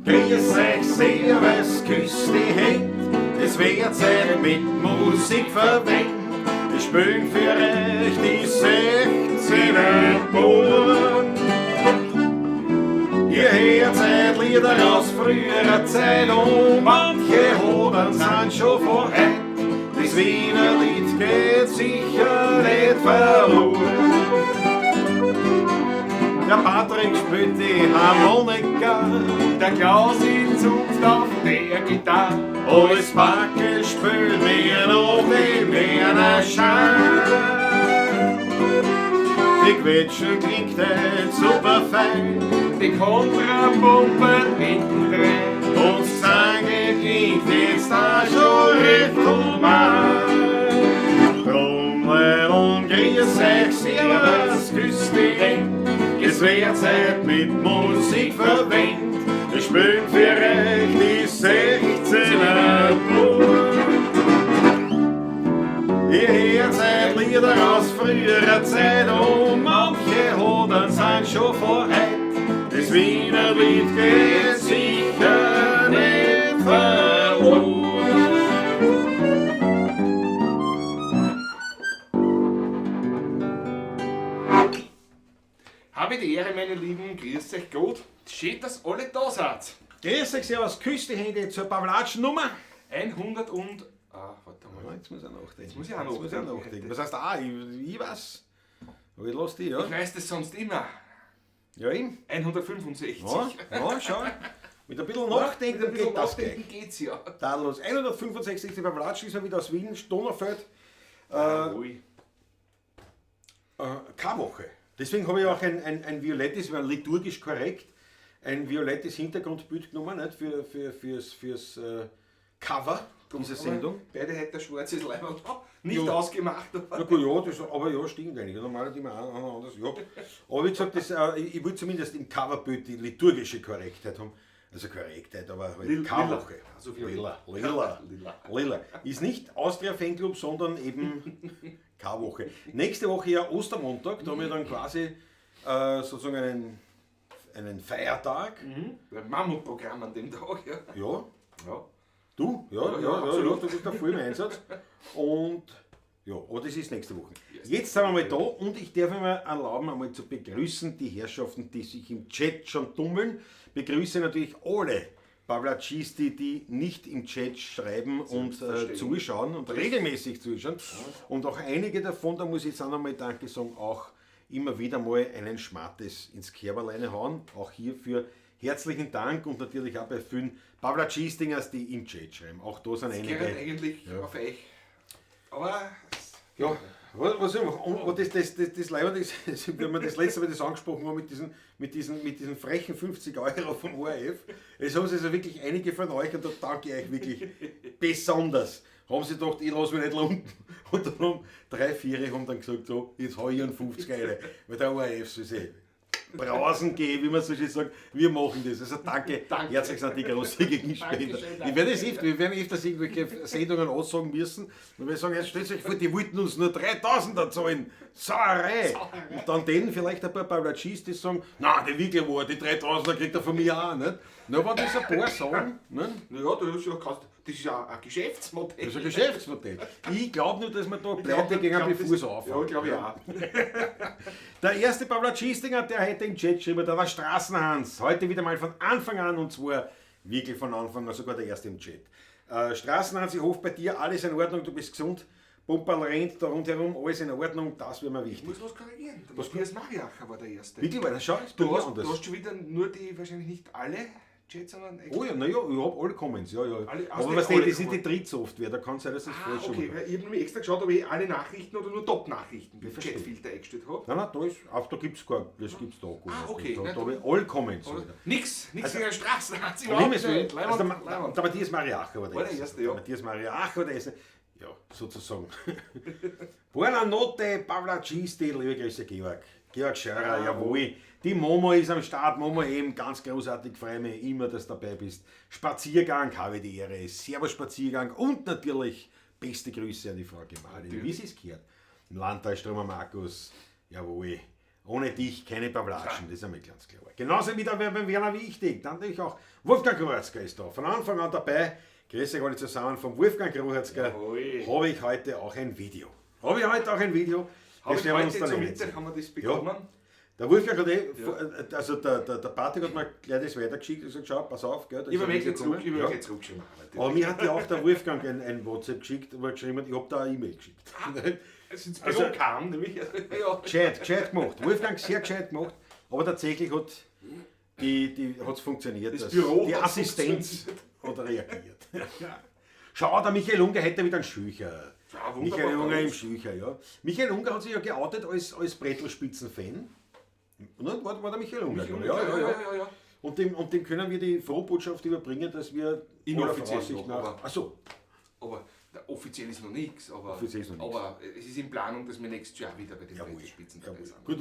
Grüß euch, servus, küsst die Hände, es wird Zeit mit Musik verwendet. Wir spielen für euch die 16er Buben. Ihr hört Lieder aus früherer Zeit und manche Hoden sind schon von heut. Das Wiener Lied geht sicher nicht verloren. Der Patrick spielt die Harmonika, Der Klausi zuckt auf der Gitarre. alles Backe spielt mir noch die Wiener Schall. Die Quetschen klingt halt super fein Die Kontrapumpe hinten rein. und das Zange klingt jetzt da schon Richtung Main. Trommeln und grüß euch, servus, küsst die Hände, es wird Zeit mit Musik verwendet. Wir spielen für euch die 16er Buben. Ihr hört Lieder aus früherer Zeit und manche Hoden sind schon von heut. Das Wiener Lied geht sicher nicht verloren. Habe die Ehre, meine Lieben, grüß euch gut. Schön, dass alle da seid. Grüß euch, servus, küsst die Hände zur Pavlatschen-Nummer. 100 und... warte mal. Jetzt muss ich nachdenken. Jetzt muss ich auch nachdenken. Was heißt ich weiß. Aber ich lass die, ja? Ich weiß das sonst immer. Ja, eben. 165. Ja, schau. Mit ein bisschen Nachdenken Mit ein bisschen geht das gleich. Nachdenken geht's ja. Tadellos. 165. die Pavlatschen ist ja wieder aus Wien, Donaufeld. Ui. Keine Woche. Deswegen habe ich auch ein violettes, weil liturgisch korrekt, ein violettes Hintergrundbild genommen, nicht? Fürs Cover dieser Sendung. Beide hätten ein schwarzes Leiberl nicht Ja. ausgemacht. Na gut, ja, aber ja, stimmt eigentlich. Normal hat immer einer anders. Ja. Aber wie gesagt, ich will zumindest im Coverbild die liturgische Korrektheit haben. Also Korrektheit, aber halt K-Woche. Also für Lila. Ist nicht Austria Fanclub, sondern eben K-Woche. Nächste Woche ja Ostermontag, da haben wir dann quasi sozusagen einen Feiertag. Ein Mammutprogramm an dem Tag, ja. Ja, Ja. du? Ja, absolut. du bist da voll im Einsatz. Und ja, aber das ist nächste Woche. Jetzt sind wir mal da und ich darf mir erlauben, einmal zu begrüßen die Herrschaften, die sich im Chat schon tummeln. Begrüße natürlich alle Pavlatschisti, die nicht im Chat schreiben und zuschauen und regelmäßig zuschauen. Und auch einige davon, da muss ich jetzt auch nochmal Danke sagen, auch immer wieder mal einen Schmattes ins Kerberleine hauen. Auch hierfür herzlichen Dank und natürlich auch bei vielen Pavlatschistingers, die im Chat schreiben. Auch da sind Das einige. gehört eigentlich auf euch. Aber... Ja, was ich mache. Und das Leibende ist, wenn wir das letzte Mal das angesprochen haben mit diesen frechen 50 Euro vom ORF, es haben sich also wirklich einige von euch, und da danke ich euch wirklich besonders, haben sie gedacht, ich lasse mich nicht lumpen. Und dann haben 3, 4 haben dann gesagt, so, jetzt hau ich einen 50 Euro, weil der ORF soll sich brausen gehen, wie man so schön sagt, wir machen das. Also danke. Herzlich an die großzügigen Spender. Wir werden öfters irgendwelche Sendungen ansagen müssen, und wir sagen, jetzt stellt euch vor, die wollten uns nur 3000er zahlen. Sauerei! Und dann denen vielleicht ein paar Pavlatschis, die sagen, na, die wirklich war, die 3000er kriegt er von mir auch, nicht? Na, wenn das ein paar sagen, ne? Ja, das ist ja ein Geschäftsmodell. Das ist ein Geschäftsmodell. Ich glaube nur, dass wir da pleite gehen, bevor es aufhört. Ja, glaube ich auch. Der erste Pavlatschistinger, der heute im Chat geschrieben, der war Straßenhans. Heute wieder mal von Anfang an, und zwar wirklich von Anfang an, sogar der erste im Chat. Straßenhans, ich hoffe bei dir alles in Ordnung, du bist gesund. Pumperl rennt da rundherum, alles in Ordnung, das wäre mir Ich wichtig. muss was korrigieren. Der Matthias Mariacher war der Erste. Wirklich, weil das schau, ist Du hast schon wieder nur die, wahrscheinlich nicht alle Chats, sondern Oh ja, naja, ich habe alle Comments, ja. Alle- Aber alle was das ist die Comments. Drittsoftware, da kann sein, dass es falsch ist. okay, weil ich habe nämlich extra geschaut, ob ich alle Nachrichten oder nur Top-Nachrichten mit verstehe. Chatfilter eingestellt habe. Nein, da gibt es gar das gibt's da. Gut. Okay, Da na, habe ich alle Comments. Oder? wieder. Nix gegen Straßenarzt. Liebes Willen, Leibwand, also Leibwand. der Matthias Mariacher war der War der Erste, ja. Der Matthias Mariacher war der Erste. Ja, sozusagen. Buona notte, Pavlatschisti, liebe Grüße, Georg. Georg Scheurer, jawohl. Die Momo ist am Start, Momo eben, ganz großartig, freue mich immer, dass du dabei bist. Spaziergang, habe die Ehre, Servus Spaziergang und natürlich beste Grüße an die Frau Gemahlin, wie sie es gehört. Im Landtag Strömer Markus, jawohl. Ohne dich keine Pavlatschen, das ist einmal ganz klar. Genauso wie beim Werner Wichtig, dann natürlich auch Wolfgang Kruhetzger ist da. Von Anfang an dabei. Grüß euch alle zusammen. Vom Wolfgang Kruhetzger habe ich heute auch ein Video. Habe ich heute zum Mittag haben wir das bekommen? Der Wolfgang hat also der Patrick hat mir gleich das weitergeschickt und gesagt, schau, pass auf, gell, da Ich ist habe ein mich Video jetzt gekommen. zurückgeschrieben. Aber mir hat ja auch der Wolfgang ein WhatsApp geschickt, wo er geschrieben hat, ich habe da eine E-Mail geschickt. Als ins Büro kam, nämlich. Ja. Gescheit gemacht. Wolfgang sehr gescheit gemacht, aber tatsächlich hat es funktioniert. Das Büro die hat Assistenz hat reagiert. Schau, der Michael Unger hätte wieder einen Schücher. Ja, Michael Unger im Schücher, ja. Michael Unger hat sich ja geoutet als Brettl-Spitzen-Fan. War der Michael Unger? Ja. Und dem können wir die Frohbotschaft überbringen, dass wir Inoffiziell Voraussicht noch, nach. Achso, Aber offiziell ist noch nichts. Aber es ist in Planung, dass wir nächstes Jahr wieder bei den Brettspitzen dabei sind. gut,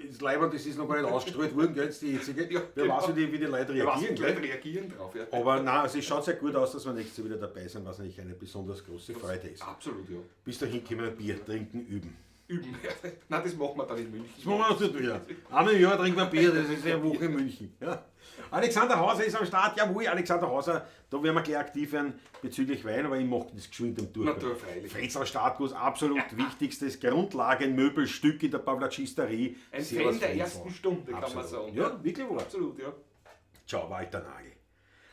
das Leibwand, das ist noch gar nicht ausgestrahlt worden, gell, jetzt die jetzige. Ja, Wer weiß, wie die Leute reagieren. Die Leute reagieren drauf. Ja. Aber nein, also es schaut sehr gut aus, dass wir nächstes Jahr wieder dabei sind, was eigentlich eine besonders große Freude ist. Absolut, ja. Bis dahin können wir Bier trinken, üben. Üben. Nein, das machen wir dann in München. Das machen wir natürlich wieder. Einmal im Jahr trinken wir Bier, das ist eine Woche in München. Ja. Alexander Hauser ist am Start. Jawohl, Alexander Hauser, da werden wir gleich aktiv werden bezüglich Wein, aber ich mache das geschwind am Durchgang. Natürlich. Fritz am Startguss, absolut wichtigstes Grundlagenmöbelstück in der Pavlatschisterie. Ein Fan der ersten Stunde, kann man sagen. Ja, wirklich wahr. Absolut, ja. Ciao, Walter Nagel.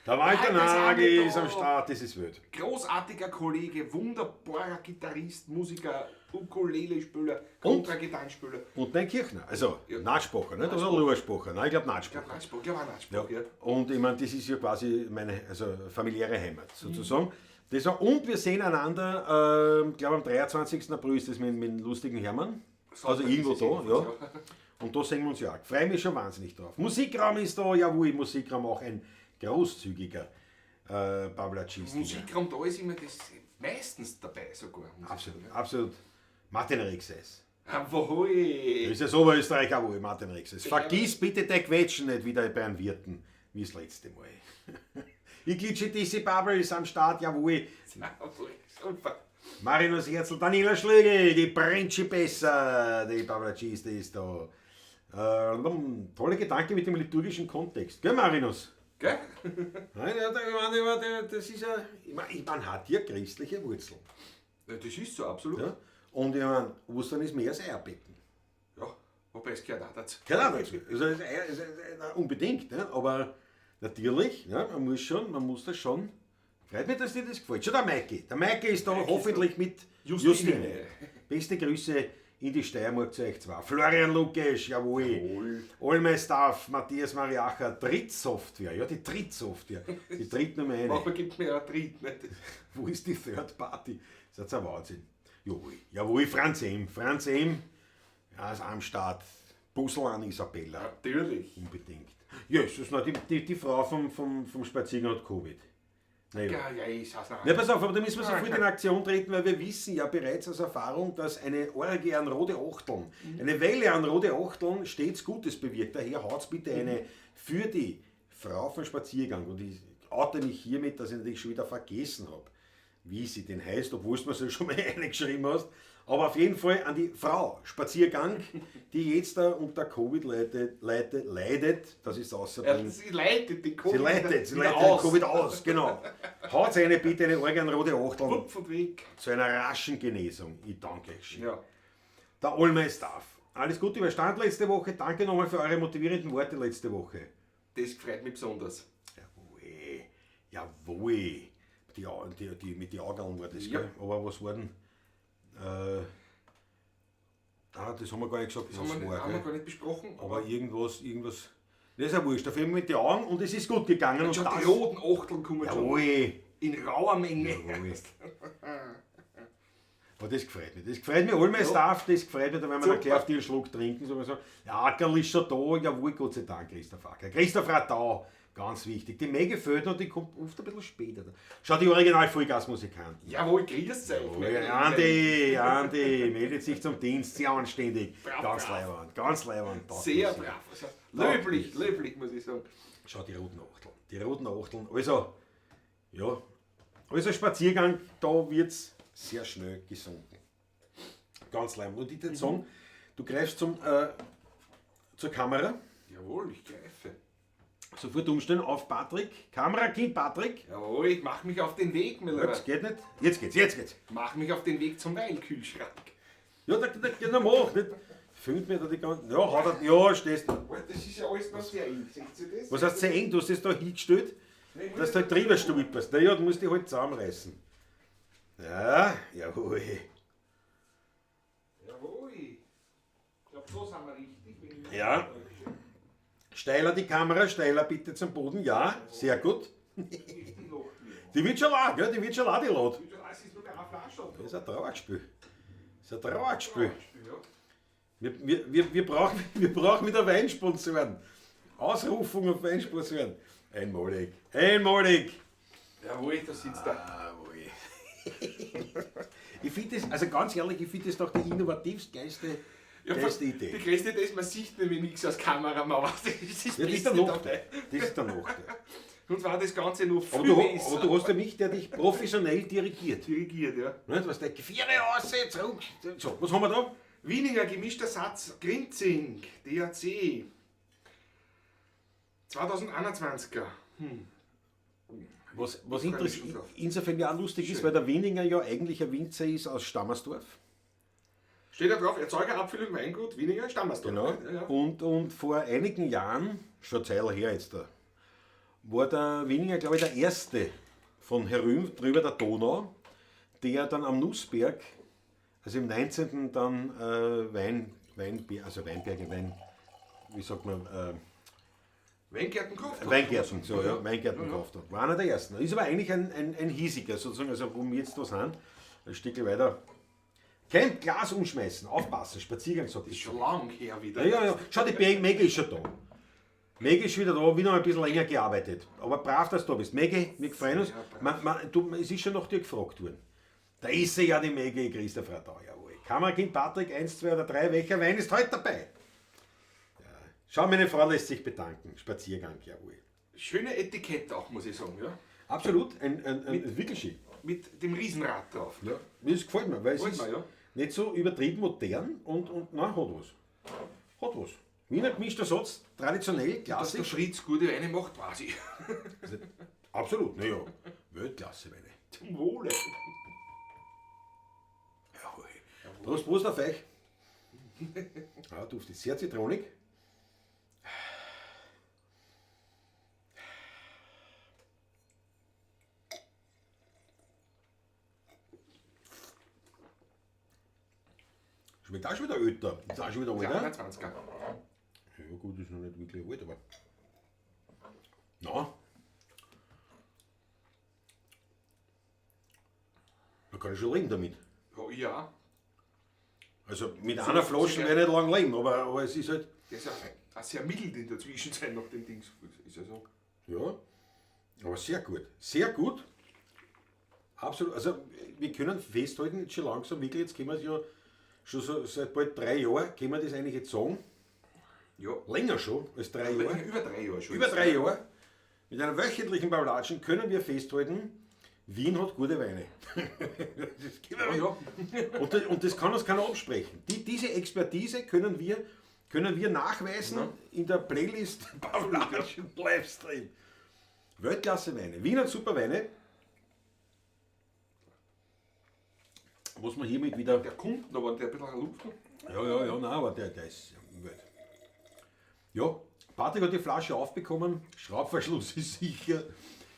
Der Walter Nagel ist am Start, das ist wild. Großartiger Kollege, wunderbarer Gitarrist, Musiker, Ukulele-Spieler, Kontragitarrenspieler. Und ein Kirchner, also Ja. Natspracher, nicht? Oder Luerspracher, nein, ich glaube Natspracher. Natspracher, ja. Und ich meine, das ist ja quasi meine familiäre Heimat sozusagen. Das war, und wir sehen einander, ich glaube am 23. April ist das mit lustigen Hermann. Also irgendwo da, ja. Und da sehen wir uns ja auch. Freue mich schon wahnsinnig drauf. Musikraum ist da, jawohl, Musikraum auch ein großzügiger Pavlatschist. Musikraum, da ist immer das meistens dabei sogar. Absolut. Martin Rexes. Jawohl. Das ist ja so Oberösterreich, jawohl, Martin Rexes. Vergiss bitte der Quetschen nicht wieder bei einem Wirten, wie das letzte Mal. Ich glitsche diese Bubble ist am Start, jawohl. Super. Marinus Herzl, Daniela Schlögel, die Brentschi besser, die Pavlatschiste ist da. Tolle Gedanke mit dem liturgischen Kontext. Gell, Marinus? Gell? Nein, das ist ja, man hat ja christliche Wurzeln. Ja, das ist so, absolut. Ja? Und ich meine, Ostern ist mehr als Eierbecken. Ja, wobei es gehört auch dazu. Keine Ahnung, also, unbedingt, ne? Aber natürlich, ja, man muss das schon. Freut mich, dass dir das gefällt. Schon der Maike. Der Maike ist da hoffentlich mit Justine. Beste Grüße in die Steiermark zu euch zwei. Florian Lukesch, jawohl. Allmeistaff, Matthias Mariacher, Trittsoftware. Ja, die Trittsoftware. Die tritt nur eine. Manchmal gibt es mir auch Tritt. Nicht? Wo ist die Third Party? Das ist ein Wahnsinn. Jawohl, Franz M. Ja, ist am Start. Bussel an Isabella. Natürlich. Unbedingt. Ja, Jesus, die Frau vom Spaziergang hat Covid. Naja. Ja, ich sag's noch. Ja, pass auf, aber da müssen wir sofort in Aktion treten, weil wir wissen ja bereits aus Erfahrung, dass eine Orgie an rote Achteln, eine Welle an rote Achteln stets Gutes bewirkt. Daher haut's bitte eine für die Frau vom Spaziergang. Und ich oute mich hiermit, dass ich natürlich schon wieder vergessen habe, wie sie denn heißt, obwohl du mir so schon mal reingeschrieben hast. Aber auf jeden Fall an die Frau Spaziergang, die jetzt da unter Covid leidet, das ist außerdem. Sie leitet die Covid. Sie leitet den Covid aus, genau. Haut eine bitte eine organrote Achtel Hupf und weg. zu einer raschen Genesung. Ich danke euch. Ja. Der Allmeistaff. Alles Gute überstand letzte Woche. Danke nochmal für eure motivierenden Worte letzte Woche. Das freut mich besonders. Jawohl. Die mit den Augen war das, Ja. gell? Aber was war denn? Das haben wir gar nicht gesagt, Das haben wir gar nicht besprochen. Aber irgendwas. Das ist ja wurscht. Auf jeden Fall mit den Augen und es ist gut gegangen. Und schon das, die roten Achteln kommen jawohl. in rauer Menge. Jawohl. Aber das gefällt mich. Das gefällt mir Allmeistaff, das gefällt mich, da werden wir dann gleich auf den Schluck trinken. So, ja, Ackerl ist schon da, jawohl, Gott sei Dank, Christoph Acker. Christoph Radau, ganz wichtig. Die Mege fehlt noch, die kommt oft ein bisschen später. Schau, die Original-Vollgas-Musikanten. Jawohl, grüß euch. Andi, meldet sich zum Dienst, sehr anständig. Brav. Ganz leibend. Sehr brav. Also, löblich, muss ich sagen. Schau, die roten Achteln. Also, ja, also Spaziergang, da wird's sehr schnell gesunken. Ganz leibend. Und ich würde sagen, du greifst zum zur Kamera. Jawohl, ich greife. Sofort umstellen auf Patrick. Kamerakind Patrick. Jawohl, ich mach mich auf den Weg, mein Lieber. Jetzt geht nicht. Jetzt geht's. Mach mich auf den Weg zum Weilkühlschrank. Ja, da mach nicht. Füllt mir da die ganzen. Ja, stehst du. Das ist ja alles noch sehr eng. Seht ihr das? Was heißt sehr eng? Du hast das da hingestellt, dass du halt drüber stolperst. Naja, du musst dich halt zusammenreißen. Ja, jawohl. Jawohl. Ich glaube, so sind wir richtig. Ja. Steiler die Kamera, steiler bitte zum Boden. Ja, sehr gut. Die wird schon laut, ja, die wird schon laut, die Lot. Das ist ein Trauerspiel. Wir brauchen wieder Weinsponsoren. Ausrufung auf Weinsponsoren. Einmalig. Jawohl, da sitzt er. Ich finde das, also ganz ehrlich, ich finde das doch die innovativst geilste Idee. Die größte Idee ist, man sieht nämlich nichts aus Kameramauer. Das ist der Nachteil. Und war das Ganze noch viel besser. Aber du hast ja mich, der dich professionell dirigiert. Ja. Nicht, was der Geviere raus, zurück. So, was haben wir da? Wieninger gemischter Satz, Grinzing, DAC. 2021er. Was insofern ja auch lustig ist, weil der Wieninger ja eigentlich ein Winzer ist aus Stammersdorf. Steht da drauf, Erzeugerabfüllung Weingut, Wieninger, Stammersdorf. Genau. Ja. Und vor einigen Jahren, schon eine Zeit her jetzt da, war der Wieninger, glaube ich, der erste von herüben, drüber der Donau, der dann am Nussberg, also im 19. dann Weingärten gekauft hat. Weingärten gekauft hat. War einer der ersten. Ist aber eigentlich ein hiesiger, sozusagen, also wo wir jetzt da sind, ein Stückchen weiter. Kein Glas umschmeißen, aufpassen, Spaziergang, sagt das ist schon lang her wieder. Ja. Schau, die Mege ist schon da. Mege ist wieder da, wieder ein bisschen länger gearbeitet. Aber brav, dass du da bist. Mege, wir freuen uns. Es ist schon nach dir gefragt worden. Da ist sie ja, die Mege, Christopher da, jawohl. Kamerakind Patrick, 1, 2 oder 3, welcher Wein ist heute dabei? Ja. Schau, meine Frau lässt sich bedanken. Spaziergang, jawohl. Schöne Etikett auch, muss ich sagen, ja. Absolut, wirklich schön. Mit dem Riesenrad drauf. Ja, das gefällt mir, weil es ist nicht so übertrieben modern und nein, hat was. Wiener gemischter Satz, traditionell, klassisch. Dass der Fritz gute Weine macht, weiß ich. Absolut, naja, Weltklasse Weine. Zum Wohle. Prost auf euch. Ja, duftet sehr zitronig. Schmeckt auch schon wieder älter. Ist auch schon wieder alt, 21er. Ja gut, ist noch nicht wirklich alt, aber... Na. Man kann schon leben damit. Ja. Also mit einer Flasche werde ich nicht lange leben, aber es ist halt... Der ist ja auch sehr mild in der Zwischenzeit nach dem Dings. Ist ja so. Ja, aber sehr gut. Sehr gut. Absolut. Also wir können festhalten, jetzt schon langsam, wirklich, jetzt können wir es ja schon so seit bald 3 Jahren, können wir das eigentlich jetzt sagen? Ja. Länger schon als 3 Jahre. Über 3 Jahre schon. Über 3 Jahre. Mit einer wöchentlichen Bablatschen können wir festhalten, Wien hat gute Weine. Und das kann uns keiner absprechen. Diese Expertise können wir nachweisen in der Playlist Bablatschen Livestream. Weltklasse Weine. Wien hat super Weine. Was man hiermit wieder... Der kommt noch, der ein bisschen Luft hat. Ja, nein, aber der ist... Ja, Patrick hat die Flasche aufbekommen, Schraubverschluss ist sicher.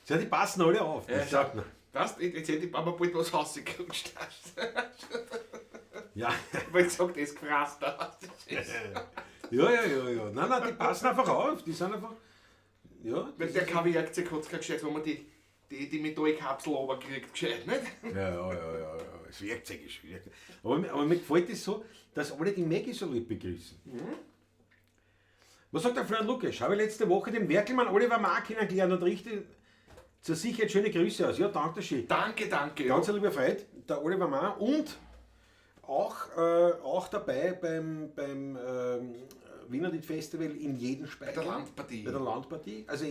Die passen alle auf. Das sagt man. Weißt, jetzt hätte ich aber bald was rausgerutscht. Ja. Weil ich gesagt, das gefrasst hast. Ja. Nein, die passen einfach auf. Die sind einfach. Ja. Weil der KW-Werkzeug hat es gerade gescheit, wo man die Metallkapsel runterkriegt, gescheit, nicht? Ja. Das Werkzeug ist schwierig. Aber mir gefällt es so, dass alle die Maggie so lieb begrüßen. Was sagt der Florian Lukas? Habe ich letzte Woche dem Werkelmann Oliver Mark kennengelernt und richte zur Sicherheit schöne Grüße aus. Ja, danke schön. Danke. Ganz lieber Freund, der Oliver Mann und auch dabei beim Wiener Lied Festival in jedem Speicher. Bei der Landpartie. Also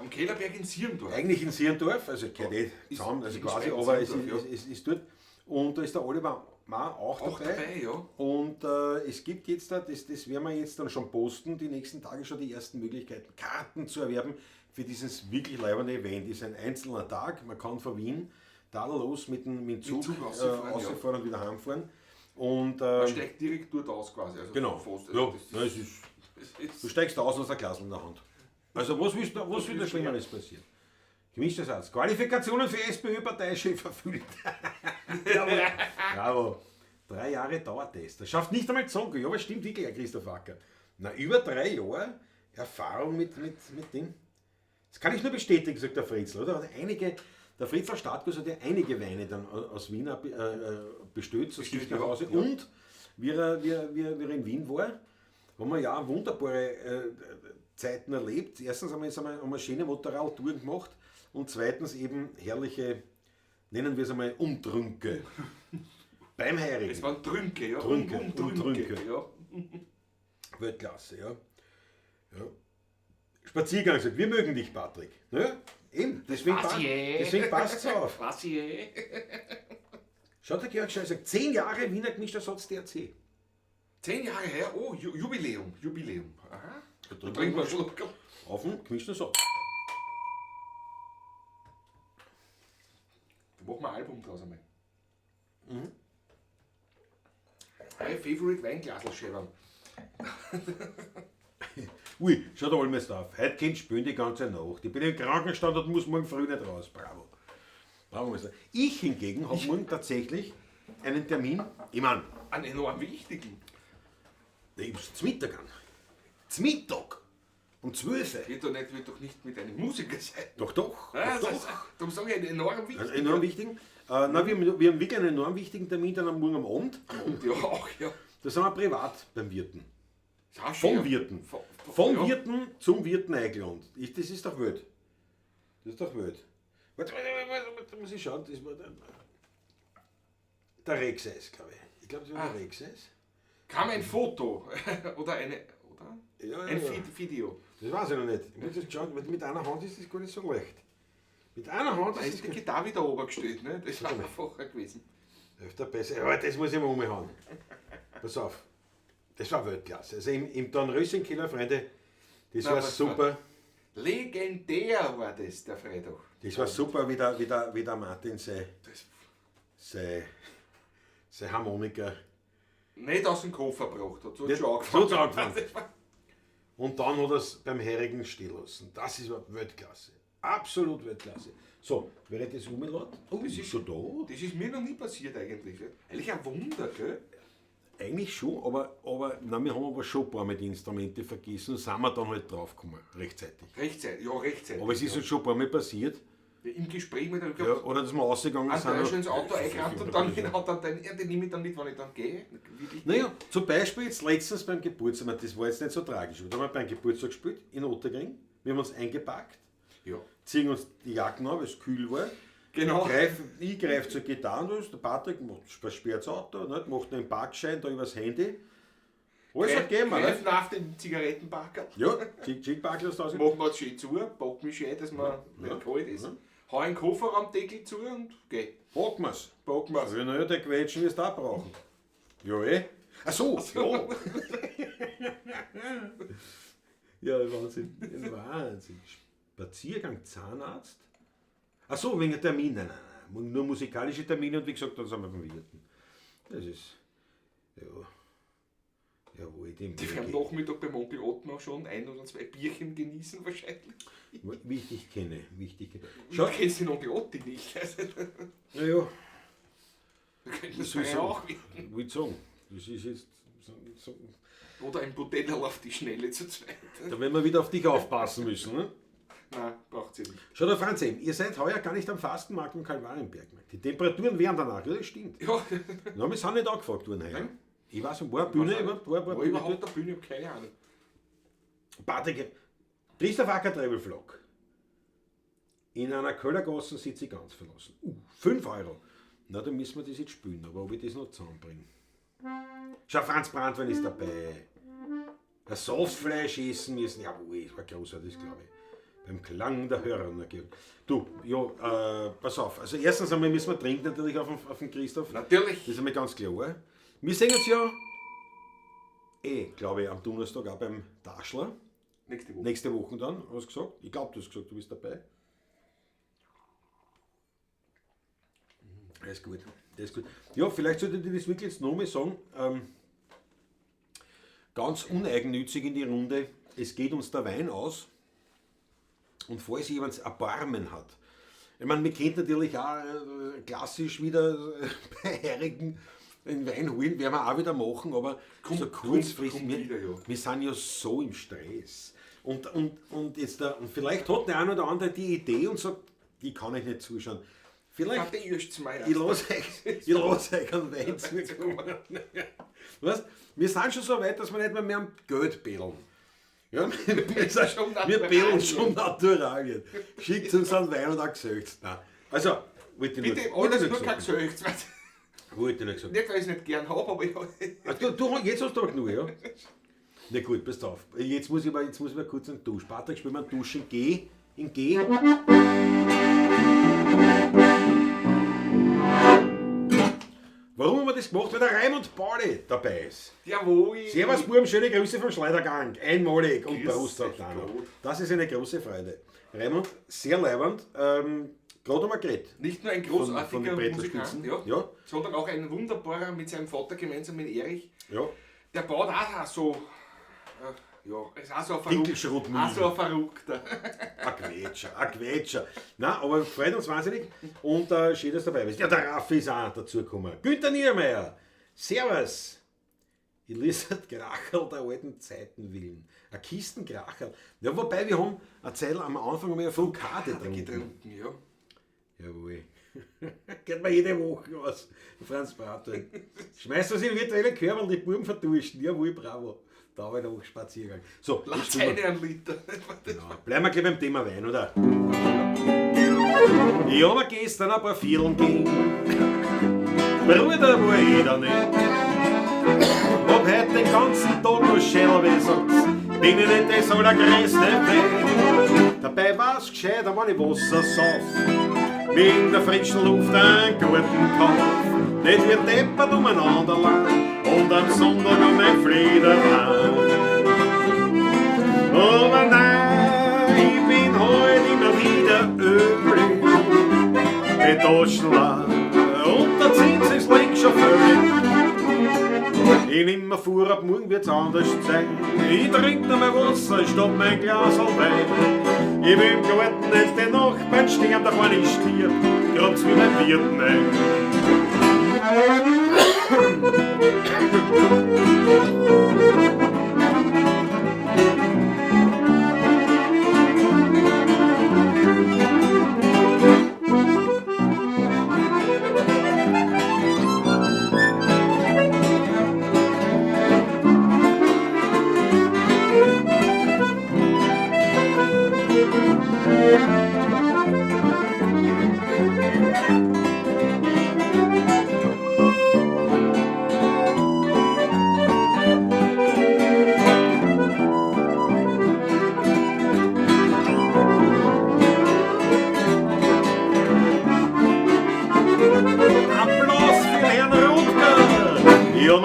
am Kellerberg in Sierendorf. Eigentlich in Sierendorf, also gehört zusammen, also quasi, aber es ist dort. Und da ist der Oliver auch dabei. Ja. Und es gibt jetzt, das werden wir jetzt dann schon posten, die nächsten Tage schon die ersten Möglichkeiten, Karten zu erwerben für dieses wirklich leibende Event. Es ist ein einzelner Tag, man kann von Wien tadellos mit dem Zug rausfahren und wieder heimfahren. Und, man steigt direkt dort aus quasi. Also genau. Fast, du steigst aus und hast ein Glas in der Hand. Also was will da Schlimmeres passieren? Gemischter Satz. Qualifikationen für SPÖ-Parteichef erfüllt. Bravo. 3 Jahre Dauertest. Das schafft nicht einmal Zonko. Ja, aber stimmt wirklich, Herr Christoph Acker. Na, über 3 Jahre Erfahrung mit dem. Das kann ich nur bestätigen, sagt der Fritzl. Oder? Der Fritzl Stadtgus hat ja einige Weine dann aus Wien bestellt, zu sich nach Hause. Ja. Und wie er in Wien war, haben wir ja wunderbare Zeiten erlebt. Erstens haben wir schöne Motorradtouren gemacht und zweitens eben herrliche, nennen wir es einmal, Umtrünke. Beim Heirigen. Es waren Trünke, ja. Trünke. Ja. Weltklasse, ja. Spaziergang, sagt, wir mögen dich, Patrick. Ja, eben, deswegen passt es auf. Schaut der Georg Schall, sagt, 10 Jahre Wiener gemischter Satz DRC. 10 Jahre her, oh, Jubiläum. Aha. Da trinken wir einen Schluck. Auf den gemischten Satz. Da machen wir ein Album draus einmal. My favorite Weinglasl-Schäbern. Ui, schaut alles auf. Heute könnt spielen die ganze Nacht. Ich bin im Krankenstand und muss morgen früh nicht raus. Bravo. Ich hingegen habe morgen tatsächlich einen Termin. Ich meine, einen enorm wichtigen. Ich muss zum Mittag an. Zum Mittag. Um 12 Uhr. Wird doch nicht mit einem Musiker sein. Doch. Darum sage ich einen enorm wichtigen. Einen enorm wichtigen. Wir haben wirklich einen enorm wichtigen Termin dann am Morgen am Abend. Ja, auch, ja. Da sind wir privat beim Wirten. Vom Wirten. Vom Wirten zum Wirten eingeladen. Das ist doch wild. Warte, muss ich schauen. Das war der Rexeis, glaube ich. Ich glaube, das war der Rexeis. Kam ein Foto oder ein Video. Das weiß ich noch nicht. Ich muss jetzt schauen, weil mit einer Hand ist das gar nicht so leicht. Mit einer Hand ist die Gitarre wieder oben gestellt, ne? Das war einfacher gewesen. Öfter besser. Ja, das muss ich mal umhauen. Pass auf. Das war Weltklasse. Also im Dornröschenkeller, Freunde, das war super. Legendär war das, der Freitag. Das war super, wie der Martin seine Harmonika nicht aus dem Koffer gebracht hat. So hat es angefangen. Und dann hat er es beim Heirigen stehen lassen. Das ist Weltklasse. Absolut Weltklasse. So, wäre das umgeladen? Oh, das ist schon da. Das ist mir noch nie passiert eigentlich. Eigentlich ein Wunder, gell? Eigentlich schon, aber nein, wir haben aber schon ein paar Mal die Instrumente vergessen und sind wir dann halt draufgekommen, rechtzeitig. Rechtzeitig. Aber es ist halt schon ein paar Mal passiert. Im Gespräch mit dem oder dass wir rausgegangen sind. Dann schon ins Auto eingerannt und dann den nehme ich dann mit, wenn ich dann gehe. Naja, zum Beispiel jetzt letztens beim Geburtstag, das war jetzt nicht so tragisch, da haben wir beim Geburtstag gespielt, in Ottergring, wir haben uns eingepackt, ziehen uns die Jacken an, weil es kühl war. Genau. Ich greife zur Gitarre, der Patrick sperrt das Auto, macht einen Parkschein da übers Handy. Alles hat gegeben, ne? Greifen auf den Zigarettenpacker. Ja, Zigarettenpacker ist das. Machen wir es schön zu, packen mich schön, dass man nicht kalt ist. Hau einen Kofferraumdeckel zu und geh. Packen wir's. Wir noch der Quetschen ist da brauchen. Ja, Ach so. Ja, Wahnsinn. Spaziergang, Zahnarzt. Ach so, wegen Termin. Nein. Nur musikalische Termine und wie gesagt, dann sind wir beim Wirten. Das ist. Jawohl, dem. Die werden am Nachmittag beim Onkel Ottmar schon 1 oder 2 Bierchen genießen wahrscheinlich. Wichtig kenne. Schau, du kennst den Onkel Otti nicht. Naja. Das soll auch werden. Will ich sagen. Das ist jetzt so. Oder ein Butellerl auf die Schnelle zu zweit. Da werden wir wieder auf dich aufpassen müssen, ne? Nein, braucht sie nicht. Schau, der Franz, ihr seid heuer gar nicht am Fastenmarkt im Kalvarienberg. Die Temperaturen wären danach, ja, das stimmt. Ja. Na, wir sind nicht angefragt worden heuer. Nein. Ich weiß nicht, war eine Bühne überhaupt? War überhaupt eine Bühne? Ich habe keine Ahnung. Patrick, Christoph Acker Travelvlog. In einer Köllergasse sitze ich ganz verlassen. 5 €. Na, dann müssen wir das jetzt spielen, aber ob ich das noch zusammenbringe. Schau, Franz Brandwein ist dabei. Ein Softfleisch essen müssen. Jawohl, das war großartig, glaube ich. Beim Klang der Hörner. Du, ja, pass auf. Also erstens einmal müssen wir trinken natürlich auf den Christoph. Natürlich. Das ist einmal ganz klar. Wir sehen uns ja glaube ich, am Donnerstag auch beim Taschler. Nächste Woche dann, hast du gesagt? Ich glaube, du hast gesagt, du bist dabei. Das ist gut. Ja, vielleicht sollte ich dir das wirklich jetzt nochmal sagen. Ganz uneigennützig in die Runde. Es geht uns der Wein aus. Und falls jemand Erbarmen hat. Ich meine, wir kennt natürlich auch klassisch wieder bei Herigen den Wein holen, werden wir auch wieder machen, aber so kurzfristig. Wir sind ja so im Stress. Und jetzt und vielleicht hat der eine oder andere die Idee und sagt, die kann ich nicht zuschauen. Vielleicht, ich lasse euch einen Wein zukommen. Weißt, wir sind schon so weit, dass wir nicht mehr am Geld betteln. Ja, wir betteln schon Naturalien. Schickt uns einen Wein und ein Gesöcht. Also, wollte ich bitte, alles nur kein Gesöcht. Wollte ich nicht sagen. Nicht, weil ich es nicht gern habe, aber ich also, jetzt hast du aber genug, ja? Na gut, passt auf. Jetzt muss ich mal kurz einen Dusch. Patrick, spiel mal einen Dusch in G. Warum haben wir das gemacht? Weil der Raimund Pauli dabei ist. Jawohl. Servus Buben, schöne Grüße vom Schleidergang. Einmalig und Prost sagt einer. Das ist eine große Freude. Raimund, sehr leibend. Gerade einmal geredet. Nicht nur ein großartiger Musikant, sondern auch ein wunderbarer mit seinem Vater gemeinsam mit Erich. Ja. Der baut auch so. Ist auch so ein Verrückter. Ein Quetscher. Nein, aber freut uns wahnsinnig und schön, dass du dabei bist. Ja, der Raffi ist auch dazugekommen. Günther Niemeyer, servus. Ich lese Gracherl der alten Zeiten willen. Ein Kistengracherl. Ja, wobei wir haben eine Zeit am Anfang eine Vulkade getrunken. Ja. Jawohl. Geht mir jede Woche aus, Franz Bartel. Schmeißt das in virtuelle Körper, die Buben verdursten. Jawohl, bravo. Da war ich noch Spaziergang. So, lass eine einen Liter. Genau. Bleiben wir gleich beim Thema Wein, oder? Ich habe gestern ein paar Vierteln gegeben. Bruder war ich da nicht. Hab heute den ganzen Tag noch Schädelweh, sonst bin ich nicht das allergrößte Weh. Dabei war's gescheiter, wenn ich Wasser sauf. Wegen der frischen Luft einen guten Kauf. Nicht wie deppert umeinander lang. Und am Sonntag um ein Fliedermann. Aber nein, ich bin heute immer wieder übrig. Die Taschenler und der Zins ist längst schon völlig. Ich nehm mir vor, ab morgen wird's anders sein. Ich trink noch mein Wasser statt mein Glas Wein. Ich will im Garten nicht den Nachbarn sterben, da kann ich stirb, grad wie mein Wirt nein.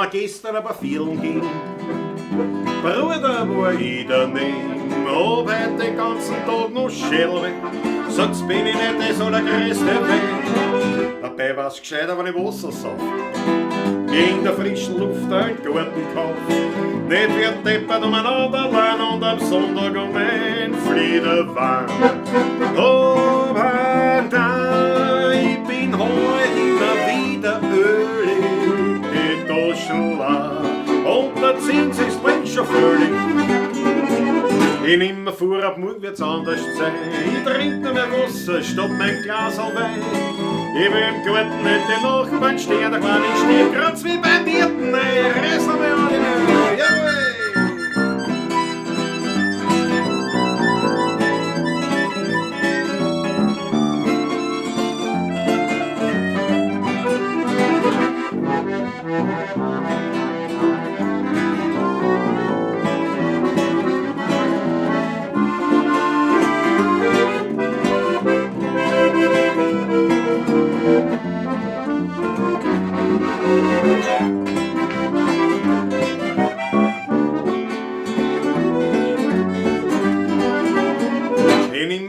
Gestern aber vielen ging. Bruder war ich daneben, hab heute den ganzen Tag noch Schädelweh, sonst bin ich nicht das allergrößte Weh. Dabei war's gescheiter, wenn ich Wasser sauf, gegen der frischen Luft einen Gartenkauf. Nicht wie deppert umeinander lang und am Sonntag um ein Fliederwahn. Aber nein, ich bin heute immer wieder ölig. Und der Zins ist längst schon völlig. Ich nehm mir vor, ab morgen wird's anders sein. Ich trink noch mehr Wasser statt mein Glas Wein. Ich will im Garten nicht den Nachbarn stehen, da kann ich stehen, grad wie bei Wirten. Reiß noch mal an die Mühe. Jawohl!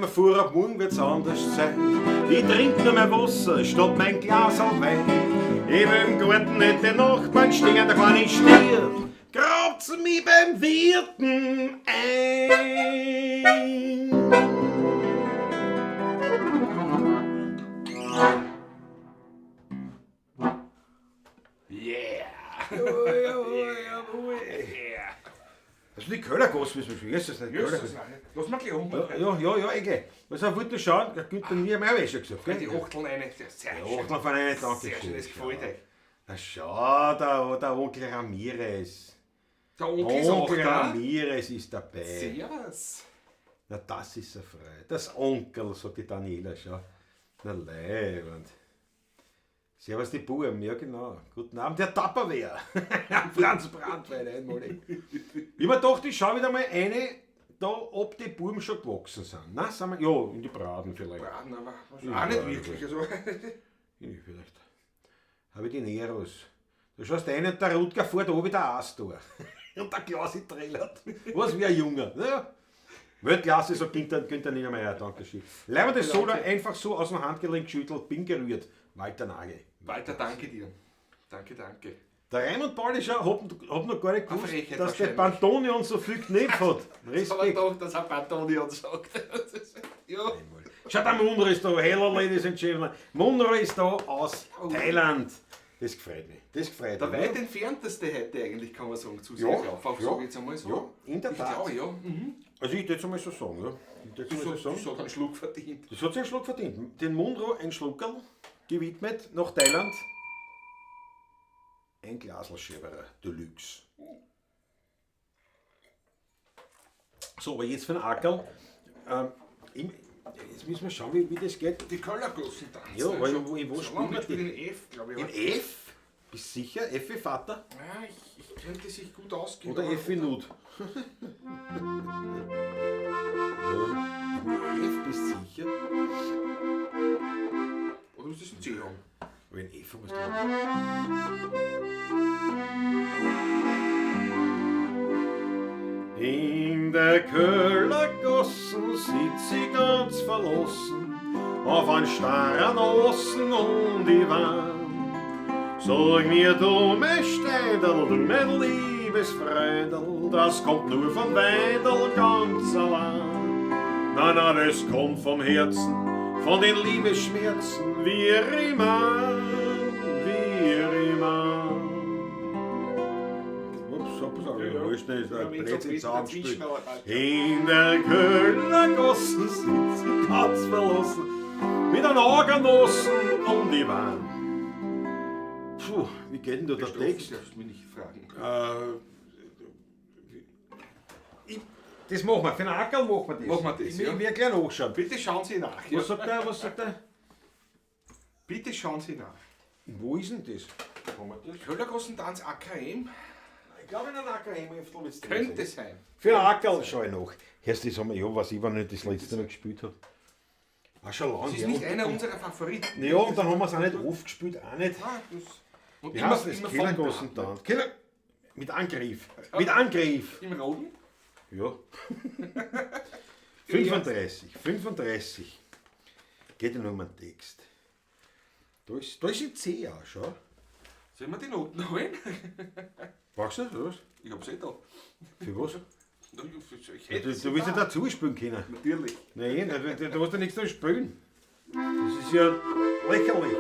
davor, ab morgen wird's anders sein. Ich trink nur mehr Wasser statt mein Glas auf Wein. Ich will im Garten nicht den Nachbarn stehen, da kann ich stirb. Grabt's mich beim Wirten ein. Hast du die Köllergasse, wie es mir ist das nicht? Lass mal gleich um. Ja, ich geh. Was er wollte schauen, der Günther nie mehr schon gesagt, gell? Die Hochteln eine, sehr Die Hochteln von einer, danke sehr schön, das gefällt euch. Na schau, der Onkel Ramirez. Der Onkel ist auch da. Ramirez ist dabei. Servus. Na, das ist er frei. Das Onkel, sagt die Daniela, schau. Na, leibend. Servus die Buben, ja genau. Guten Abend, der Tupperware. Franz Brandwein einmalig. Ich mir dachte, ich schau wieder mal eine, da, ob die Buben schon gewachsen sind. Na, sind wir, ja, in die Braten vielleicht. Braten, aber auch nicht wirklich. Also. Vielleicht. Habe ich die Neros. Da schaust du rein und der Rutger fährt oben der Astor. Und der Klausi trällert. Was wie ein Junge. Ja. Weltklasse, so Günther Niedermeyer, danke schön. Leider das Solo einfach so aus dem Handgelenk geschüttelt, bin gerührt. Walter Nagel. Walter, danke dir. Danke. Der Raimund Paulischer hat noch gar nicht gewusst, Frechheit dass der Pantonion so viel Knepp hat. Respekt. Doch, dass er Pantonion sagt. Ja. Schau, der Munro ist da, hello ladies and gentlemen. Munro ist da aus Thailand. Das gefreut mich. Der weit entfernteste heute eigentlich, kann man sagen, zu sich ja, auf. Sag ich jetzt einmal so. Ja, in der Tat. Glaube, ja. Mhm. Also ich würde jetzt einmal so sagen. Ja. Das hat einen Schluck verdient. Das hat sich einen Schluck verdient. Den Munro ein Schluckerl gewidmet nach Thailand. Ein Glaselscheberer Deluxe. So, aber jetzt für den Ackerl. Jetzt müssen wir schauen, wie das geht. Die Köllergossen tanzen. Ja, weil wo spielen wir in F, glaube ich. In F? Bist du sicher? F wie Vater? Ja, ich könnte sich gut ausgehen. Oder F wie Nud? F bist du sicher? Oder muss das ein C haben? Wenn F musst du. In der Köllergassen sitz ich ganz verlassen auf ein starren Ossen und ich warm. Sag mir, du mein Steidel, du mein liebes Freudel, das kommt nur vom Weidel ganz allein. Na, das kommt vom Herzen, von den Liebesschmerzen, wie immer. In der Kölnergassen sitz ich ganz verlassen, mit einem Augennossen und die Wahn. Puh, wie geht denn da der Text? Darfst du mich nicht fragen. Das machen wir, für den Ackerl machen wir das. Machen wir das, ja. Ich werde gleich nachschauen. Bitte schauen Sie nach. Was sagt der? Bitte schauen Sie nach. Wo ist denn das? Köllergossentanz AKM? Ich glaube in einem AKM-Heftel wird es Könnte sein. Für den Ackerl schaue ich nach. Hörst du, das haben wir, ja, was ich war nicht das letzte Mal gespielt habe. Auch schon lange. Das ist nicht einer unserer Favoriten. Ja, und dann haben wir es auch nicht oft gespielt, auch nicht. Nein, und Wie heißt das? Kellergossentanz. Mit Angriff. Mit Angriff. Im Roten? Ja. 35. Geht ja nur um den Text. Da ist ein C auch, schau. Sollen wir die Noten holen? Brauchst du das? Was? Ich hab's eh da. Für was? Ich Du willst ja dazu spielen können. Natürlich. Nein, du hast ja nichts zu spielen. Das ist ja lächerlich.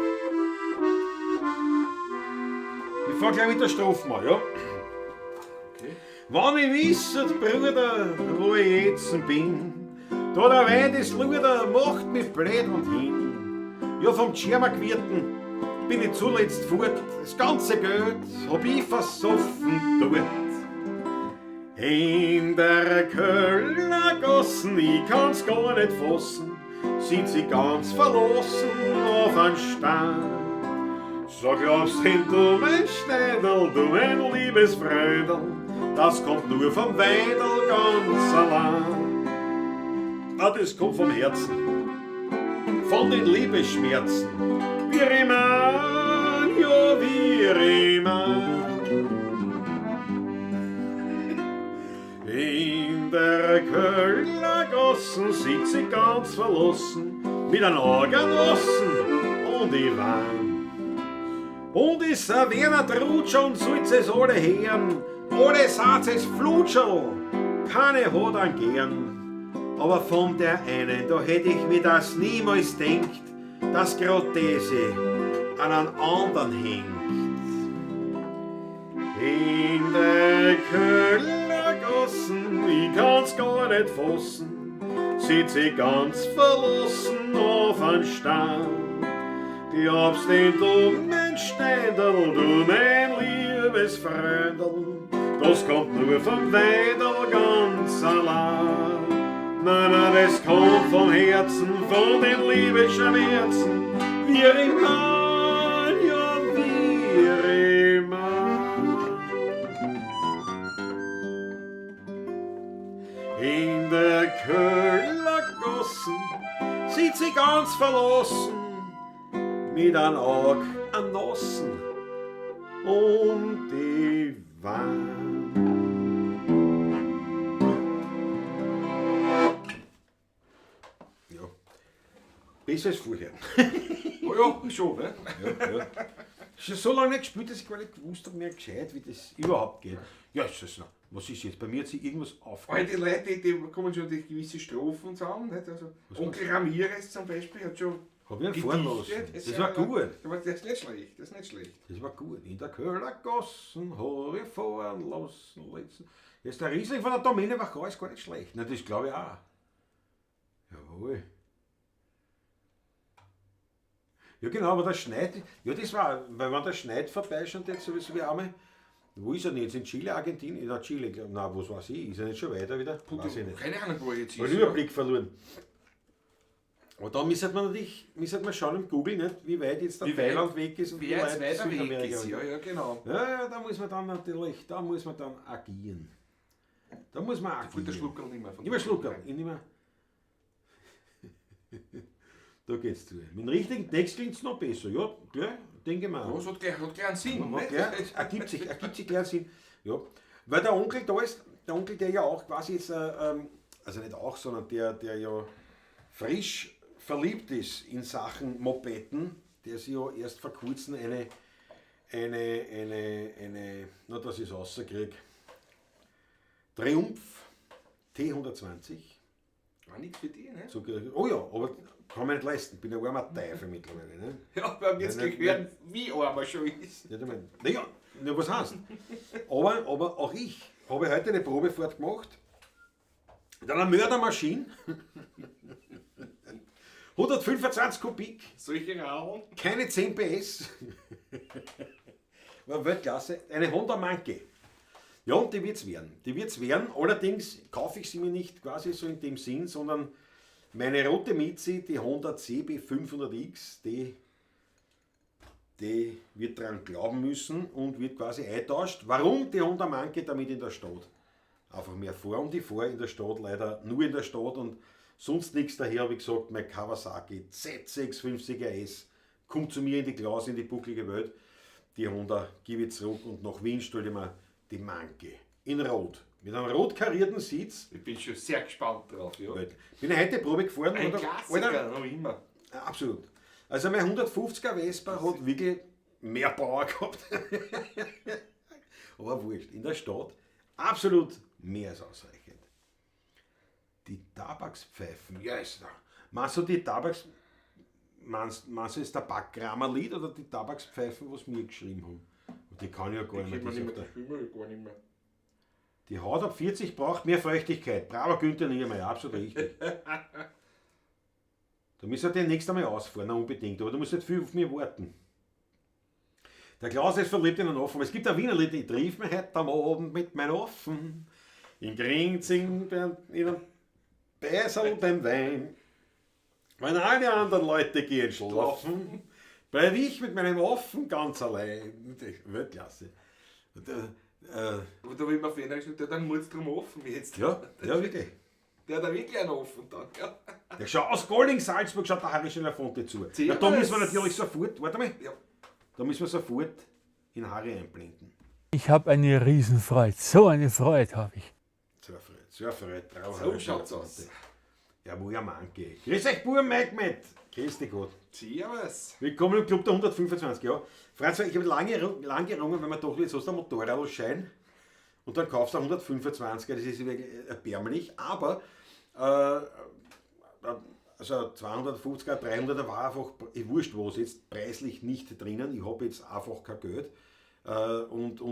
Ich fang gleich mit der Strophe an, ja? Okay. Wenn ich wisset, Bruder, wo ich jetzt bin, da der Wein des Luder macht mich blöd und hin. Ja, vom Tschermergwirten bin ich zuletzt fort, das ganze Geld hab ich versoffen dort. In der Kölnergassen, ich kann's gar nicht fassen, sind sie ganz verlassen auf ein Stein. So glaubst denn du, mein Steidel, du mein liebes Freudel, das kommt nur vom Weidel ganz allein. Ah, das kommt vom Herzen, von den Liebesschmerzen, wie immer, ja, wie immer. In der Kölnergassen Gossen sitzt sie ganz verlassen, mit einem Organossen und ich wein. Und ich serviere Trutscher und sollt es alle hören, alle sagt es Flutscherl, keine hat an gern. Aber von der einen, da hätte ich mir das niemals denkt, dass grad diese an einen anderen hängt. In der Kellergassen, ich kann's gar nicht fassen, sitz ich ganz verlassen auf ein Stein. Ich hab's den dummen Ständel, du mein liebes Freundel, das kommt nur vom Weidel ganz allein. Nein, nein, das kommt vom Herzen, von den lieben Schmerzen, wie immer, ja, wie immer. In der Kellergassen sitz ich ganz verlassen, mit einem Auge an Nossen und die Wein. Ja, besser als vorher. Oh ja, schon, ne? Ja. Schon so lange nicht gespielt, dass ich gar nicht gewusst habe, mehr gescheit, wie das überhaupt geht. Ja, ist das noch. Was ist jetzt? Bei mir hat sich irgendwas aufgehört. Die Leute, die kommen schon durch gewisse Strophen zusammen. Nicht? Also, Onkel Ramirez zum Beispiel hat schon. Hab ich einen fahren lassen. Das war gut. Das ist nicht schlecht, das ist nicht schlecht. Das war gut. In der Kellergassen hab ich fahren lassen. Jetzt der Riesling von der Domäne Wachau ist gar nicht schlecht. Na, das glaube ich auch. Jawohl. Ja genau, aber der Schneid, ja das war, weil wenn der Schneid vorbeischaut jetzt sowieso wie einmal, wo ist er denn jetzt? In Chile, Argentinien? In Chile, nein, was weiß ich, ist er nicht schon weiter wieder? Weiß ich nicht. Keine Ahnung, wo er jetzt ist. Ich habe den Überblick verloren. Aber da müsste man schauen im Google, nicht, wie weit jetzt der Thailand weg ist und wie weit Südamerika ist. Ja, genau. Ja, da muss man dann natürlich, agieren. Da muss man agieren. Der Schluckerl nicht mehr. Immer Schluckerl, nicht mehr. Da geht's zu. Mit dem richtigen Text klingt es noch besser. Ja, klar, denke ich mal. Ja, es hat gleich einen Sinn. Ergibt sich gleich einen Sinn. Ja. Weil der Onkel da ist, der ja auch quasi jetzt, also nicht auch, sondern der ja frisch verliebt ist in Sachen Mopeden, der sich ja erst vor kurzem na, dass ich es rauskriege, Triumph T120. War nichts für die, ne? So, oh ja, aber kann man nicht leisten, bin ein armer Teufel mittlerweile. Ne? Ja, wir haben jetzt gehört, wie arm er schon ist. Naja, was heißt? Aber auch ich habe heute eine Probefahrt gemacht. Mit einer Mördermaschine. 125 Kubik. Solche Rauen. Keine 10 PS. War Weltklasse. Eine Honda Monkey. Ja, und die wird's werden. Allerdings kaufe ich sie mir nicht quasi so in dem Sinn, sondern meine rote Miezi, die Honda CB 500X, die wird daran glauben müssen und wird quasi eingetauscht. Warum die Honda Monkey? Damit in der Stadt einfach mehr fahre. Und ich fahre in der Stadt leider nur in der Stadt und sonst nichts. Daher habe ich gesagt, mein Kawasaki Z650 RS kommt zu mir in die Klaus, in die bucklige Welt. Die Honda gebe ich zurück und nach Wien stelle ich mir die Monkey in Rot. Mit einem rot karierten Sitz. Ich bin schon sehr gespannt drauf. Ja. Bin heute Probe gefahren. Ein Klassiker, noch immer. Ja, absolut. Also mein 150er Vespa hat wirklich mehr Power gehabt. Aber wurscht, in der Stadt absolut mehr als ausreichend. Die Tabakspfeifen, ja ist da. Meinst du die meinst du jetzt der Backkramerlied oder die Tabakspfeifen, was wir geschrieben haben? Die kann ich ja gar nicht mehr. Die Haut ab 40 braucht mehr Feuchtigkeit. Braver Günther Niemeyer, absolut richtig. Da müssen wir demnächst einmal ausfahren, unbedingt. Aber du musst nicht viel auf mich warten. Der Klaus ist verliebt in einen Offen. Es gibt ein Wiener Lied, ich triff mich heute am Abend mit meinem Offen. In Grinzing, in einem Beisel beim Wein. Wenn alle anderen Leute gehen schlafen, bleib ich mit meinem Offen ganz allein. Weltklasse. Aber da will man auf jeden Fall, der hat einen Mut drum offen jetzt. Ja, wirklich. Der hat da wirklich einen offen dann, ja. Ja, schau, aus Golding Salzburg schaut der Harry Schelafonte zu. Ja, da müssen wir natürlich sofort, warte mal, ja. Da müssen wir sofort in Harry einblenden. Ich habe eine Riesenfreude, so eine Freude habe ich. Sehr Freude, so schaut's aus. Der war ja Manke. Grüß euch, Buben, Mike. Grüß dich Gott. Servus. Willkommen im Club der 125 Jahre. Franz, ich habe lange gerungen, wenn man doch jetzt hast du einen Motorradschein und dann kaufst du einen 125er, das ist wirklich erbärmlich, aber also 250er, 300er war einfach, wurscht was, jetzt preislich nicht drinnen, ich habe jetzt einfach kein Geld. Und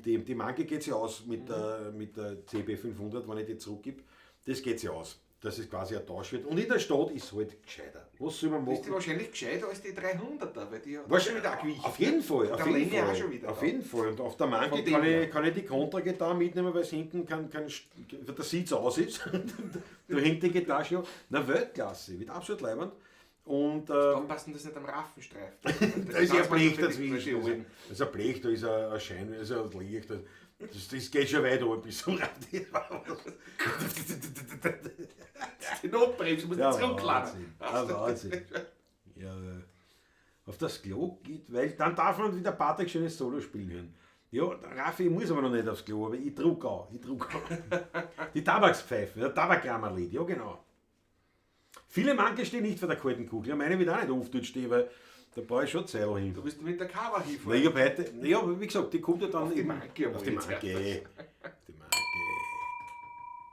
die Manke geht sich aus mit der CB500, wenn ich die zurückgebe, das geht sich aus. Dass es quasi ein Tausch wird. Und in der Stadt ist es halt gescheiter. Was soll man machen? Ist die wahrscheinlich gescheiter als die 300er, weil die ja schon wieder gewicht. Auf jeden Fall. Auf jeden Fall. Und auf der Manke kann ich die Kontra-Gitarre mitnehmen, weil es hinten der Sitz aus ist. Da hängt die Gitarre schon. Na, Weltklasse. Wird absolut leibend. Und, aufpassen, dass nicht am Raffenstreifen. Da ist ja ein Blech dazwischen. Das ist ein Blech, da ist ein Schein, das ist ein Licht. Das geht schon weit ab bis zum Radio. Die Notbremse, muss nicht zurückladen. Wahnsinn. Ja, auf das Klo geht, weil dann darf man wieder Patrick schönes Solo spielen hören. Ja, Raffi muss aber noch nicht aufs Klo, aber ich druck auch. Die Tabakspfeife, der Tabakrammerlied, ja genau. Viele Manke stehen nicht vor der kalten Kugel. Ja, meine wird auch nicht oft dort stehen, weil da brauche ich schon Zeit hin. Du bist mit der Cover hinfahren. Ich habe heute, ja, wie gesagt, die kommt ja dann auf die Manke. Auf die Manke.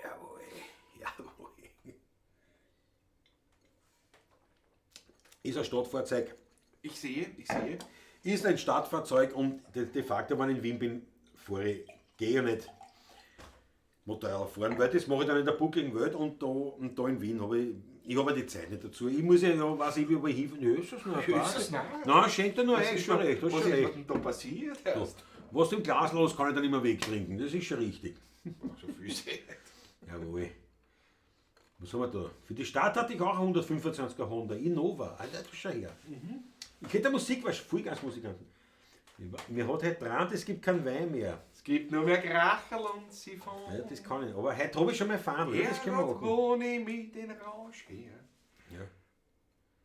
Jawohl. Ist ein Stadtfahrzeug. Ich sehe. Ist ein Stadtfahrzeug und de facto, wenn ich in Wien bin, gehe ich nicht Motorrad fahren, weil das mache ich dann in der buckligen Welt und da in Wien habe ich habe die Zeit nicht dazu. Ich muss ja, weiß ich, wie ich hin. Ja, ist das noch ein Nein, schenkt er nur ein, schon recht. Was ist denn da passiert? Was im Glas los, kann ich dann immer wegtrinken, das ist schon richtig. So viel sehen. Jawohl. Was haben wir da? Für die Stadt hatte ich auch einen 125er Honda Innova. Alter, das schau her. Ich hätte Musik, was Vollgasmusikanten. Mir hat heute dran, es gibt keinen Wein mehr. Es gibt nur mehr Kracherl und Siphon. Ja, das kann ich. Aber heute habe ich schon mal fahren. Ja, das können wir machen. Wo ich mit den Rausch gehe. Ja.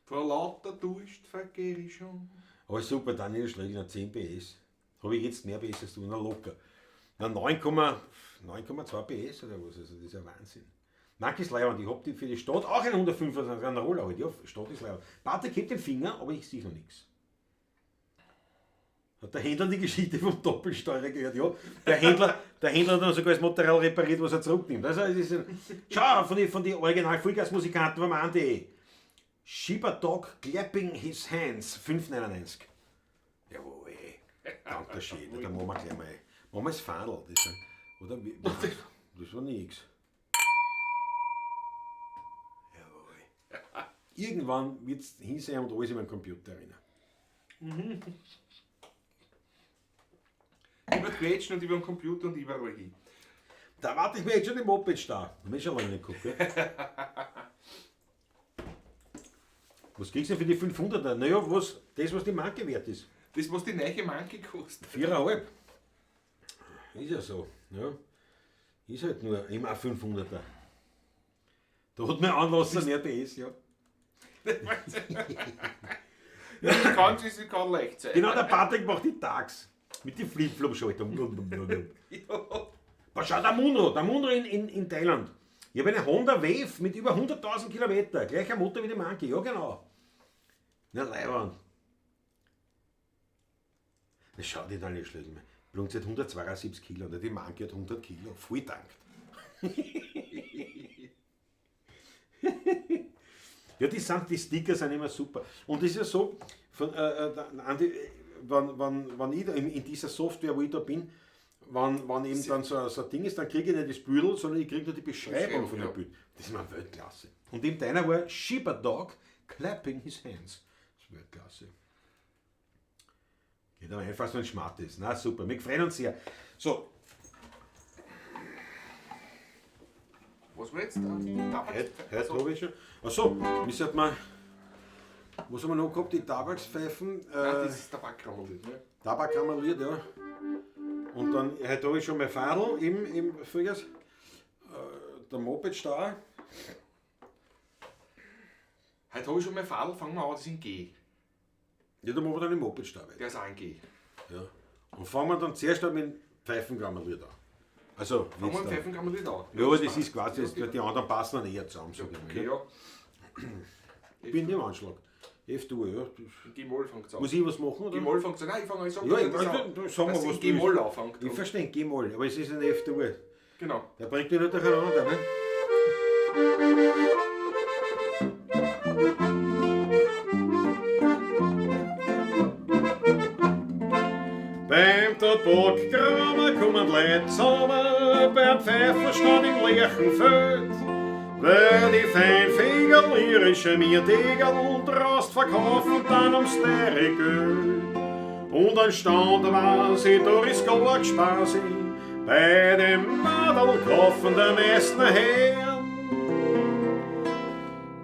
Vor lauter Durst vergehe ich schon. Aber super, Daniel Schlegel, 10 PS. Habe ich jetzt mehr PS als du, na locker. Na 9,2 PS oder was, also das ist ja Wahnsinn. Manke ist leibend, ich habe die für die Stadt auch einen 125er, einen Roller halt. Ja, Stadt ist leibend. Patrick hebt den Finger, aber ich sehe noch nichts. Hat der Händler die Geschichte vom Doppelsteuer gehört? Ja, der Händler hat dann sogar das Motorrad repariert, was er zurücknimmt. Also, es ist schau, von den Original-Vollgasmusikanten vom Andi. Shibba Dog clapping his hands, 5,99. Jawohl, danke schön. Da machen wir gleich mal. Machen wir das Fadel. Das war nix. Jawohl. Irgendwann wird es hin sein und alles in meinem Computer rein. Über Quetschen und über den Computer und überall hin. Da warte ich mir jetzt schon im Moped da. Da muss ich schon lange nicht gucken. Was kriegst du denn für die 500er? Naja, was die Marke wert ist. Das, was die neue Marke kostet. 4,5. Ist ja so. Ja. Ist halt nur immer 500er. Da hat man Anlasser mehr PS, ja. Ja, das kann leicht sein. Genau, der Patrick macht die Tags. Mit den Flip-Flop-Schaltern. Schau, der Munro in Thailand. Ich habe eine Honda Wave mit über 100.000 Kilometer. Gleicher Motor wie die Manke, ja genau. Na, leibend. Das schaut nicht alle Schlüssel mehr. Blunz hat 172 Kilo und die Manke hat 100 Kilo. Voll dankt. Ja, die Sticker sind immer super. Und das ist ja so, Andi, wenn ich da in dieser Software, wo ich da bin, wenn eben dann so ein Ding ist, dann kriege ich nicht das Büdel, sondern ich kriege nur die Beschreibung von dem Bild. Das ist mal Weltklasse. Und eben deiner war Shibba Dog clapping his hands. Das ist Weltklasse. Geht aber einfach so ein Schmattes. Na super, wir freuen uns sehr. So. Was war jetzt da? Heute habe ich schon. Achso, wie sagt man. Was haben wir noch gehabt? Die Tabakspfeifen. Das ist Tabakkrammeliert, ne? Tabakkrammeliert, ja. Und dann, heute habe ich schon mein Fadel im Vollgas. Der Moped da. Heute habe ich schon mein Fadel, fangen wir an, das ist in G. Ja, da machen wir dann den Moped da weiter. Der ist auch in G. Ja. Und fangen wir dann zuerst an mit dem Pfeifenkrammeliert an. Also, aber mit Pfeifen kann man nicht auch. Ja, das ist quasi, die anderen passen dann eher zusammen. Okay, ja. Ich bin im Anschlag. F-Dur, ja. G-Moll fängt es an. Muss ich was machen? Oder? G-Moll fängt es an. Nein, ich fange an. Sag mal, was du G-Moll anfängt. Ich verstehe G-Moll, aber es ist ein F-Dur. Genau. Der bringt mich nicht durcheinander, ne? Beim Tabakkramen kommen Leute zusammen, beim Pfeifen steht im leeren Feld. Weil die Feinfinger ihre Chemiertegel drast verkaufen und dann ums teure Geld. Und ein Stand war sie durchs Gold Spaß bei dem Madel kaufen der meisten her.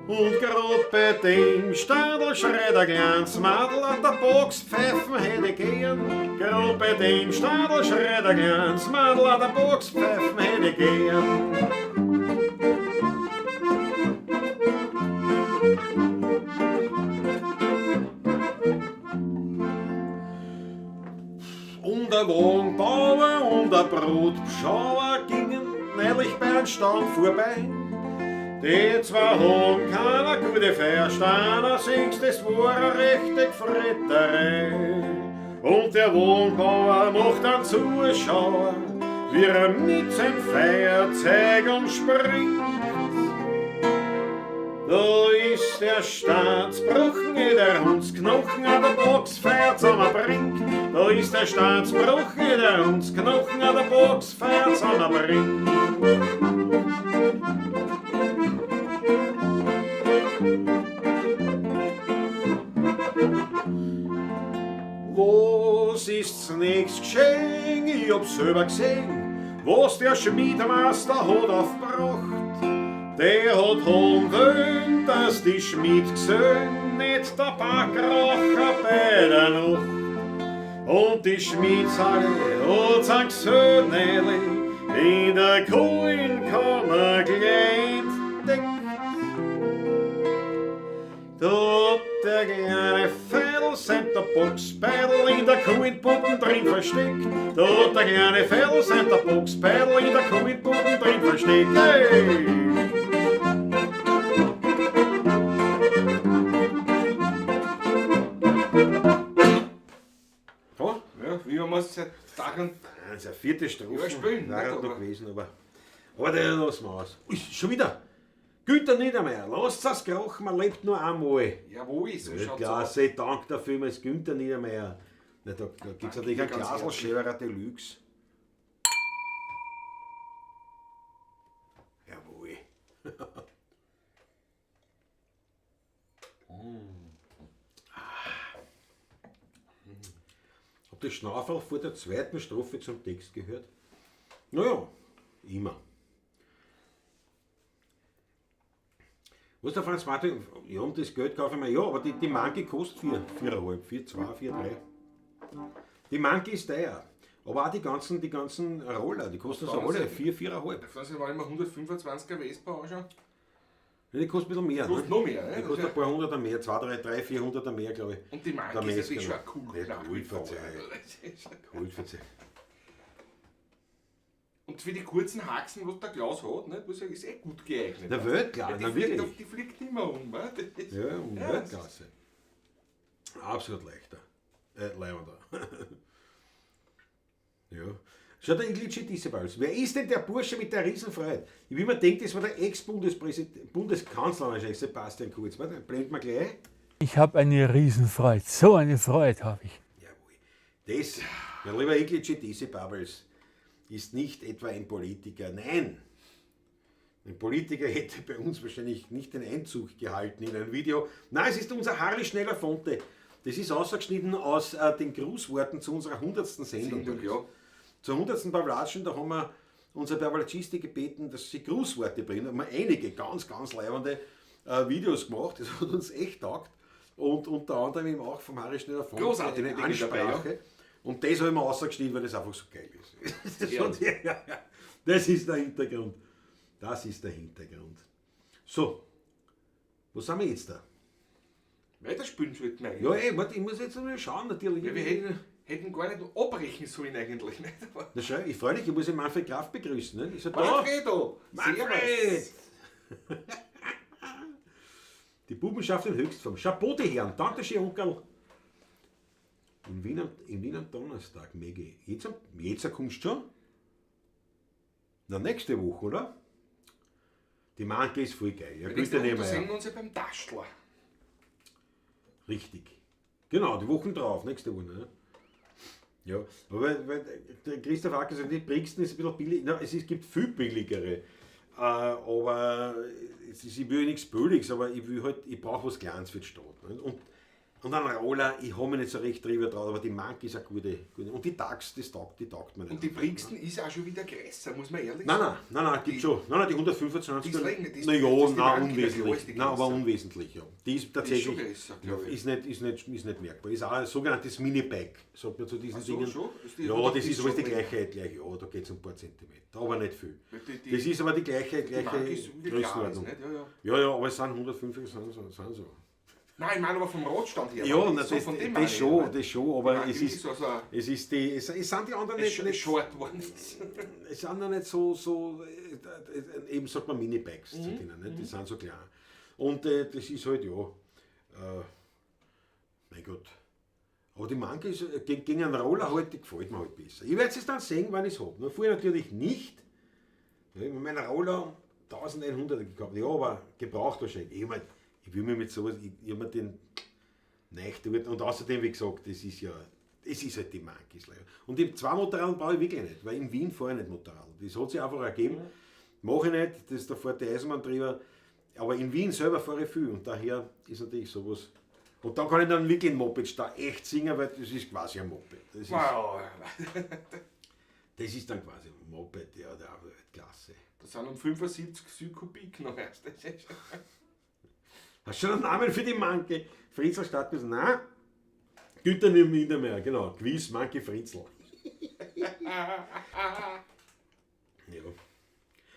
Und grad bei dem Stadl schreit ein kleines Madel an der Box pfeifen hätte gehen. Grad bei dem Stadl schreit ein kleines Madel an der Box pfeifen hätte gehen. Und der Wohnbauer und der Brotbeschauer gingen neulich bei einem Stand vorbei. Die zwei haben keine gute Verstanden, singst, das war eine rechte Fretterei. Und der Wohnbauer macht einen Zuschauer, wie er mit seinem Feuerzeug umspringt. Da ist der Staatsbruch, der uns Knochen an der Boxfeier zusammenbringt. Da ist der Staatsbruch, der uns Knochen an der Boxfeier zusammenbringt. Was ist das nächste geschehen? Ich hab's selber gesehen, was der Schmiedemeister hat aufgebracht. Der hat haben wollen, dass die Schmied gesehen, nicht der Backracher bei der Nacht. Und die Schmiedshalle hat sein Gesöhneli in der Kohlenkammer gleich entdeckt. Da hat der kleine Fell sein der Boxbeidel in der Kohlenpuppen drin versteckt. Da hat der kleine Fell sein der Boxbeidel in der Kohlenpuppen drin versteckt. Hey! Wie haben wir es seit Tagen? Das ist eine vierte Strophe. Überspielen, Nein, nicht, noch gewesen, aber der lassen wir aus. Ui, schon wieder. Günther Niedermeyer, lasst es krachen, man lebt nur einmal. Jawohl, so schaut's Ja, aus. sei Dank dafür, als Günther Niedermeyer. Na, da gibt es natürlich ein ganz Glasl herzlich. Scherer Deluxe. Jawohl. Hab das Schnauferl vor der zweiten Strophe zum Text gehört? Naja, immer. Was der Franz Martin, ja, um das Geld kaufe ich mir, ja, aber die Manke kostet 4,5, 4,2, 4,3. Die Manke ist teuer. Aber auch die ganzen Roller, die kosten so alle 4, 4,5. Davon sind wir immer 125er Vespa anschauen. Ja, die kostet ein bisschen mehr. Kostet noch mehr, Die ne? kostet ein paar Hunderter mehr, 2, 3, 400er mehr, glaube ich. Und die Marke Der ist natürlich Mesker schon noch. cool. Nicht nach cool, wie vor. verzeih. Cool, verzeih. Und für die kurzen Haxen, was der Klaus hat, ne, muss ich sagen, ist gut geeignet. Der Weltklasse, Ja, na wirklich. die fliegt immer um. Ne? Das ist- Ja, um Ja, Weltklasse. Absolut leichter. Leibender. Ja. Schau der Iglici Dissebals. Wer ist denn der Bursche mit der Riesenfreude? Ich will mir denken, das war der Ex-Bundeskanzler wahrscheinlich, Sebastian Kurz. Warte, blenden wir gleich. Ich habe eine Riesenfreude. So eine Freude habe ich. Jawohl. Das, mein lieber Iglici Dissebals, ist nicht etwa ein Politiker. Nein. Ein Politiker hätte bei uns wahrscheinlich nicht den Einzug gehalten in ein Video. Nein, es ist unser Harry Schneller Fonte. Das ist ausgeschnitten aus den Grußworten zu unserer 100. Sendung. ja. Zur 100. Pavlatschen, da haben wir unsere Pavlatschisti gebeten, dass sie Grußworte bringen. Da haben wir einige ganz leibende Videos gemacht. Das hat uns echt taugt. Und unter anderem eben auch vom Harry Schneller Fonte Großartige eine Dinge dabei, Ansprache. Und das habe ich mir ausgeschnitten, weil das einfach so geil ist. Das, Ja. das ist der Hintergrund. Das ist der Hintergrund. So, wo sind wir jetzt da? Weiterspielen sollten wir eigentlich. Ja, ey, warte, ich muss jetzt mal schauen, natürlich. Ja, wir hätten hätten gar nicht abbrechen sollen eigentlich. Nicht? Na schau, ich freue mich, ich muss den Manfred Graf begrüßen. Nicht? Ist er da? Manfredo! Manfred! Die Bubenschaft in Höchstform. Chapeau, die Herren. Dankeschön, Onkel. In Wien am Donnerstag, Megi. Jetzt kommst du schon? Na, nächste Woche, oder? Die Manke ist voll geil. Ja, Nächste Woche sehen wir uns ja beim Taschler. Richtig. Genau, die Wochen drauf, nächste Woche. Ne? Ja, aber weil der Christoph Acker sagt, die Brixton ist ein bisschen billig. Na, es gibt viel billigere. Aber ich will nichts Billiges, aber ich brauche was Kleines für die Stadt. Nicht? Und einen Roller, ich habe mich nicht so recht drüber drauf, aber die Manke ist eine gute. Und die Tax, die taugt mir nicht. Und die Brixton ist auch schon wieder größer, muss man ehrlich sagen. Nein, gibt schon. Nein, die 125. Die ist länger, die ist unwesentlich. Nein, aber unwesentlich, ja. Die ist tatsächlich. Die ist schon größer, ist nicht merkbar. Ist auch ein sogenanntes Mini-Bike, sagt man zu diesen Dingen. Schon? Ja, das ist aber die gleiche. Ja, da geht es um ein paar Zentimeter, aber nicht viel. Das ist aber die gleiche Größenordnung. Ja, aber es sind 150, sind so. Nein, ich meine aber vom Radstand her. Ja, das schon, aber es sind die anderen nicht short worden. Es sind noch nicht so eben sagt man Minibikes zu denen, nicht? Die sind so klein. Und das ist halt, mein Gott. Aber die Manke ist, gegen einen Roller halt, die gefällt mir halt besser. Ich werde es dann sehen, wann ich es habe. Nur vorher natürlich nicht. Ich habe meinen Roller 1100 gekauft, ja, aber gebraucht wahrscheinlich. Ich will mir mit sowas, ich habe mir den neu und außerdem, wie gesagt, es ist halt die Manke. Und die 2 Motorraden brauche ich wirklich nicht, weil in Wien fahre ich nicht Motorrad. Das hat sich einfach ergeben. Mache ich nicht, das ist der Fahrt der Eisenbahntreiber. Aber in Wien selber fahre ich viel und daher ist natürlich sowas. Und dann kann ich dann wirklich ein Moped da echt singen, weil das ist quasi ein Moped. Das ist dann quasi ein Moped, ja, der Klasse. Das sind um 75 Kubik noch erst. Hast du schon einen Namen für die Manke? Fritzl Stadtbus? Nein. Güter nicht mehr, genau. Quiz Manke Fritzl. Ja.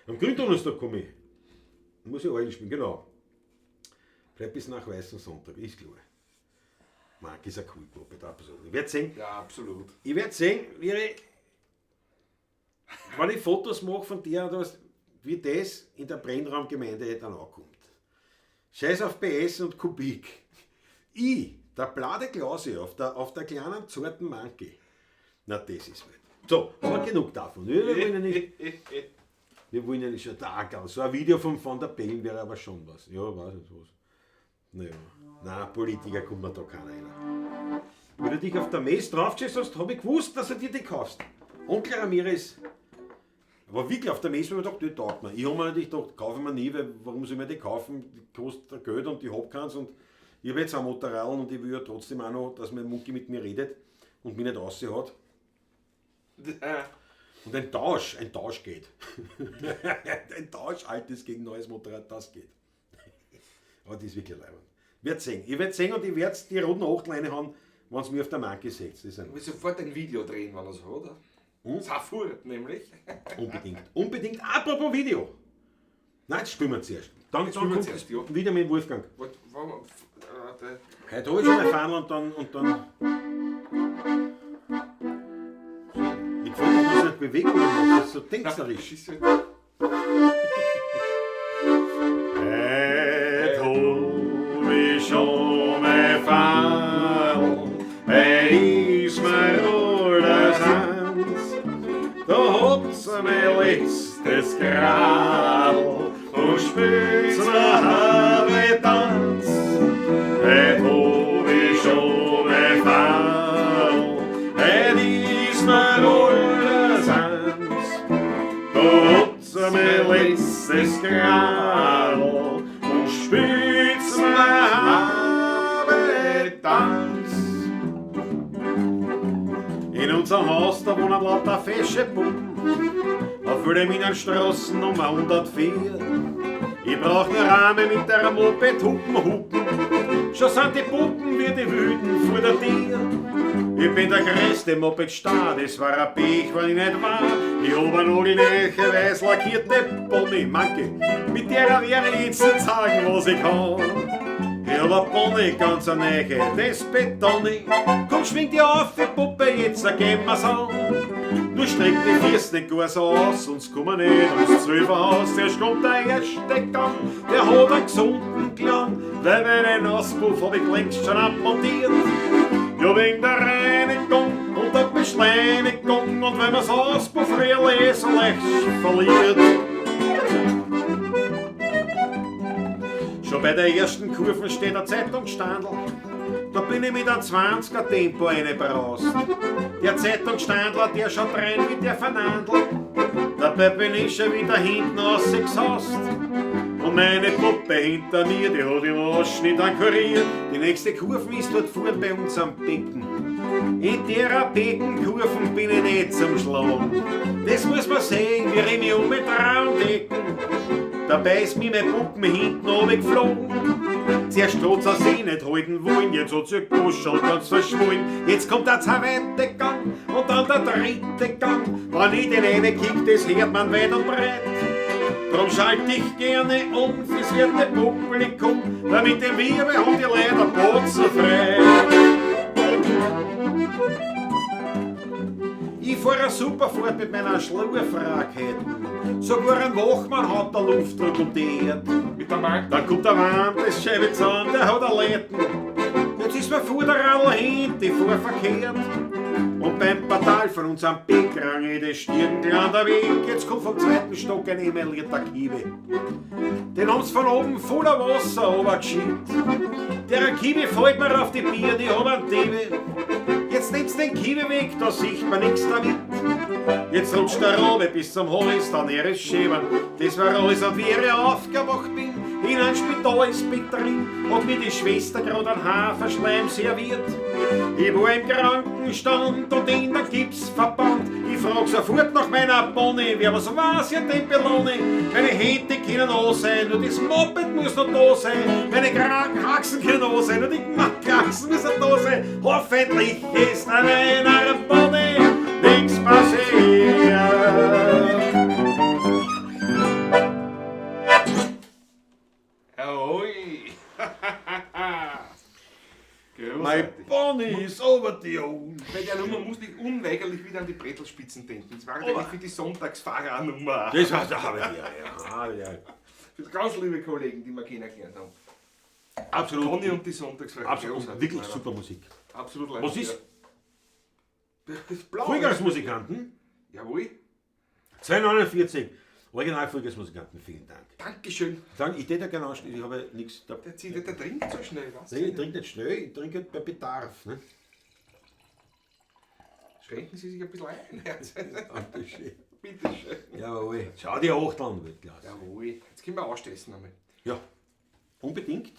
Am Gründonnerstag komme ich. Muss ich alle spielen, genau. Bleib bis nach Weißen Sonntag, ist klar. Manke ist ein cool Puppet, absolut. Ich werde sehen. Ja, absolut. Ich werde sehen, wenn ich Fotos mache von dir, wie das in der Brennraumgemeinde dann ankommt. Scheiß auf PS und Kubik. Der blade Klause auf der kleinen, zarten Manke. Na, das ist halt. So, aber genug davon. Wir wollen ja nicht schon da. So ein Video von der Bellen wäre aber schon was. Ja, weiß nicht was. Naja. Nein, Politiker kommt mir da keiner rein. Wenn du dich auf der Messe draufstehst hast, habe ich gewusst, dass du dir die kaufst. Onkel Ramirez. Aber wirklich auf der Messe habe ich gedacht, die taugt mir. Ich habe mir natürlich gedacht, kaufe ich mir nie, weil warum soll ich mir die kaufen? Die kostet Geld und ich habe keins. Und ich habe jetzt ein Motorrad und ich will ja trotzdem auch noch, dass mein Mucki mit mir redet und mich nicht raushaut. Und ein Tausch geht. Ein Tausch, altes gegen neues Motorrad, das geht. Aber das ist wirklich leibend. Ich werde sehen und ich werde die roten Achtleine haben, wenn es mir auf der Marke setzt. Ich will sofort ein Video drehen, wenn er so hat. Safurt nämlich. Unbedingt. Apropos Video. Nein, jetzt spielen wir zuerst. Dann kommt zuerst, ja. Wieder mit Wolfgang. Heute habe ich schon mal fahren und dann. Ich freue mich, dass ich nicht Bewegung mache. Das ist so tänzerisch. Heute habe ich schon mal fahren. Ist mir alles eins. Da hat's mein letztes Grau und spielt's mir halbe Tanz. Heute hab ich schon mal fahren. Ist mir alles eins. Da hat's mein letztes Grau und spielt's mir halbe Tanz. In unserem Haus, da wohnen lauter fesche Puppen, auf der Minenstraßen Nummer 104. Ich brauch nur Rahmen mit der Moped hupen. Schon sind die Puppen wie die Wüten vor der Tür. Ich bin der größte Moped-Star, das war ein Pech, wenn ich nicht war. Ich hab eine nagelneue, weiß lackierte Pony, Manke, mit der werde ich jetzt nicht sagen, was ich kann. Ich Ich hab ein Pony, ganz eine Nähe, das Betoni. Komm, schwing die auf, die Puppe, jetzt geben wir's an. Nur streck die Füße nicht gar so aus, sonst kommen wir nicht ums 12 Haus. Erst kommt der erste Gang, der hat einen gesunden Klang. Weil meinen Auspuff hab ich längst schon abmontiert. Ja, wegen der Reinigung und der Beschleunigung. Und wenn man's Auspuff Relais so leicht verliert. Schon bei der ersten Kurve steht ein Zeitungsstandel. Da bin ich mit einem 20er Tempo reinbraust. Der Zeitungsstandler, der schaut rein wie der Vernandel. Dabei bin ich schon wieder hinten rausgesaust. Und meine Puppe hinter mir, die hat im Ausschnitt einen Kurier. Die nächste Kurve ist dort vorne bei uns am Becken. In der Beckenkurve bin ich nicht zum Schlagen. Das muss man sehen, wie ich mich um mit Raumdecken. Dabei ist mir mein Puppen hinten runtergeflogen. Zuerst hat's auch sie nicht halten wollen, jetzt hat sie gekuschelt, ganz verschwollen. Jetzt kommt der zweite Gang und dann der dritte Gang. Wenn ich den einen kick, das hört man weit und breit. Drum schalte ich gerne um fürs vierte Publikum, damit dem Wirbel und die Leute Bozen frei. Ich fahr super fort mit meiner Schlurfrakete. Sogar ein Wachmann hat der Luftdruck um die Erde. Mit der Mann. Dann kommt der Wand, das Scheibezahn, der hat ein Leiten. Jetzt ist mir vor der Radl hin, die fahr verkehrt. Und beim Portal von unserem Beckrang das Stirnglan der Weg. Jetzt kommt vom zweiten Stock ein emaillierter Kiwi. Den haben's von oben voller Wasser runtergeschickt. Der Kiwi fällt mir auf die Bier, die hab einen Tewe. Jetzt nimmt's den Kiwi weg, da sieht man nix damit. Jetzt rutscht der Rabe bis zum Hals, dann ihre Schäbern. Das war alles, und wie ich aufgewacht bin, in ein Spitalsbett drin, hat mir die Schwester grad einen Haferschleim serviert. Ich war im Krankenstand und in der Gipsverband. Ich frag sofort nach meiner Bonne, wer was weiß ja den Belone. Meine Hände können auch sein, und das Moped muss noch da sein. Meine Krankenhaxen können auch sein, und die Kraxen müssen da sein. Hoffentlich ist an meiner Bonne nichts passiert. Ahoi! My Bonnie is over the own. Bei der Nummer musste ich unweigerlich wieder an die Bretelspitzen denken. Das war eigentlich für die Sonntagsfahrernummer. Das war da habe ich ja. Für ganz liebe Kollegen, die wir kennengelernt haben. Absolut. Bonnie und die Sonntagsfahrer. Absolut. Wirklich super Musik. Absolut Was ist? Das Blau. Frühjahrsmusikanten? Jawohl. 249. Original Frühjahrsmusikanten, vielen Dank. Dankeschön. Ich täte ja genau, ich habe nichts da. Der trinkt so schnell, was? Ich trinke nicht schnell, ich trinke bei Bedarf. Ne? Schränken Sie sich ein bisschen ein. Dankeschön. Bitteschön. Jawohl. Schau dir auch dann, Glas. Jawohl. Jetzt können wir ausstessen einmal. Ja, unbedingt.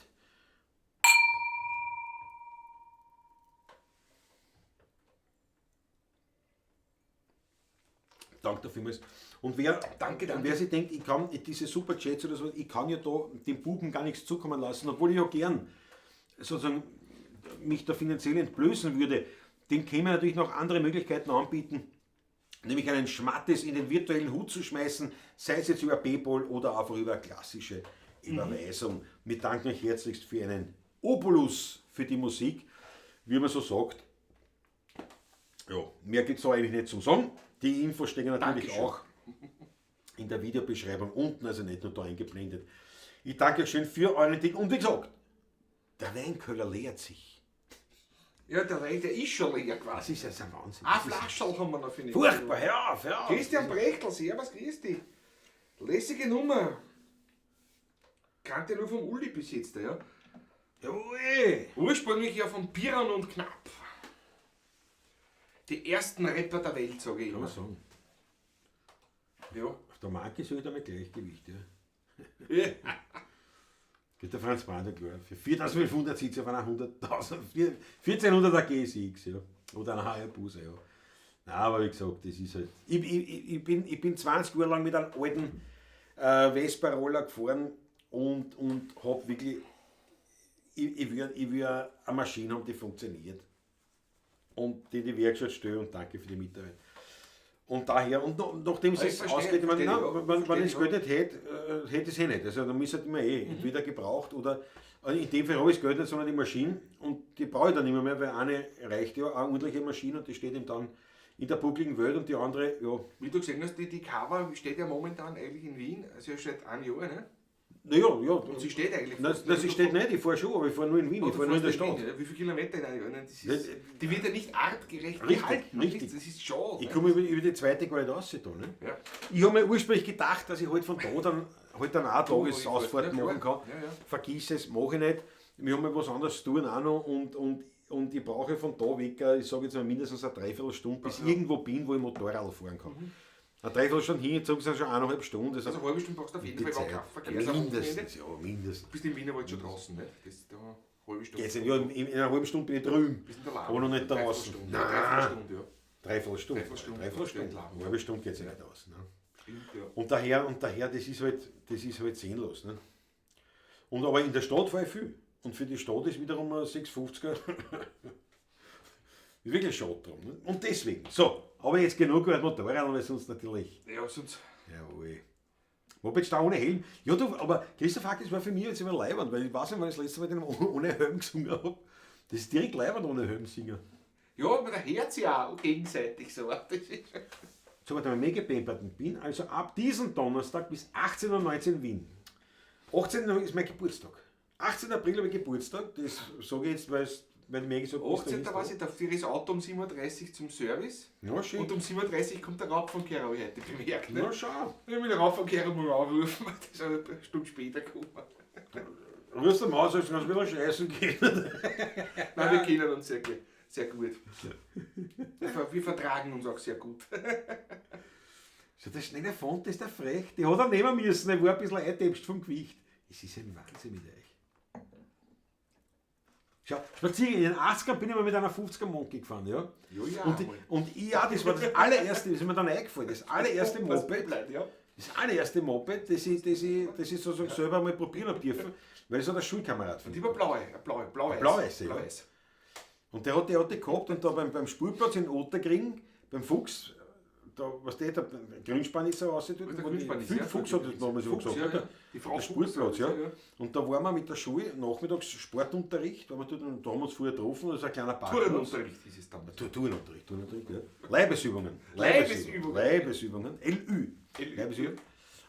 Danke dafür. Und wer sich denkt, ich kann diese Superchats oder so, ich kann ja da dem Buben gar nichts zukommen lassen, obwohl ich ja gern sozusagen mich da finanziell entblößen würde, dem käme natürlich noch andere Möglichkeiten anbieten, nämlich einen Schmattes in den virtuellen Hut zu schmeißen, sei es jetzt über PayPal oder einfach über eine klassische Überweisung. Wir danken euch herzlichst für einen Obolus für die Musik, wie man so sagt. Ja, mehr gibt es da eigentlich nicht zum Sagen. Die Infos stehen natürlich Dankeschön. auch in der Videobeschreibung unten, also nicht nur da eingeblendet. Ich danke euch schön für euren Tipp. Und wie gesagt, der Weinkeller leert sich. Ja, der Wein, der ist schon leer Das quasi. ist jetzt ein Wahnsinn. Ein Flascherl haben wir noch für dich. Furchtbar, hör auf, hör auf. Christian Brechtl, servus, grüß dich. Lässige Nummer. Kannte nur vom Uli bis jetzt, ja. Jawohl. Ursprünglich ja von Piran und Knapp. Die ersten Rapper der Welt, sage ich Kann man immer. sagen. Ja. Auf der Marke ist wieder mit Gleichgewicht, ja. Ja. Geht der Franz Brandner klar. Für 4.500 sitzt auf einer 100.000, 1400 AGSX, ja. Oder einer Hayabusa, ja. Nein, aber wie gesagt, das ist halt. Ich bin 20 Jahre lang mit einem alten Vespa-Roller gefahren und habe wirklich. Ich will eine Maschine haben, die funktioniert. Und die Werkstatt stelle und danke für die Mitarbeit. Und daher, nachdem es ausgeht, wenn ich das Geld nicht hätte, hätte ich es nicht. Also dann müsste man entweder gebraucht oder, in dem Fall habe ich das Geld nicht, sondern die Maschine und die brauche ich dann nicht mehr, weil eine reicht ja, eine ordentliche Maschine und die steht ihm dann in der buckligen Welt und die andere, ja. Wie du gesehen hast, die Cover steht ja momentan eigentlich in Wien, also seit einem Jahr, ne? Naja, ja. Und sie steht eigentlich. Sie steht nicht, ich fahre schon, aber ich fahre nur in Wien, ich fahre nur in der Stadt. Wie viele Kilometer in einer? Die wird ja nicht artgerecht gehalten. Richtig. Das ist schade. Ich komme über die zweite gar nicht raus. Da, ne? Ja. Ich habe mir ursprünglich gedacht, dass ich halt von da dann auch Tagesausfahrt machen kann. Ja. Vergiss es, mache ich nicht. Wir haben ja was anderes zu tun auch noch und ich brauche von da weg, ich sage jetzt mal mindestens eine Dreiviertelstunde, bis ich irgendwo bin, wo ich Motorrad fahren kann. Eine Dreiviertelstunde hin, jetzt sagen sie schon 1,5 Stunden. Also eine halbe Stunde brauchst du auf jeden Fall keinen Verkehr. Mindestens. Du bist im Wienerwald schon draußen, nicht? Das ist eine halbe Stunde. Ja, in einer halben Stunde bin ich drüben. Aber noch nicht draußen. Dreiviertelstunde. Eine halbe Stunde geht es ja nicht aus. Ne? Stimmt, ja. Und daher, das ist halt sinnlos. Ne? Und aber in der Stadt fahre ich viel. Und für die Stadt ist wiederum ein 6,50er. Ist wirklich schade drum. Ne? Und deswegen. So, aber jetzt genug über Motorrad, weil sonst natürlich. Ja, sonst. Jawohl. Wo bist du da ohne Helm? Ja, du, aber Christoph Hack, das war für mich jetzt immer leibend, weil ich weiß nicht, wann ich das letzte Mal den ohne Helm gesungen habe. Das ist direkt leibend ohne Helm singen. Ja, aber der hört sich auch gegenseitig so. So, warte mal, mega gepampert bin. Also ab diesem Donnerstag bis 18.19 Uhr in Wien. 18. ist mein Geburtstag. 18. April habe ich Geburtstag. Das sage ich jetzt, weil mir gesagt 18. weiß ich, da fährt das Auto um 7.30 Uhr zum Service. Ja, schön. Und um 7.30 Uhr kommt der Raubverkehr, habe ich heute bemerkt. Ne? Na, schau. Ich will den Raubverkehr mal anrufen, das ist eine Stunde später gekommen. Rührst du mal aus, als kannst du wieder scheißen gehen. Nein, wir kennen uns sehr gut. Wir vertragen uns auch sehr gut. So, der schnelle Font ist der frech. Die hat er nehmen müssen, er war ein bisschen eintäpscht vom Gewicht. Es ist ein Wahnsinn mit euch. Schau, spazieren, in den 80ern bin ich mal mit einer 50er Monkey gefahren, ja? Ja. Und ich, ja, das war das allererste, das ist mir dann eingefallen, das allererste Moped, das ich so selber mal probieren habe dürfen, weil es hat ein Schulkamerad von mir. Und die war blau-weiß. Und der hat die gehabt und da beim Spielplatz in Otterkring, beim Fuchs, da, was der Grünspann ist so raus, Fuchs hat das damals so gesagt, ja. Der Spielplatz, ja. Und da waren wir mit der Schule nachmittags Sportunterricht, da haben wir uns vorher getroffen, das ist ein kleiner Parkplatz. Turnunterricht ist es damals. Turnunterricht, ja. Leibesübungen. Leibesübungen. LÜ. Leibesübungen.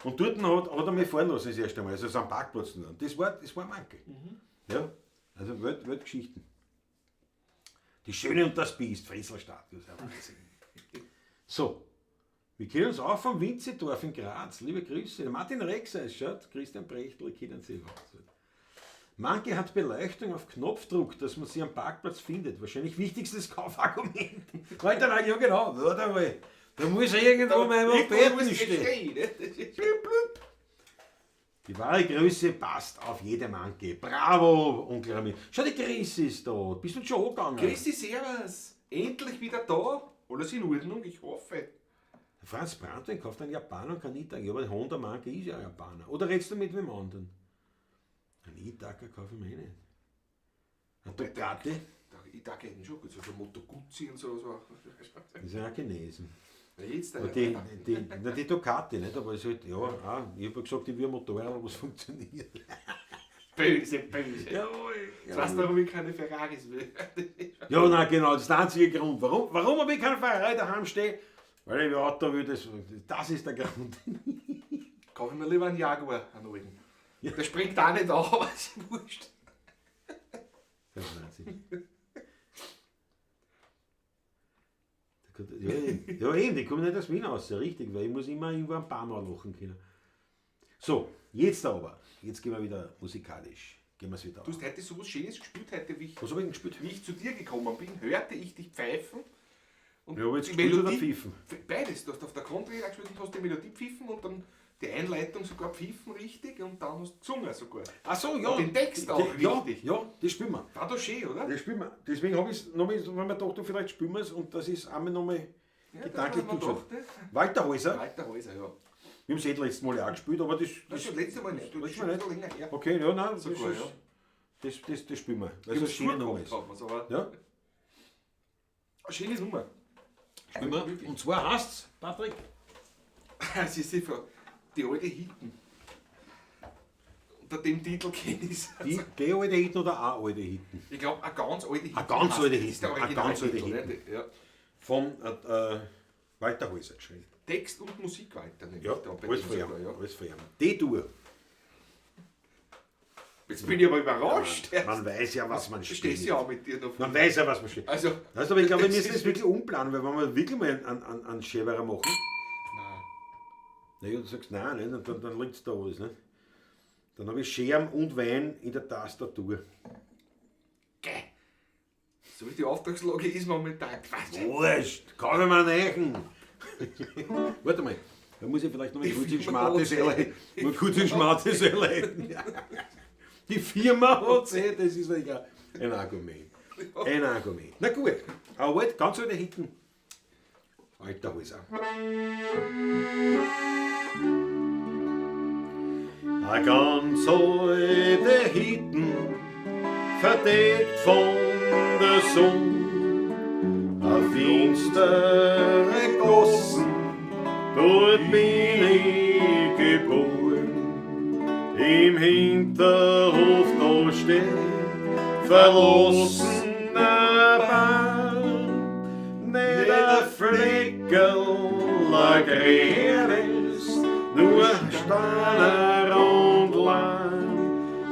Und dort hat er mich fahren lassen das erste Mal, also so am Parkplatz. Und das war Manke. Ja, also Weltgeschichten. Die Schöne und das Biest, Frieselstadt, das ist ein Wahnsinn. So. Wir kennen uns auch vom Winzedorf in Graz. Liebe Grüße. Der Martin Rexer ist schaut, Christian Brechtl kennen Sie auch. Manche hat Beleuchtung auf Knopfdruck, dass man sie am Parkplatz findet. Wahrscheinlich wichtigstes Kaufargument. Alter, ja genau, warte mal. Da muss irgendwo mein Moped stehen. Die wahre Größe passt auf jede Manke. Bravo, Onkel Rami. Schau, die Chris ist da. Bist du schon angegangen? Christi, servus. Endlich wieder da. Alles in Ordnung, ich hoffe. Franz Brandwein kauft einen Japaner und keinen Itaker. Ja, aber der Honda-Marke ist ja ein Japaner. Oder redest du mit wem anderen? Einen Itaker kaufe ich mir nicht. Ein Ducati? Itaker hätten schon gut, so Moto Guzzi und so. Das ist ja auch Chinesen. Jetzt die Ducati, nicht? Aber es halt, ja, auch, ich habe gesagt, ich will ein Motorrad, aber es funktioniert. Böse. Jawohl. Jetzt weißt du, warum ich keine Ferraris will. Ja, nein, genau, das ist der einzige Grund. Warum habe ich keinen Ferrari daheim stehen? Weil ich im Auto will, das ist der Grund. Kaufe ich mir lieber einen Jaguar, einen alten. Ja. Der springt auch nicht auf, aber es ist wurscht. Das ist Wahnsinn. Ja, eben, die kommen nicht aus Wien raus, ja, richtig, weil ich muss immer irgendwo ein paar Mal lachen können. So, jetzt gehen wir wieder musikalisch. Gehen wir es wieder. Du hast heute so was Schönes gespielt, was habe ich denn gespielt? Wie ich zu dir gekommen bin, hörte ich dich pfeifen. Und ja, aber jetzt gespielt oder pfiffen? Beides. Du hast auf der Kontra gespielt und hast die Melodie pfiffen und dann die Einleitung sogar pfiffen richtig und dann hast du gesungen sogar. Ach so, ja. Und den Text auch richtig. Ja, das spielen wir. War doch schön, oder? Das spielen wir. Deswegen habe ich es nochmal, wenn man dachte, vielleicht spielen wir es und das ist einmal nochmal gedanklich zugeschaut. Walter Häuser. Ja. Wir haben es letztes Mal auch gespielt, aber das ist das letzte Mal nicht. Das ist schon länger her. Okay, ja, nein, sogar, das spielen wir. Das ist eine schöne Nummer ist. Ja? Eine schöne Nummer. Und zwar heißt's, Patrick? Es ist einfach die alte Hitten. Unter dem Titel kenne ich es. Die alte Hitten oder auch alte Hitten? Ich glaube, eine ganz alte Hitten. Eine ganz alte Das ist der Hitten. Eine ganz alte Originaltitel, Hitten. ne? Ja. Von Walter Häuser geschrieben. Text und Musik weiter. Nämlich Ja, da bei alles dem von ihm. sogar, ja. Alles von ihm. Die Tour. Jetzt bin ich aber überrascht. Man weiß ja, was man Du steht. stehst ja auch mit dir noch. Man weiß ja, was man steht. Also, Weißt du, aber ich glaube, wir das müssen ist das wirklich umplanen, weil wenn wir wirklich mal einen Scheberer machen, Nein. naja, du sagst nein, nicht? Und dann liegt es da alles. Nicht? Dann habe ich Scherm und Wein in der Tastatur. Geh. So wie die Auftragslage ist momentan. Wurscht, kann ich mir nächen. Warte mal, da muss ich vielleicht noch mal kurz in Schmartiselle. Die Firma HC, das ist ja ein Argument. Ein Argument. Na gut, aber alt, ganz alte Hitten. Alter Häuser. Eine ganz alte Hitten, verdeckt von der Sonne, eine finstere Gossen, dort bin ich geboren. Im Hinterhof da steht verlassener Baum, nicht ein Fleckerl Grünes, nur Steiner und Leim.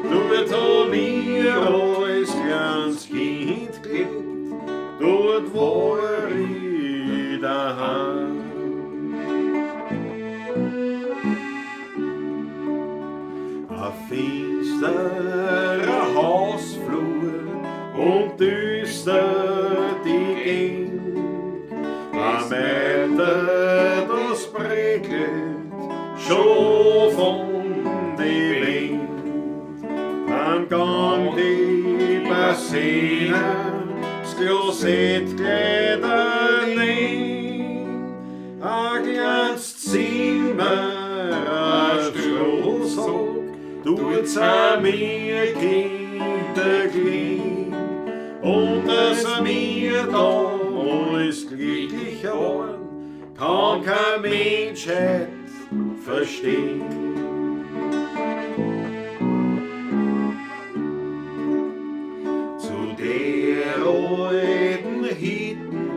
Dort hab ich als kleines Kind gelebt, dort war ich daheim. Ein finsterer Hausflur und düster die Gegend. Ein Meter, das prickelt schon von die Wind. Am Gang die Bassine, das Klosett geht daneben. Ein kleines Zimmer, ein Strohsack, tut's an mir Kinder gleich. Und dass wir da alles glücklich waren, kann kein Mensch verstehen. Zu der alten Hitten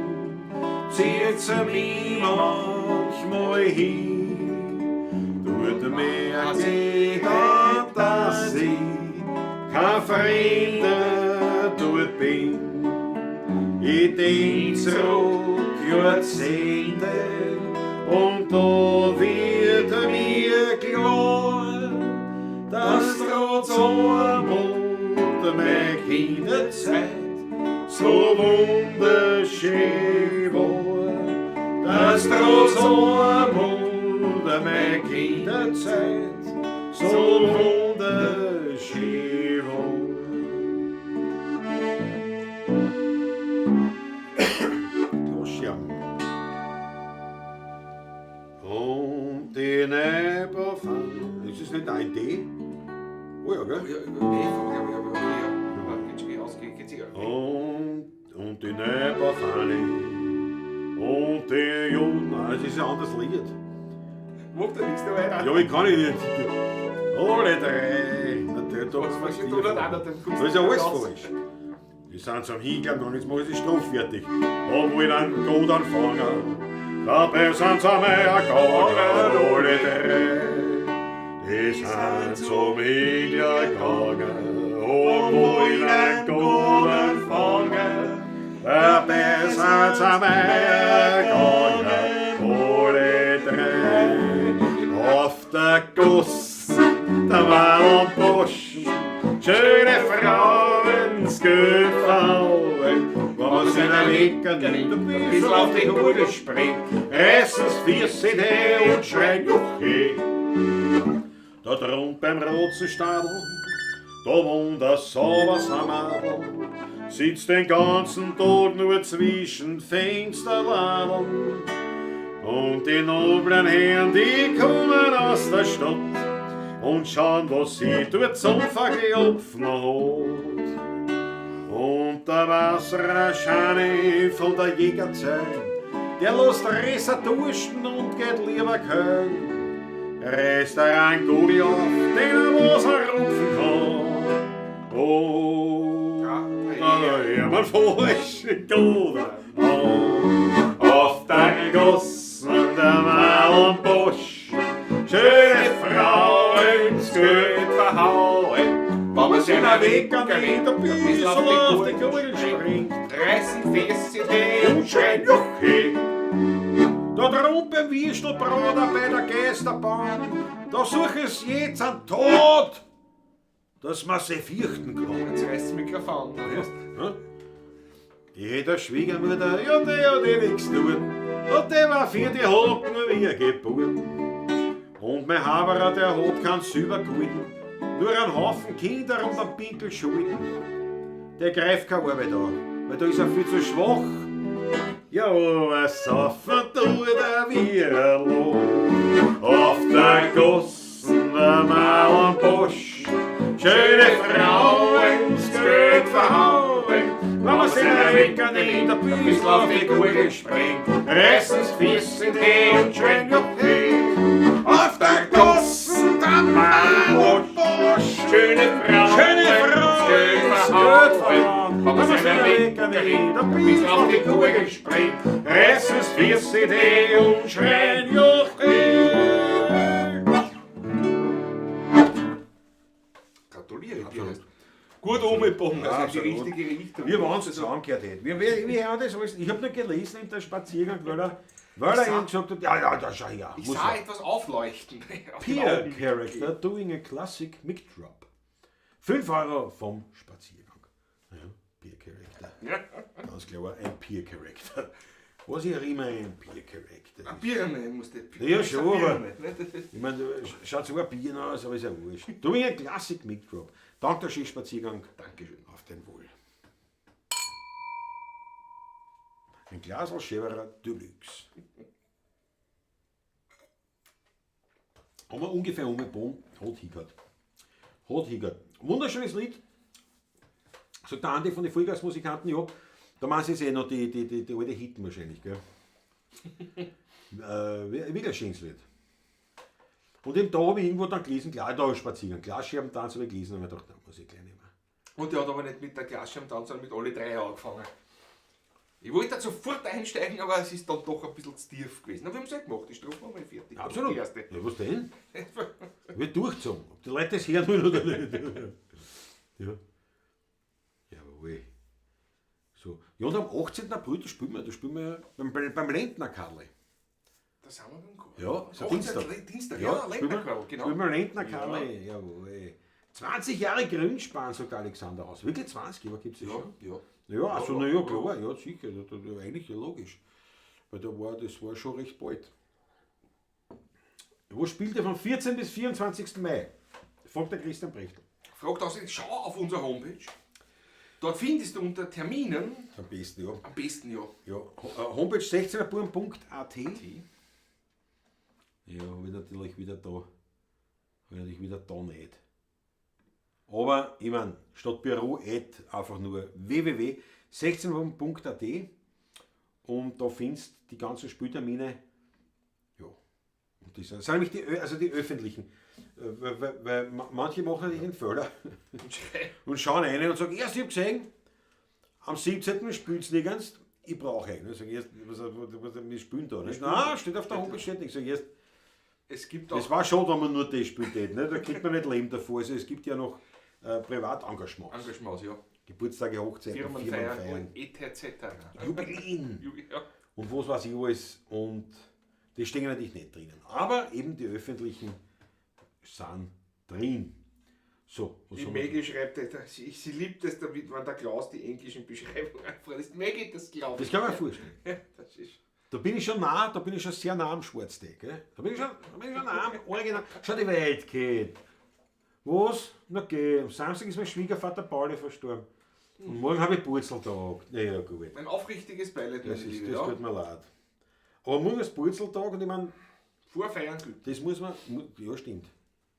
zieht's mich manchmal hin. Dort merk ich, dass ich kein Fremder dort bin. Ich denk zurück Jahrzehnte und da wird mir klar, dass trotz Armut meine Kinderzeit so wunderschön war. Dass trotz Armut meine Kinderzeit so wunderschön war. Und die Neberfang. Ist das nicht eine Idee? Oh ja, gell? Und die Neberfang. Und die Juden. Nein, das ist ein anderes Lied. Macht ja nichts dabei. Ja, ich kann nicht. Alle drei. Natürlich, da Was was du da an dem Das ist ja alles falsch. Wir sind zum Hingang und jetzt mache ich die Strophe fertig. Und will ein gut anfangen. Dabei sind sie mehr gegangen, alle drei. Die sind zum Hingang gegangen und wollen ein gut anfangen. Dabei sind sie mehr gegangen, alle drei. Auf der Guss, da war ein Busch, schöne Frauen, gefallen, was in der Wecken nimmt, ein bisschen auf die Hude springt, erstens Füße und schreien Juche. Da drum beim Rotzenstadel, da wohnt der Saubersammadel, sitzt den ganzen Tag nur zwischen Fensterladeln. Und die noblen Herren, die kommen aus der Stadt und schauen, was sie dort zum Verklopfen hat. Und der Wasserschane von der Jägerzeit, der lässt Resser duschen und geht lieber köhlen. Restaurant Goliath, den was rupfen kann. Oh, ja, man falsch oder auf der Gossen der Mauernbosch. Schöne Frauen, Geld verhauen. Wenn man sich einen Weg an geht, ein bisschen auf die Kugel springt. Reißen Fässchen hin und schreien Juchhe. Da drum beim Wiestelbruder bei der Geisterbahn, da such es jetzt an Tod, dass man sie fürchten kann. Jetzt reißt das Mikrofon. Ja? Jeder Schwiegermutter, ja, die hat eh nichts tun. Und der war für die Hocken wie geboren. Und mein Haberer, der hat kein Silbergulden, nur einen Haufen Kinder und einen Pinkel Schulden. Der greift keine Arbeit an, weil da ist er viel zu schwach. Ja, was saufen tut er wie ein Loh. Auf der Gossen der Mauernbosch, schöne Frauen, das Geld verhauen. Wenn man sich erwecken in der Büsel auf die Kugel springt, reißen's Füßchen hin und schreien Juchhe. Auf der Gossen der Mauernbosch, schöne Frauen, das Geld verhauen. Wenn man sich erwecken in der Büsel auf die Kugel springt, reißen's Füßchen hin und schreien Juchhe. Gratuliere dir. Gut umgebogen, also in die absolut. richtige Richtung. Wir waren es angehört hätten. Wir haben das alles. Ich habe nur gelesen in der Spaziergang, weil er ihm gesagt hat, ja, da schau her. Ich sah etwas aufleuchten. Peer Character doing a classic mic drop. 5 € vom Spaziergang. Ja, Peer Character. Ja. Ganz klar, ein Peer Character. Was ich auch immer ein Peer Character Ein ist. Birne muss der Ja, schon, aber Birne. ich meine, schaut so ein Bier aus, aber ist ja wurscht. Doing a classic mic drop. Dank der Skispaziergang. Dankeschön. Auf den Wohl. Ein Glas Cheverer Deluxe. Haben wir ungefähr umgebogen, hat hingehört. Hat hingehört. Wunderschönes Lied. Sagt der Andi von den Vollgasmusikanten, ja. Da machen sie noch die alte Hitten wahrscheinlich, gell? Wieder ein schönes Lied. Und eben da habe ich irgendwo dann gelesen, klar, da spazieren. Glasscherbentanz habe ich gelesen, und ich dachte, da muss ich gleich nehmen. Und der hat aber nicht mit der Glasscherbentanz, sondern mit alle 3 angefangen. Ich wollte da sofort einsteigen, aber es ist dann doch ein bisschen zu tief gewesen. Aber wir haben es ja gemacht, die Strophe haben wir fertig. Absolut. Die erste. Ja, was denn? Wird durchgezogen. Ob die Leute das hören wollen oder nicht. Ja. Jawohl. So. Ja, und am 18. April, da spielen wir beim Lentner-Karle. Da sind wir beim Chor. Ja, ist ein 18. Dienstag. Dienstag, Ja, ja, Länderchor, genau. Spielen wir Lentner-Karle. Jawohl. 20 Jahre Grünspan, sagt Alexander aus. Wirklich 20, aber gibt es Ja, schon? ja. Ja, also naja, klar, ja, sicher. Eigentlich ja logisch. Weil das war schon recht bald. Wo spielt er vom 14. bis 24. Mai? Fragt der Christian Brechtel. Fragt aus, schau auf unsere Homepage. Dort findest du unter Terminen, Am besten, ja. am besten ja, Ja, Homepage 16erbuben.at. Ja, habe ich natürlich wieder da nicht. Aber ich meine, statt Büro einfach nur www.16erbuben.at und da findest du die ganzen Spieltermine. Ja, und das sind nämlich die öffentlichen. Weil manche machen natürlich den Fehler und schauen rein und sagen, erst ich habe gesehen, am 17. spielt es nirgends, ich brauche einen. Ich sage erst, wir spielen da nicht. Nein, steht auf der Homepage, steht nicht. Ich sage erst, es gibt auch, das war schon, wenn man nur das spielt, nicht? Da kriegt man nicht Leben davor. Also es gibt ja noch Privatengagements. Engagements, ja. Geburtstage, Hochzeiten, Firmenfeiern etc. Jubiläen Ja. und was weiß ich alles. Und das stehen natürlich nicht drinnen. Aber eben die öffentlichen sind drin. So, was Die haben wir Maggie schreibt, sie liebt es, damit, wenn der Klaus die englischen Beschreibungen einfällt. Maggie, das glaube Das ich. kann man vorstellen. Ja, das ist. Da bin ich schon sehr nah am Schwarzdeck. Gell? Da bin ich schon nah am Original. Schau, die Welt geht. Was? Na geh, am Samstag ist mein Schwiegervater Pauli verstorben. Und morgen habe ich Purzeltag. Ja, gut. Ein aufrichtiges Beileid, Das meine ist, Liebe. das Ja. tut mir leid. Aber morgen ist Purzeltag und ich meine, Vorfeiern gut. das muss man. Ja, stimmt.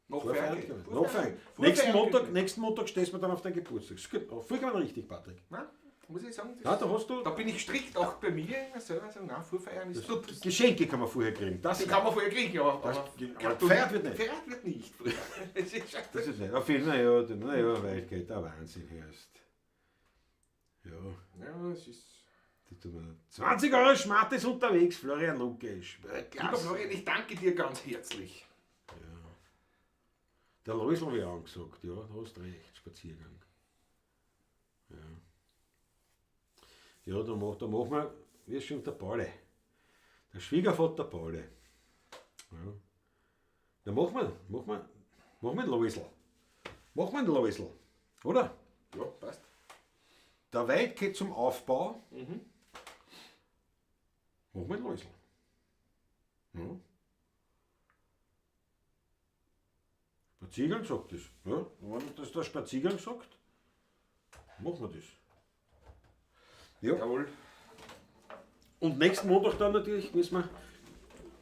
Noch Vorfeiern. feiern. Noch feiern. Nächsten Montag stehst du dann auf dein Geburtstag. Ist gut. Vollkommen richtig, Patrick. Na? muss ich sagen. Ja, da hast du. Da bin ich strikt auch bei mir selber sagen, nein, Vorfeiern ist gut. Geschenke kann man vorher kriegen. Das Die kann man vorher kriegen, aber gefeiert wird nicht. Gefeiert wird nicht. Das ist schon- Das ist nicht. Auf jeden Fall, naja, weit geht der Wahnsinn erst. Ja. Ja, es ist. Die tun wir 20 Euro Schmatt ist unterwegs, Florian Lukisch. Lieber Florian, ich danke dir ganz herzlich. Der Läusel habe ich angesagt, ja, da hast recht, Spaziergang. Ja, da machen wir, wie ist schon der Paule. Der Schwiegervater Paule. Ja. Dann machen wir den Läusel. Machen wir den Läusel, oder? Ja, passt. Der Weit geht zum Aufbau. Machen wir den Läusel. Ja. Spaziergang sagt das. Ja, wenn das der Spaziergang sagt, machen wir das. Ja. Jawohl. Und nächsten Montag dann natürlich müssen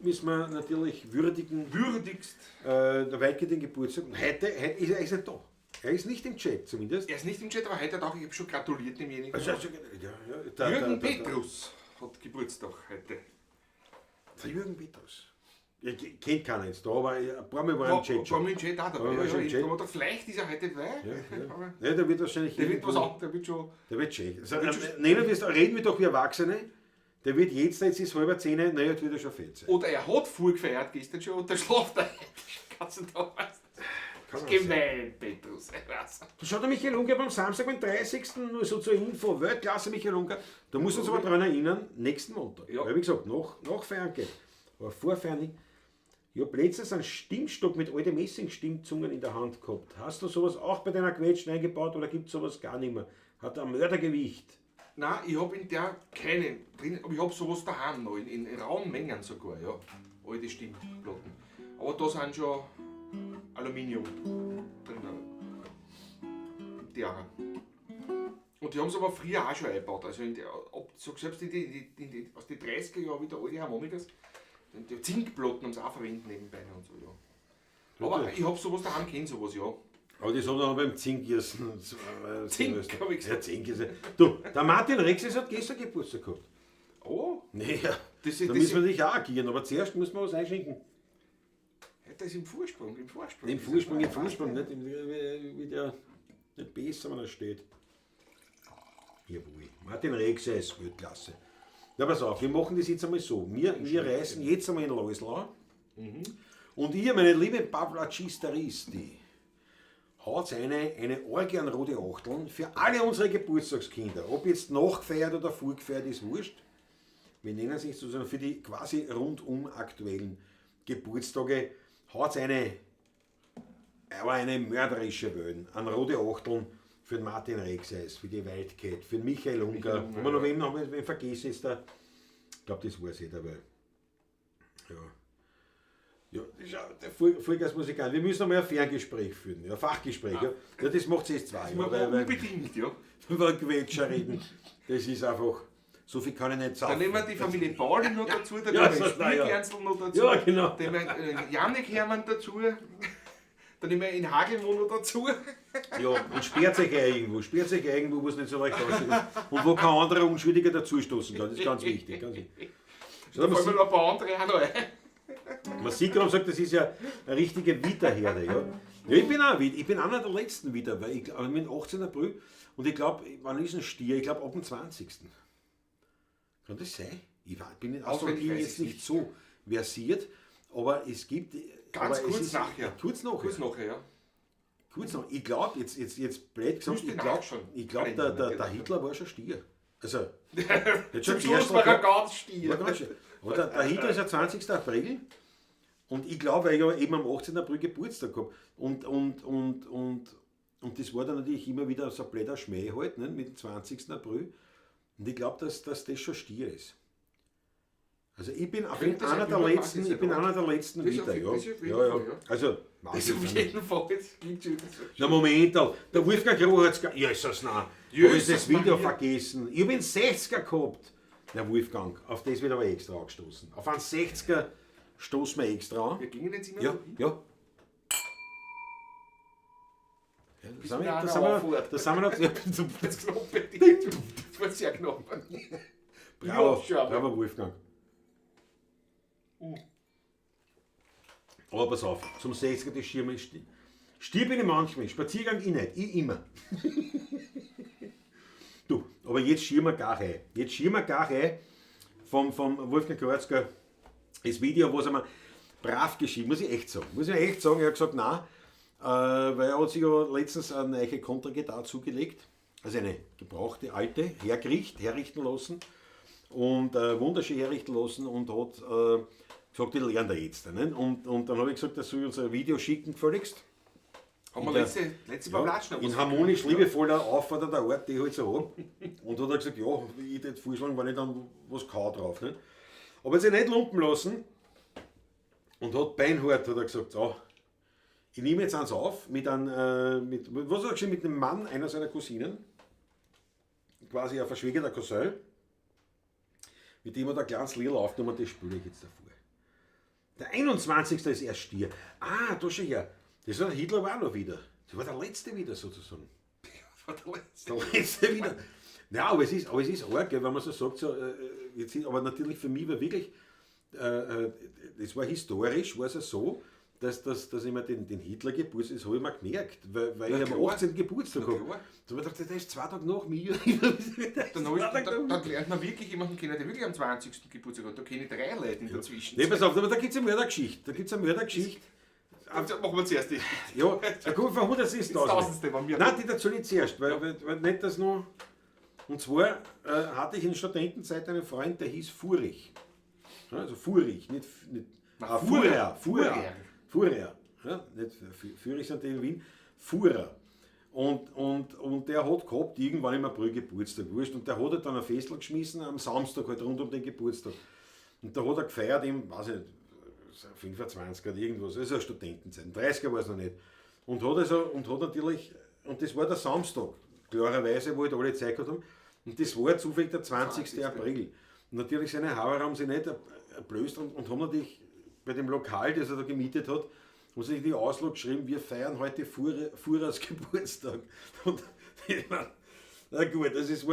wir natürlich würdigen Würdigst. der Weike den Geburtstag. Und heute ist er nicht da. Er ist nicht im Chat zumindest. Er ist nicht im Chat, aber heute hat auch, ich habe schon gratuliert demjenigen. Also, Jürgen Petrus hat Geburtstag heute. Der Jürgen Petrus. Ich kennt keiner jetzt da, aber ein paar Mal war er im Chat War schon. mit dem Chat auch Ja, dabei. war schon im Chat. Oder vielleicht ist er heute dabei. Aber Ja, der wird wahrscheinlich der wird irgendwo- was anderes, der wird schon. Der wird schön. Also, reden wir doch wie Erwachsene. Der wird jetzt ist es 9:30, naja, jetzt wird er schon fett sein. Oder er hat vorgefeiert gestern schon und der schlaft er heute den ganzen Tag. Kann man Gemein, Petrus. Ich weiß. Da schaut der Michael Ungar beim Samstag, am 30. nur so zur Info, Weltklasse Michael Ungar. Da muss uns aber daran erinnern, nächsten Montag. Ja. Weil wie gesagt, nach Feiern geht. Aber vor Feiern nicht. Ich habe letztens einen Stimmstock mit alten Messingstimmzungen in der Hand gehabt. Hast du sowas auch bei deiner Quetschen eingebaut oder gibt es sowas gar nicht mehr? Hat ein Mördergewicht. Nein, ich habe in der keine drin, aber ich habe sowas daheim noch, in rauen Mengen sogar, ja. Alte Stimmplatten. Aber da sind schon Aluminium drin. Der. Und die haben es aber früher auch schon eingebaut. Also so selbst aus den 30er Jahren wieder alte Harmonikas. Die Zinkplatten haben sie auch verwendet nebenbei und so, ja. Aber ich habe sowas daheim, kenne sowas, ja. Aber das hat er noch beim Zinkgießen. Zink, habe ich gesagt. Ja, Zinkgießen. Du, der Martin Rexis hat gestern Geburtstag gehabt. Oh, Naja, das da ist, müssen wir dich auch agieren, aber zuerst müssen wir was einschenken. das ist im Vorsprung. Im Vorsprung, nicht wie der nicht besser, wenn er steht. Jawohl. Martin Rexis, Weltklasse. Na, pass auf, wir machen das jetzt einmal so. Wir reisen jetzt einmal in Läusl an. Und ihr, meine liebe Pavlacistaristi, haut eine Orgie an rote Achteln für alle unsere Geburtstagskinder. Ob jetzt nachgefeiert oder vorgefeiert, ist wurscht. Wir nennen es nicht sozusagen für die quasi rundum aktuellen Geburtstage. Haut eine mörderische Wellen an rote Achteln für den Martin Rexis, für die Wildcat, für den Michael Ungar. Wenn wir noch wen vergessen ist, ich glaube, das weiß jeder, weil. Ja, der Vollgasmusikant. Wir müssen noch mal ein Ferngespräch führen, ein Fachgespräch. Ja, das macht es jetzt zwei. Unbedingt, ja. Über Quetscher reden. Das ist einfach. So viel kann ich nicht sagen. Dann nehmen wir die Familie Pauli noch dazu, dann Ja, nehmen wir so, na ja. Spielkernzel noch dazu, Ja, genau. dann nehmen wir Janik Hermann dazu, dann nehmen wir in Hagelmo noch dazu. Ja, und sperrt sich irgendwo, wo es nicht so leicht aussieht. Und wo kein anderer Unschuldiger dazustoßen kann. Das ist ganz wichtig. Ganz wichtig. Da fallen mir noch ein paar andere auch noch ein. Man sieht gerade und sagt, das ist ja eine richtige Wiederherde. Ja. Ja, ich bin einer der letzten wieder, weil ich bin 18. April und ich glaube, wann ist ein Stier? Ich glaube ab dem 20. Kann das sein? Ich bin in Astrologie jetzt nicht so versiert, aber es gibt. Ganz aber kurz es ist, nachher. Kurz nachher. Kurz nachher, ja. Kurz noch, ich glaube, jetzt blöd gesagt, Müsste ich glaube, der Hitler war schon Stier. Also, jetzt Zum schon Schluss erst war er noch- ganz stier. Ja, ganz schön. Aber der Hitler ist ja 20. April und ich glaube, weil ich ja eben am 18. April Geburtstag habe. Und das war dann natürlich immer wieder so ein blöder Schmäh halt, ne, mit dem 20. April. Und ich glaube, dass das schon Stier ist. Also ich bin Könnte sein, einer der überpackt letzten, ist ich bin ja einer der letzten Das ist wieder, auf jeden ja. Fall, Ja, ja. ja. Also, Das ist auf jeden Fall, das klingt schon na Moment, der Wolfgang Kroh hat es gar... Jesus, nein. Jesus Habe ich das Video Maria. vergessen. Ich habe einen 60er gehabt. Der Wolfgang, auf das wird aber extra angestoßen. Auf einen 60er stoßen wir extra an. Wir gingen jetzt immer Ja, so ja. Bis wir einer auffährt. Da sind wir noch... Das Knoppe, war sehr knapp. Bravo, Ja, bravo Wolfgang. Aber pass auf, zum 60er des Schirme stirb ich manchmal, Spaziergang ich nicht, ich immer. Du, aber jetzt schieben wir gar rein. Jetzt schieben wir gar rein vom Wolfgang Kreuzger das Video, was er mir brav geschrieben, muss ich echt sagen. Er hat gesagt, nein, weil er hat sich ja letztens eine neue Kontragitarre zugelegt, also eine gebrauchte alte, herrichten lassen und wunderschön herrichten lassen und hat gesagt, ich lerne da jetzt. Ne? Und dann habe ich gesagt, er soll uns ein Video schicken, gefälligst. Haben wir letzte Mal Platschen. In harmonisch liebevoller, auffordernder Art, die ich halt so habe. Und hat er gesagt, ja, ich würde vorschlagen, wenn ich dann was kann drauf. Nicht? Aber er hat sich nicht lumpen lassen und hat beinhart hat er gesagt, so, ich nehme jetzt eins auf mit einem, was hat er geschrieben, mit einem Mann einer seiner Cousinen, quasi ein verschwägerter Cousin, mit dem hat er ein kleines Lied aufgenommen und das spiele ich jetzt davor. Der 21. ist erst Stier. Ah, da schau her. Das war der Hitler war auch noch wieder. Das war der letzte wieder sozusagen. Der letzte wieder. Ja, aber es ist arg, gell, wenn man so sagt, so, jetzt, aber natürlich für mich war wirklich, das war historisch, war es so, dass ich mir den Hitler Geburtstag, das habe ich mir gemerkt, weil ich am 18. Geburtstag habe. Da habe ich gedacht, das ist 2 Tage nach mir. Dann lernt man wirklich jemanden kennen, der wirklich am 20. Geburtstag hat. Da kenne ich 3 Leute in der Zwischenzeit. Nee, pass auf, aber da gibt es eine Mördergeschichte. Machen wir zuerst die. Ja, gut, warum das ist Das Tausendste war mir. Nein, die dazu nicht zuerst, weil nicht das noch. Und zwar hatte ich in Studentenzeit einen Freund, der hieß Furich. Ja, also Furich, nicht Fuhrer. Ja, nicht Furich sind die in Wien. Fuhrer. Und der hat gehabt, irgendwann im April Geburtstag, wurscht. Und der hat halt dann ein Festel geschmissen am Samstag, halt rund um den Geburtstag. Und da hat er gefeiert, weiß ich nicht, 25 oder irgendwas, also eine Studentenzeit, 30er war es noch nicht. Und hat natürlich, und das war der Samstag, klarerweise, wo halt alle Zeit gehabt haben, und das war zufällig der 20. April. Und natürlich seine Hauer haben sie nicht erblößt und haben natürlich bei dem Lokal, das er da gemietet hat, haben sie die Auslage geschrieben, wir feiern heute Fuhrers Geburtstag. Und ich meine, na gut, hat nicht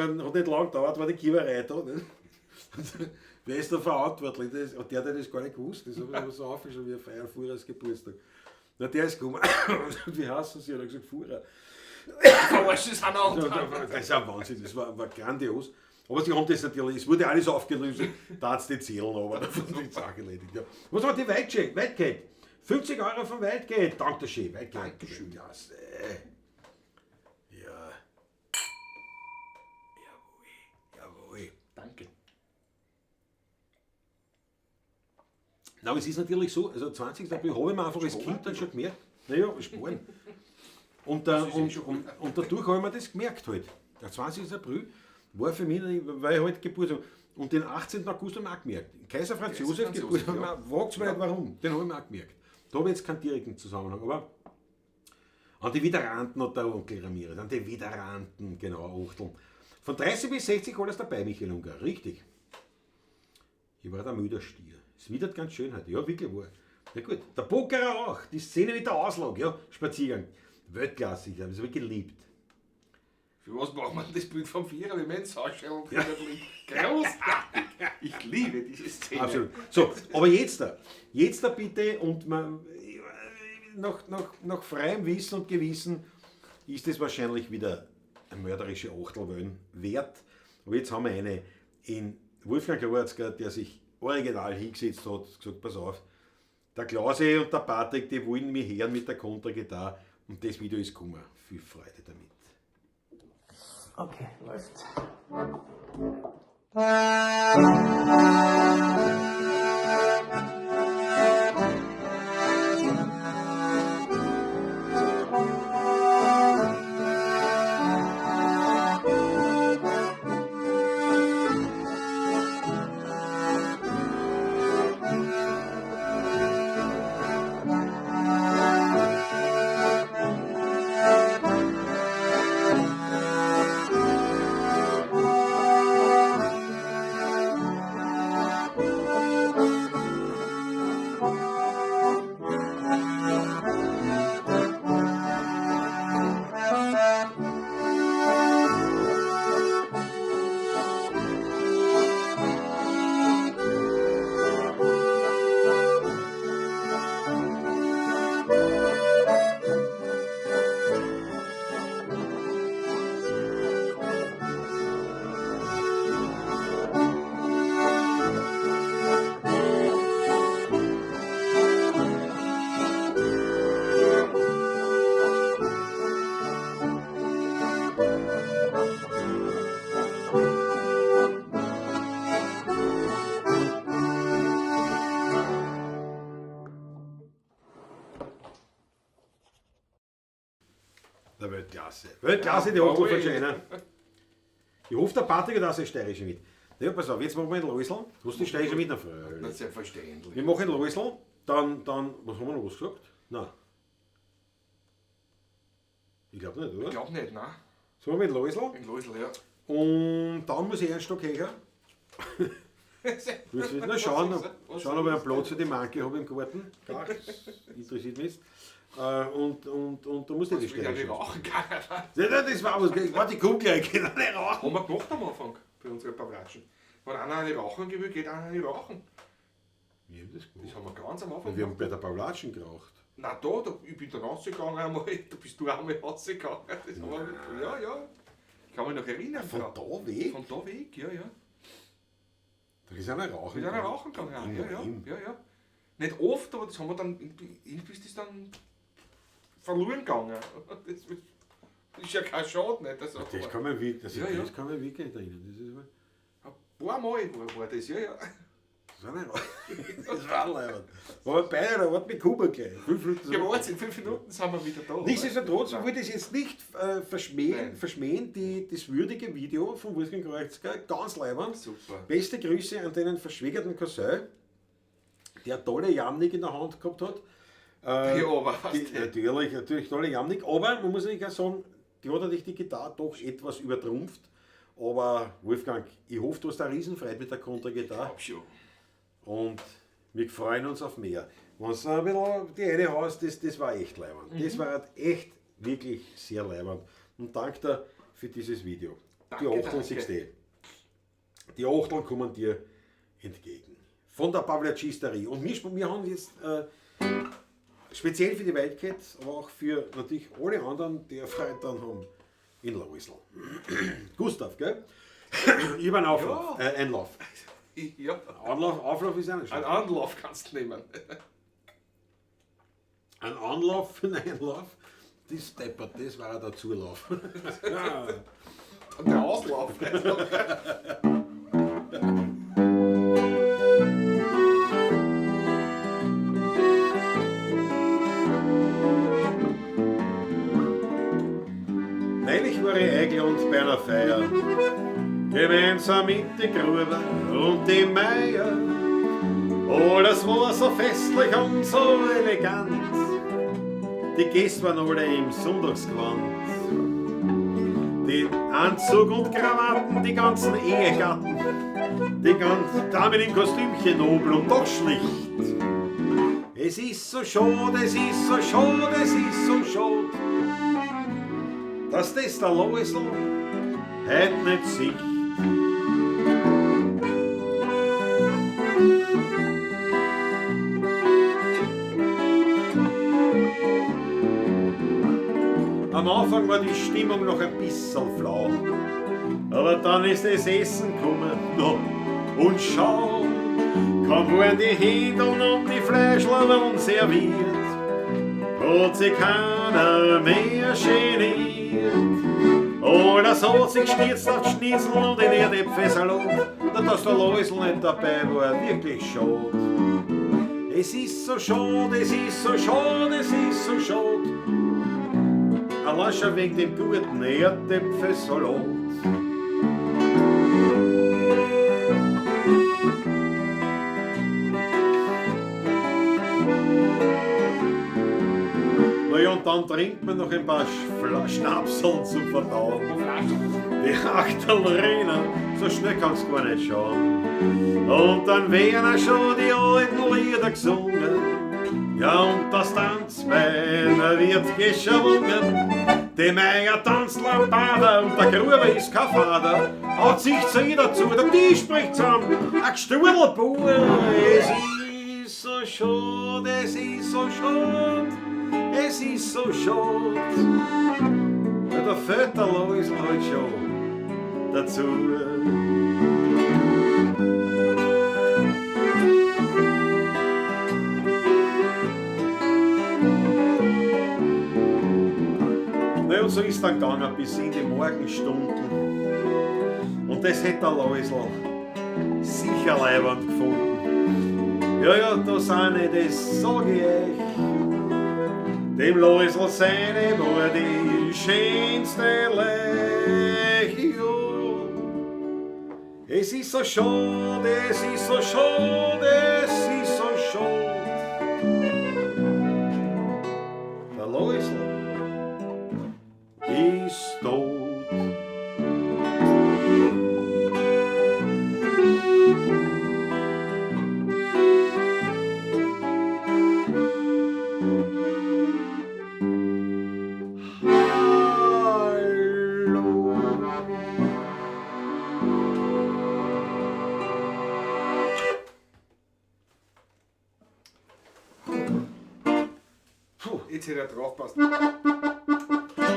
lang gedauert, war die Kiewerei da. Ne? Wer ist da verantwortlich? Der hat das gar nicht gewusst. Das habe ich so aufgeschrieben, wir feiern Fuhrers Geburtstag. Na, der ist gekommen. Wie heißt das? Ich habe gesagt, Fuhrer. Das ist ein Wahnsinn, das war grandios. Aber sie haben das natürlich, es wurde alles aufgelöst, da hat es die Zählen, aber davon ist es auch erledigt. Ja. Was war die Whitegate? 50 Euro von Whitegate. Dankeschön, Whitegate. Dankeschön. Ja. Jawohl. Danke. Na, aber es ist natürlich so, also 20. April habe ich mir einfach als Kind dann schon gemerkt, naja, sparen. Und dadurch habe ich mir das gemerkt halt. Der 20. April war für mich, weil ich halt Geburtstag und den 18. August habe ich auch gemerkt. Kaiser Franz Josef Geburtstag, fragt mich nicht warum, den habe ich mir auch gemerkt. Da habe ich jetzt keinen direkten Zusammenhang, aber an die Veteranten hat der Onkel Ramirez, an die Veteranten, genau, Achteln. Von 30 bis 60 alles dabei, Michael Ungar, richtig. Ich war der müde Stier. Es widert ganz schön heute, ja, wirklich wahr. Ja gut, der Pokerer auch, die Szene mit der Auslage, ja, Spaziergang. Weltklasse, ich habe es geliebt. Für was braucht man das Bild vom Vierer, wie man ins Ausstellung großartig. Ich liebe diese Szene. Absolut. So, aber jetzt da bitte und man, nach freiem Wissen und Gewissen ist es wahrscheinlich wieder eine mörderische Achtelwellen wert. Aber jetzt haben wir eine in Wolfgang Kreuzger, der sich original hingesetzt hat, gesagt, pass auf, der Klause und der Patrick, die wollen mich hören mit der Kontragitarre und das Video ist gekommen. Viel Freude damit. Okay, läuft. Der Weltklasse. Weltklasse, die Hochtel von China. Ich hoffe, der Patrick hat auch seine steirische mit. Ja, pass auf, jetzt machen wir den Läusel. Du hast die steirische mit noch früher. Das ist ja verständlich. Wir machen den Läusel, dann, was haben wir noch was gesagt? Nein. Ich glaube nicht, oder? Ich glaube nicht, nein. So machen wir den Läusel. In Läusel, ja. Und dann muss ich einen Stock höher. Na, schauen, ob ich einen Platz für die Manke habe im Garten. Gar, interessiert mich jetzt. Und da musst du die Ich will ja nicht steirische. rauchen können. Das war was, warte, ich gucke gleich, ich kann nicht rauchen. Haben wir gemacht am Anfang bei unseren Pavlatschen. Wenn einer eine rauchen will, geht einer nicht rauchen. Wie haben das Das gemacht? haben wir ganz am Anfang Wir haben gemacht. bei der Paulatschen geraucht. Nein, da, ich bin dann rausgegangen einmal, da bist du einmal rausgegangen. Das haben wir, ja, ja. Ich kann mich noch erinnern. Von Frau. da weg? Von da weg, ja, ja. Da ist einer rauchen. Mit einer rauchen gegangen, ja, ja, Immerhin. ja, ja. Nicht oft, aber das haben wir dann, irgendwie ist das dann verloren gegangen. Das ist ja kein Schaden, nicht? Also, Das kann man wirklich, Ja, ja. das kann man wirklich erinnern. Das ist mal. ein paar Mal war das, ja, ja. Das war nicht rauchen. Das war leibend. Aber beide, da warten mit Kuba gleich. 5 Minuten. Ja, warte, in 5 Minuten sind wir wieder da. Nichtsdestotrotz, ich Nein. wollte es jetzt nicht Nein. verschmähen, das würdige Video von Wolfgang Kreutzger, ganz leibend. Super. Beste Grüße an deinen verschwägerten Cousin, der eine tolle Jamnik in der Hand gehabt hat. Ja, aber Natürlich tolle Jamnik, aber man muss natürlich auch sagen, die hat natürlich die Gitarre doch etwas übertrumpft. Aber Wolfgang, ich hoffe, du hast eine Riesenfreude mit der Kontragitarre Ich glaub schon. und wir freuen uns auf mehr. Wenn du ein bisschen die eine hast, das war echt leibend. Das war echt wirklich sehr leibend. Und danke dir für dieses Video. Danke, Die Achteln danke. siehst du. Die Achteln kommen dir entgegen. Von der Pavlatschisterie. Und wir haben jetzt speziell für die Wildcat, aber auch für natürlich alle anderen, die Freude dann haben, in Läusel. Gustav, gell? Ich habe einen Auflauf. Einlauf. Ja, Auflauf ist auch nicht einen schlecht. Anlauf kannst du nehmen. Ein Anlauf für einen Einlauf, das deppert, das war der Zulauf. Ja. Und der Auslauf. Neulich war ich eingeladen bei einer Feier, gemeinsam mit die Gruber und die Meier. Oh, das war so festlich und so elegant. Die Gäste waren alle im Sonntagsgewand. Die Anzug und Krawatten, die ganzen Ehegatten, die ganzen Damen im Kostümchen nobel und doch schlicht. Es ist so schade, es ist so schade, es ist so schade, dass das der Läusel heut nicht sieht. Am Anfang war die Stimmung noch ein bisschen flau, aber dann ist das Essen gekommen, no, und schau, kaum wurden die Hähndeln und die Fleischlerln serviert, hat sich keiner mehr geniert. Oh, das hat sich gestürzt auf die Schnitzel und in Erdäpfelsalat, dass der Läusel nicht dabei war, wirklich schade. Es ist so schade, es ist so schade, es ist so schade. Allein schon wegen dem guten Erdäpfelsalat. Naja, und dann trinkt man noch ein paar Schnapseln zum Verdauen. Die Achteln rennen, so schnell kannst du gar nicht schauen. Und dann werden auch schon die alten Lieder gesungen. Ja, und das Tanzbein wird geschwungen. Die Meier tanzt Lambada und der Gruber ist kein Vater. Hat sich zu ihr dazu, der Tisch spricht zusammen, ein Gstudelbauer. Es ist so schade, es ist so schade, es ist so schade. Ja, der fällt der Läusel halt schon dazu. Und so ist dann gegangen bis in die Morgenstunden. Und Und das hätte der Läusl sicher leibend gefunden. Ja, da sind das sag ich euch. Dem Läusl seine war die schönste Leiche. Es ist so schade, es ist so schade, es ist so schade. Der Läusl ist tot. Jetzt hätte er draufpasst.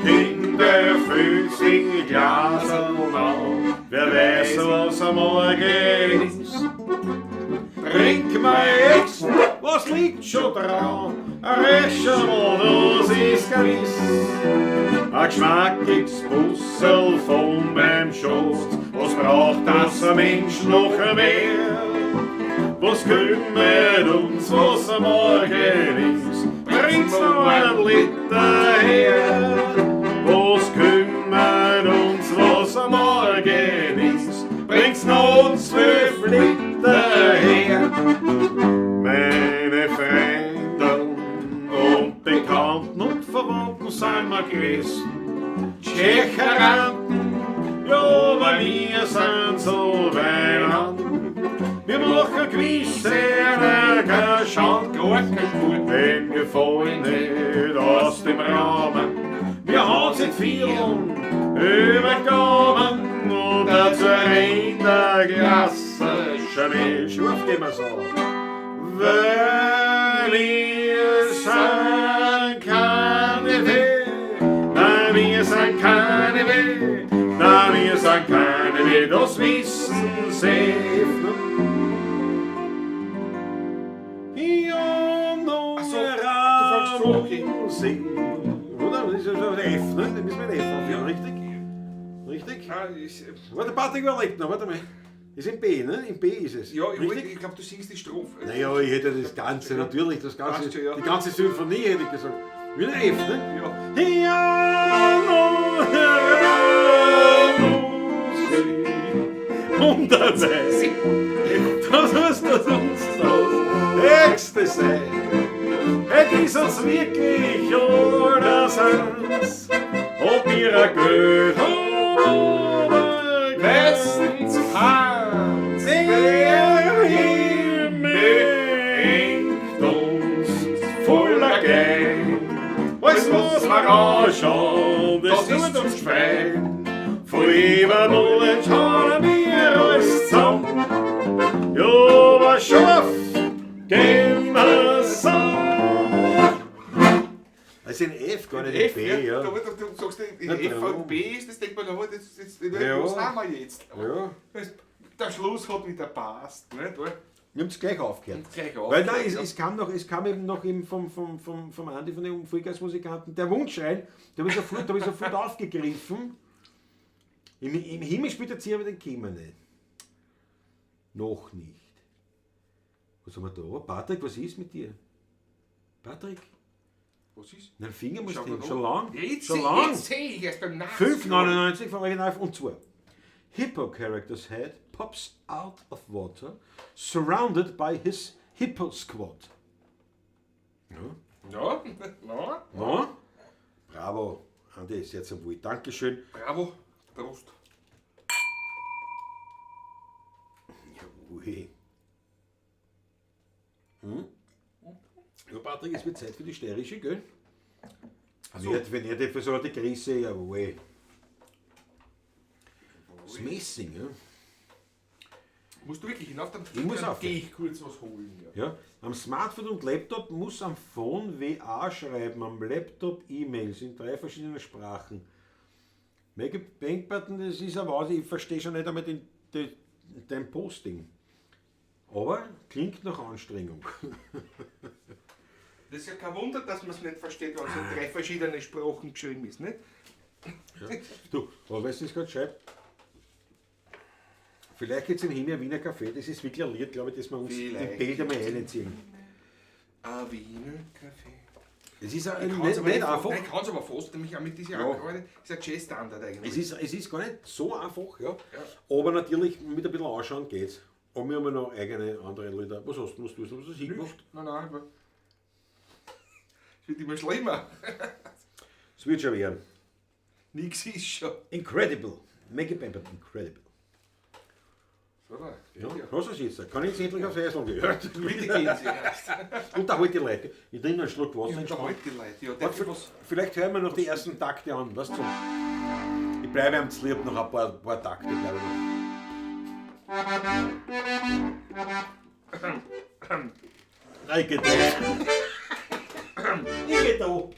In der 50 Glasel nach, wer weiß, was am Morgen ist. Trink mein Ex, was liegt schon dran? Ein Rächerl, das ist gewiss. Ein geschmackiges Bussel von beim Schoß, was braucht das ein Mensch noch mehr? Was kümmert uns, was am Morgen ist? Bringt's noch einen Liter her? Was kümmert uns, was am Morgen ist? Bringt's noch 12 Liter her? Meine Freunde und Bekannten und Verwandten sind wir gewesen. Tschecheranten, ja, weil wir sind so weit. Wir machen gewiss keine Schand, gar kein Spurt, wenn wir fallen nicht aus dem Rahmen. Wir haben seit vielen übergaben und dazu in der Klasse Schnee schurft immer so. Weil wir sind keine Weh, nein, wir sind keine Weh, nein, wir sind keine Weh, das wissen sie. Okay. Oder? Das ist ja schon der F, ne? Da müssen wir ein F aufhören, richtig? Richtig? Warte, Patrick überlegt noch, warte mal. Das ist in B, ne? In B ist es. Ja, richtig? ich glaube, du singst die Strophe. Naja, ich hätte das Ganze, natürlich, das Ganze, Passt schon, ja. die ganze Symphonie hätte ich gesagt. Wie ein F, ne? Ja, und dann das ist das uns das Ecstasy. Es ist uns wirklich oder sonst, ob ihr ein Goethe oder bestens Hans, der Himmel hängt uns voller Gang. Alles muss man anschauen, das tut uns schweigen. Von Ebermollen schauen wir alles zusammen. Jo, was schaff, gehen wir zusammen. Das ist ein F, gar nicht F, ein B, ja. Du sagst, in Na, F drum. und B ist, das denkt man, wo sind wir jetzt? Ja. Der Schluss hat wieder passt, nicht? Wir haben es gleich aufgehört. Gleich Weil nein, aufgehört, es kam eben noch eben vom Andi, von den Vollgasmusikanten, der Wunsch rein, da habe ich sofort aufgegriffen. Im Himmel spielt der Zieher, aber den kennen wir nicht. Noch nicht. Was haben wir da? Patrick, was ist mit dir? Patrick? Was ist? Dein Finger muss Schau stehen. mal Schon lang? Jetzt Schon sehe ich erst beim Nachschauen. 5,99 vom Original und zwar. Hippo character's head pops out of water, surrounded by his hippo squad. Ja. Ja, ja. Ja? Bravo, Andi, sehr zum Wohl. Dankeschön. Bravo, Prost. Jawohl. Ja, Patrick, es wird Zeit für die steirische, gell? Wenn ihr die so die Krise, jawohl. Das Messing, ja. Musst du wirklich hinauf, dann muss auf. gehe ich kurz was holen. Ja. Ja, am Smartphone und Laptop muss am Phone WA schreiben, am Laptop E-Mails in 3 verschiedenen Sprachen. Mega Bankbutton, das ist aber was, ich verstehe schon nicht einmal dein Posting. Aber klingt nach Anstrengung. Das ist ja kein Wunder, dass man es nicht versteht, wenn es in 3 verschiedene Sprachen geschrieben ist, nicht? Ja. Du, aber weißt du, was gerade schreibt? Vielleicht gibt es im Himmel ein Wiener Café, das ist wirklich ein Lied, glaube ich, das wir uns im Vielleicht. Bild einmal reinziehen. Ein Wiener Kaffee. Es ist Ich kann nicht es aber, einfach. Nein, ich kann es aber fast, nämlich auch mit diesen Ja. Akkorden. Das ist ein Jazz-Standard eigentlich. Es ist gar nicht so einfach, ja. Aber natürlich mit ein bisschen Anschauen geht's. Aber wir haben ja noch eigene andere Lieder. Was hast du? Was hast du hingemacht? Nein, aber... Es wird immer schlimmer. Es wird schon werden. Nix ist schon. Incredible. Make it better. Incredible. So, da. Ja, hast du es jetzt? Kann ich jetzt endlich aufs Eis gehört? Bitte gehen Sie. Unterhalt die Leute. Ich trinke noch einen Schluck Wasser. Ich unterhalte die Leute. Ja, darf ich was... Vielleicht hören wir noch die ersten Takte an. Weißt du? Ich bleibe am Lieb noch ein paar Takte. Bleibe noch. Ich geh da. Ich geh da.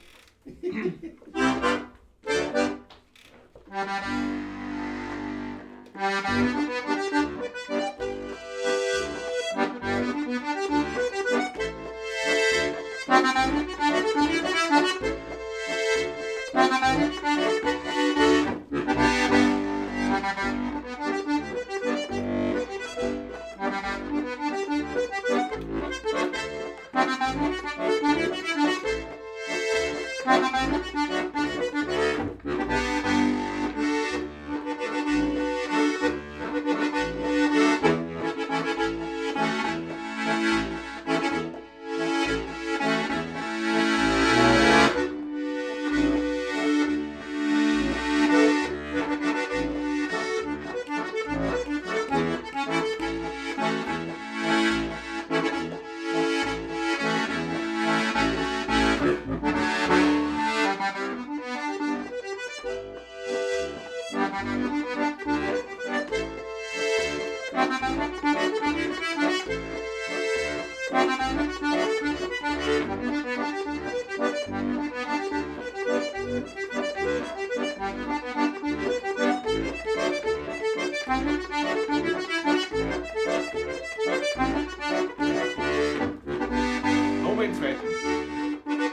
Nochmal den zweiten.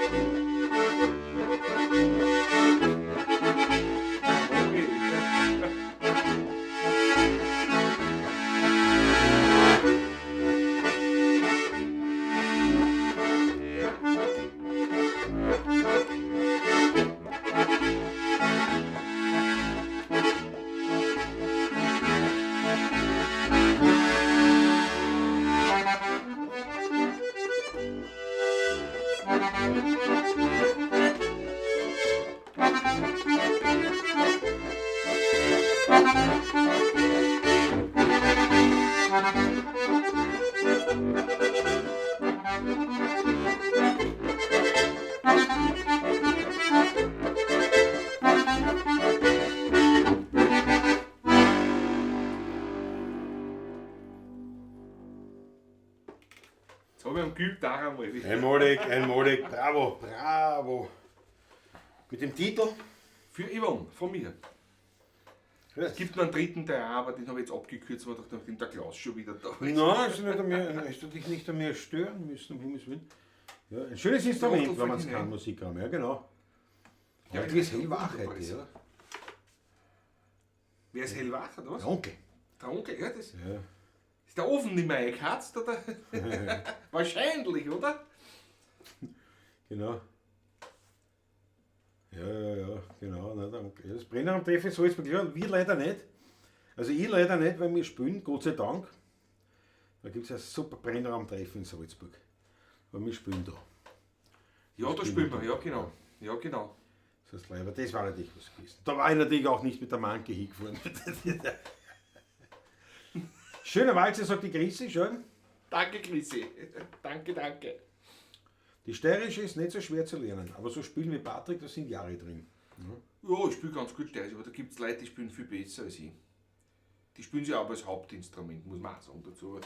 Jetzt habe ich am geübt auch einmal. Einmalig. Bravo, bravo. Mit dem Titel? Für Yvonne, von mir. Es gibt noch einen dritten Teil, aber den habe ich jetzt abgekürzt, weil nachdem der Klaus schon wieder da ist. Nein, hast du dich nicht an mir stören müssen, um Himmels Willen. Ja, ein schönes Instrument, wenn man es kann, Musik haben, ja genau. Ja, die ist hellwach heute, ja. Wer ist hellwach, oder was? Der Onkel. Der Onkel, ja, das Ja. ist der Ofen nicht mehr eingeheizt, oder? Wahrscheinlich, oder? Genau. Ja, genau. Na, der Onkel. Ja, das Brennerraum-Treffen in Salzburg, ja, wir leider nicht. Also ich leider nicht, weil wir spielen, Gott sei Dank. Da gibt es ein super Brennerraum-Treffen in Salzburg. Weil wir spielen da. Ja, da spielen wir, ja genau. Ja, genau. Das heißt, leider, das war natürlich was gewesen. Da war ich natürlich auch nicht mit der Manke hingefahren. Schöner Walzer, sagt die Chrissy schon. Danke, Chrissy. Danke. Die steirische ist nicht so schwer zu lernen, aber so spielen wie Patrick, da sind Jahre drin. Ja, ich spiele ganz gut Steirisch, aber da gibt es Leute, die spielen viel besser als ich. Die spielen sie aber als Hauptinstrument, muss man auch sagen dazu.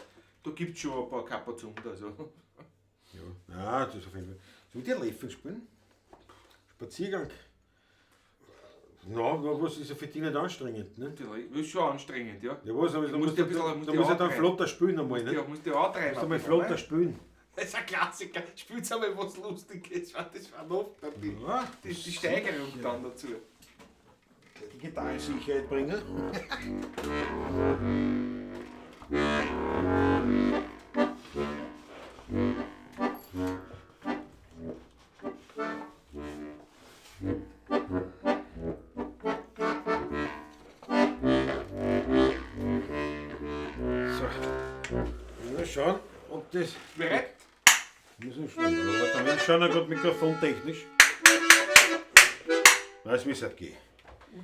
Da gibt es schon ein paar Kapazunder. Also. Ja, das ist auf jeden Fall. Soll ich dir Löffel spielen? Spaziergang. Na, was ist ja für dich nicht anstrengend, ne? Das ist schon anstrengend, ja. Ja, was, aber da musst musst du du ein bisschen- da musst du dann antreiben. flotter spielen einmal, Ja, ne? musst du antreiben. Musst du mal ein bisschen, flotter ne? spielen. Das ist ein Klassiker. Spielt einmal was Lustiges. Das war oft dann Ja, die Steigerung dann dazu. die Gitarrensicherheit bringen. mal schauen, ob das. Bereit? Müssen wir schauen. Aber wir schauen ja gerade mikrofontechnisch. Nein, es müsste gehen.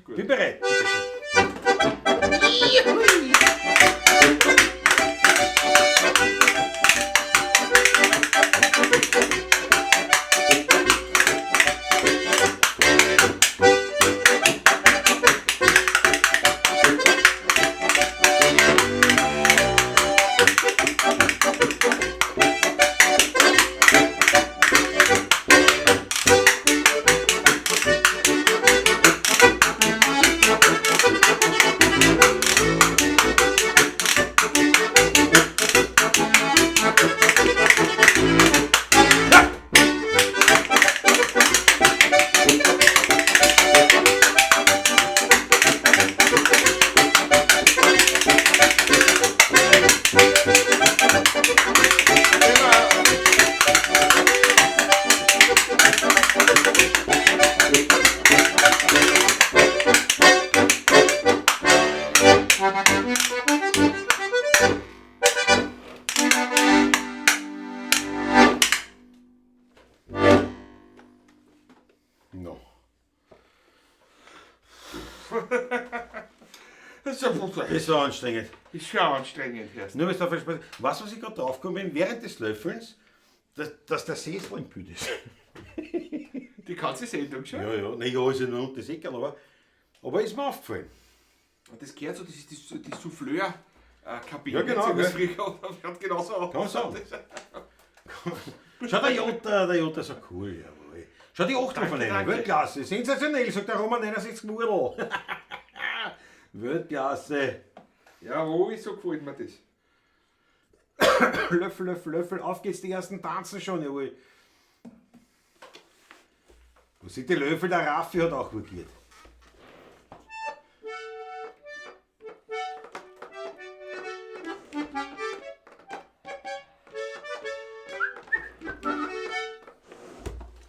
Gut. Bin bereit. Bitte schön. No. Das ist ja brutal. Das war anstrengend. Ist schon anstrengend erst. Nur was ich gerade drauf gekommen bin, während des Löffelns, dass der Sessel im Bild ist. Die ganze Sendung schon. Ja, ja. Naja, ist ja nur unter Säckerl, aber ist mir aufgefallen. Und das gehört so, das ist die Souffleur-Kabine. Ja, genau, Das gell? hat genauso aus. Kann man sagen. Schau, der Jota ist so cool, jawohl. Schau die Achtel von einem, Danke. Weltklasse, sensationell, sagt der Roman 69 Murl. Weltklasse. Ja, wo ist so gefällt mir das? Löffel, Löffel, Löffel, auf geht's, die ersten tanzen schon, jawohl. Wo sind die Löffel? Der Raffi hat auch markiert.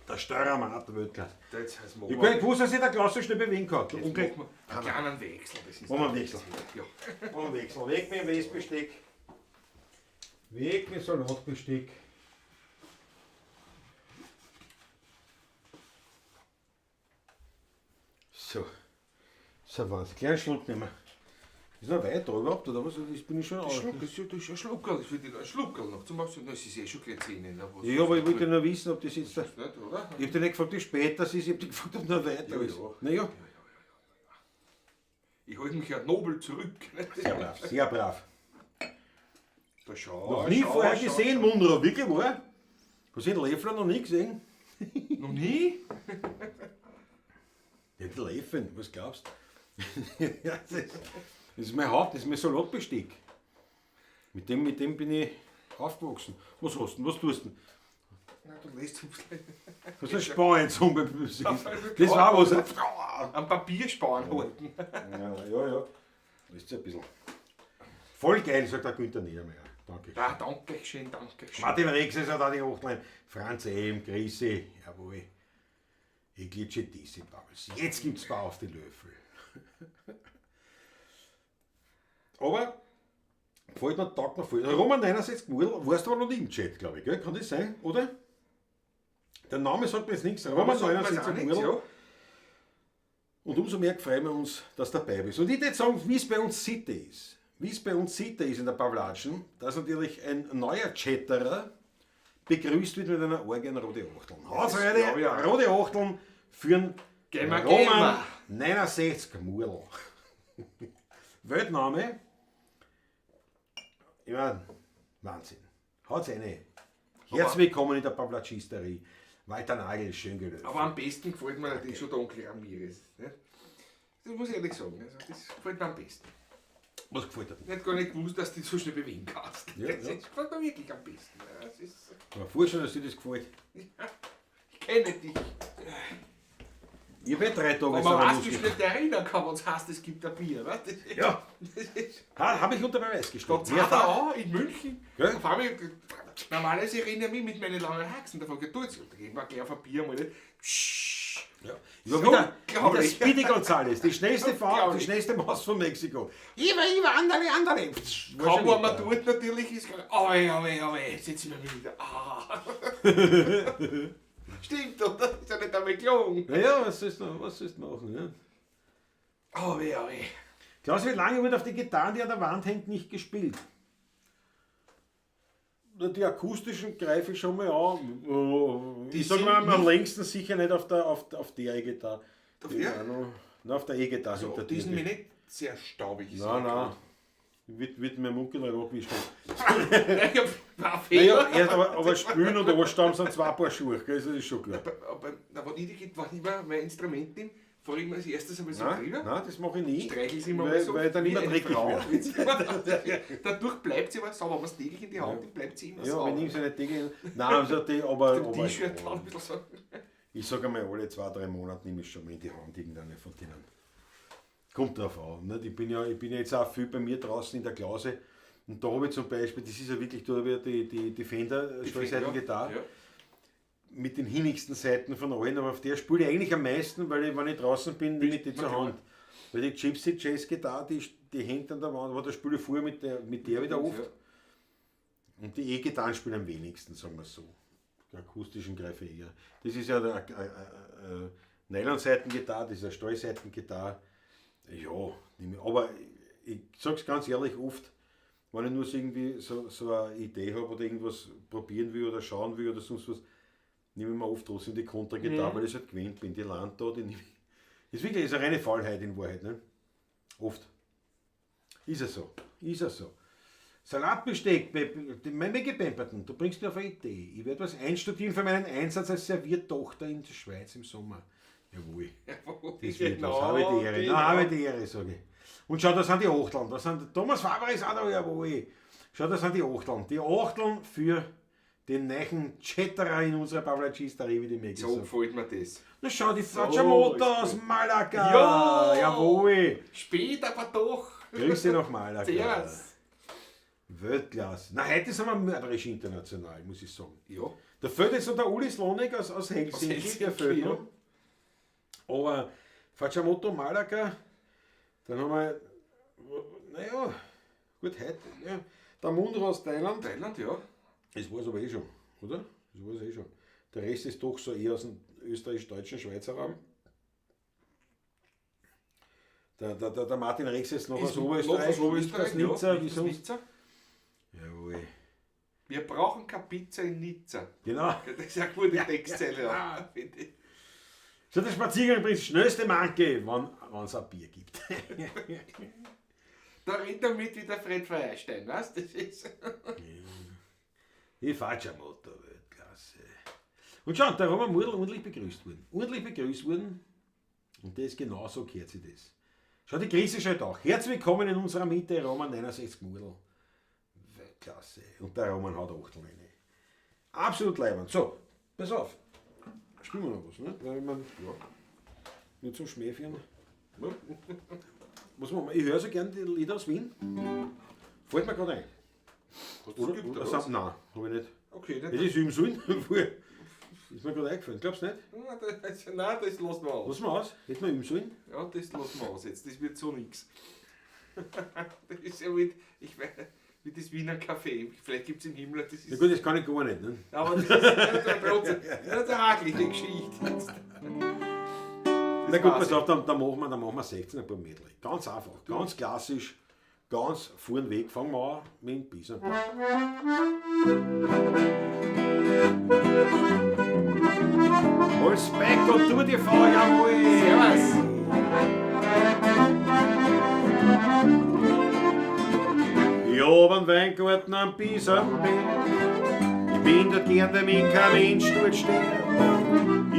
Der Steuermann, der Weltklasse. Jetzt heißt Ich habe gar nicht gewusst, dass sich der Klaus so schnell bewegen kann. Jetzt machen wir einen kleinen Wechsel. Das ist Machen wir einen Wechsel. Ja. Und Wechsel. Weg mit dem Westbesteck. Weg mit Salatbesteck. So. So was. Kleinen Schluck nehmen. Ist noch weiter überhaupt, oder was? Das bin ich schon aus. Das ist ein Schluckerl, das wird ein Schluckerl noch zum Beispiel. Das ist eh schon Glycine. Ja, aber ich wollte nur wissen, ob das jetzt. Nicht, oder? Ich habe dich nicht gefragt, wie spät das ist, ich habe dich gefragt, ob noch weiter ist. Ja. Naja. Ich halte mich ja nobel zurück. Sehr brav, sehr brav. Da schau, Noch nie schau, vorher schau, gesehen, Mundra, wirklich wahr? Hast du den Löffler noch nie gesehen? schau. Noch nie? Ja, die Löffel, was glaubst du? Ja, das ist mein Haupt, das ist mein Salatbesteck. Mit dem bin ich aufgewachsen. Was hast du denn? Was tust du denn? Na, du lässt uns Das ist ein Spanien zum Beispiel. Das war was. am Papiersparen halten. Ja. Das ist ein bisschen. Voll geil, sagt der Günther Niedermeyer. Danke. Ah, danke schön, danke schön. Martin Rex ist auch die Hochlein. Franz Ehm, Grisi, jawohl. Ich glitsche diese Bubbles. Jetzt gibt's Bau auf die Löffel. Aber, gefällt mir, taugt mir voll. Roman 69 Murl, warst du aber noch nicht im Chat, glaube ich, gell? Kann das sein, oder? Der Name sagt mir jetzt nichts. Roman 69 Murl. Ja. Und umso mehr freuen wir uns, dass du dabei bist. Und ich würde sagen, wie es bei uns Sitte ist. Wie es bei uns Sitte ist in der Pavlatschen, dass natürlich ein neuer Chatterer begrüßt wird mit einer argen rote Achteln. Das glaube ich Hausreide, auch. rote Achteln für den Gehen wir, Roman 69 Murl. Weltname. Ich meine, Wahnsinn. Haut's eine. Herzlich willkommen in der Pavlatschisterie. Walter Nagel ist schön gelöst. Aber am besten gefällt mir die schon dunkle Ramirez. Ne? Das muss ich ehrlich sagen. Also das gefällt mir am besten. Was gefällt dir? Ich hätte gar nicht gewusst, dass du so schnell bewegen kannst. Ja, Das ja. gefällt mir wirklich am besten. Ja, das ist, Ich kann mir vorstellen, dass dir das gefällt. ich kenne dich. Ich werde 3 Tage Aber so man eine weiß, wie Musik. schnell der erinnern kann, wenn es heißt, es gibt ein Bier. Weißt? Das ist, Ja. das ist, Habe ich unter Beweis da gestellt. zahlt er auch in München. Gell? Auf einmal, normalerweise erinnere ich mich mit meinen langen Haxen davon, ja, tut's. Da gehen wir gleich auf ein Bier mal nicht. Ja, So wieder unglaublich. Speedy Gonzales, die schnellste Frau, die Unglaublich. schnellste Maus von Mexiko. Iva, andale. Kaum wenn man dort natürlich ist, aber setzen wir mich wieder. Ah. Stimmt, oder? Ist ja nicht einmal gelungen. Naja, was sollst du machen? Ja? Aber. Klaus, wie lange wird auf die Gitarre, die an der Wand hängt, nicht gespielt? Die akustischen greife ich schon mal an. Die Ich sage sind mal am nicht- längsten sicher nicht auf der E-Gitarre. Auf Die der? auch noch- auf der E-Gitarre. Also, hinter die dir. sind mir nicht sehr staubig. Nein. Wird mir Munkel abgewischt. Naja, war ein Naja, Fehler. erst aber Spülen und Anstammen sind zwei Paar Schuhe, gell? Das ist schon klar. Aber wenn ich immer mein Instrument nehme, fahre ich mir als erstes einmal so Nein, drüber. das mache ich nie. Streichel sie mal weil, so. weil dann wie immer eine dreckig Frau. wird. Dadurch bleibt sie aber sauber. Wenn man es täglich in die Hand nimmt, bleibt sie immer Ja, sauber. wenn ich so nicht denke. Nein, also aber Dem T-Shirt dann ein bisschen so. ich sage einmal, alle 2-3 Monate nehme ich schon mal in die Hand irgendeine von denen. Kommt drauf an. Nicht? Ich bin ja jetzt auch viel bei mir draußen in der Klause. Und da habe ich zum Beispiel, das ist ja wirklich, da habe ich die Fender Stahlseitengitarre Ja. mit den hinnigsten Seiten von allen, aber auf der spiele ich eigentlich am meisten, weil ich, wenn ich draußen bin, nehme ich die zur Hand. Weil die Gypsy Jazz Gitarre, die hängt an der Wand, aber da spiele ich vorher mit der wieder oft. Ja. Und die E-Gitarren spielen am wenigsten, sagen wir es so. Die akustischen greife ich eher. Das ist ja eine Nylon-Seitengitarre, das ist eine Stahlseitengitarre. Ja, aber ich sage es ganz ehrlich, oft, wenn ich nur so irgendwie so eine Idee habe oder irgendwas probieren will oder schauen will oder sonst was, nehme ich mir oft trotzdem die Kontragitarre, weil ich es halt gewöhnt bin. Die Land da, die nehme ich. Ist wirklich ist eine reine Faulheit in Wahrheit. Ne? Oft. Ist es so. Salatbesteck, mein Weggepemperten, du bringst mir auf eine Idee. Ich werde was einstudieren für meinen Einsatz als Serviertochter in der Schweiz im Sommer. Jawohl. Das wird was. Habe ich die Ehre. genau. Nein, habe ich die Ehre, sage ich. Und schau, da sind die Achteln. Da sind, Thomas Faber ist auch da, jawohl. Schau, da sind die Achteln. Die Achteln für den neuen Chatterer in unserer Pavlacisterie, wie die mir So gesagt. gefällt mir das. Na schau, die So Facciamotta ist aus Malaga. Ja. Jawohl. Spät, aber doch. Grüße nach Malaga. Servus. Weltklasse. Na, heute sind wir mörderisch international, muss ich sagen. Ja. Da fehlt jetzt noch der Uli Slonek aus Helsinki, Helsinki, der fehlt ja. noch. Aber Facciamotta Malaga, dann haben wir, naja, gut, heute, ja, der Mundro aus Thailand, Thailand, ja. das war es aber eh schon, oder? Das war es eh schon. Der Rest ist doch so eher aus dem österreichisch-deutschen Schweizer Raum. Der Martin Rex ist noch aus Oberösterreich, Noch aus Oberösterreich, aus Nizza, ja, wie aus sonst. Nizza. Jawohl. Wir brauchen keine Pizza in Nizza. Genau. Das ist eine gute Textzeile, ja. finde ich. So, der Spaziergang bringt das schnellste Manke, wenn es ein Bier gibt. Da redet er mit wie der Fred Feuerstein, weißt du? Das ist. Die Facciamotta, Weltklasse. Und schau, der Roman Murdl ordentlich begrüßt worden. Und das genauso gehört sich das. Schau, die Krise schaut auch. Herzlich willkommen in unserer Mitte, Roman 69 Murdl. Weltklasse. Und der Roman hat 8 rein. Absolut leibend. So, pass auf. Spielen wir noch was, ne? Weil man, ja, nicht zum Schmäh führen. Ja. Was machen wir? Ich höre so gerne die Lieder aus Wien. Fällt mir gerade ein. Hast du es Oder nein, habe ich nicht. Okay, Das das ist im Süden. Ist mir gerade eingefallen. Glaubst du nicht? Nein, das lassen wir aus. Lass mal aus. Hätten wir im Süden? Ja, das lassen wir aus jetzt. Das wird so nix. Das ist ja wie das Wiener Café. Vielleicht gibt es im Himmel. Das Ja ist, gut, das kann ich gar nicht. Ne? aber das ist trotzdem eine hakelige Geschichte. Na gut, pass auf, dann machen wir 16 ein paar Medley. Ganz einfach, ganz klassisch, ganz vorn weg. Fangen wir an mit dem Bison. Hol's back und tu dir vor, jawohl! Servus. Ich hab einen Weingarten am Biesenberg. Ich bin dort gern, weil mich kein Mensch dort steht.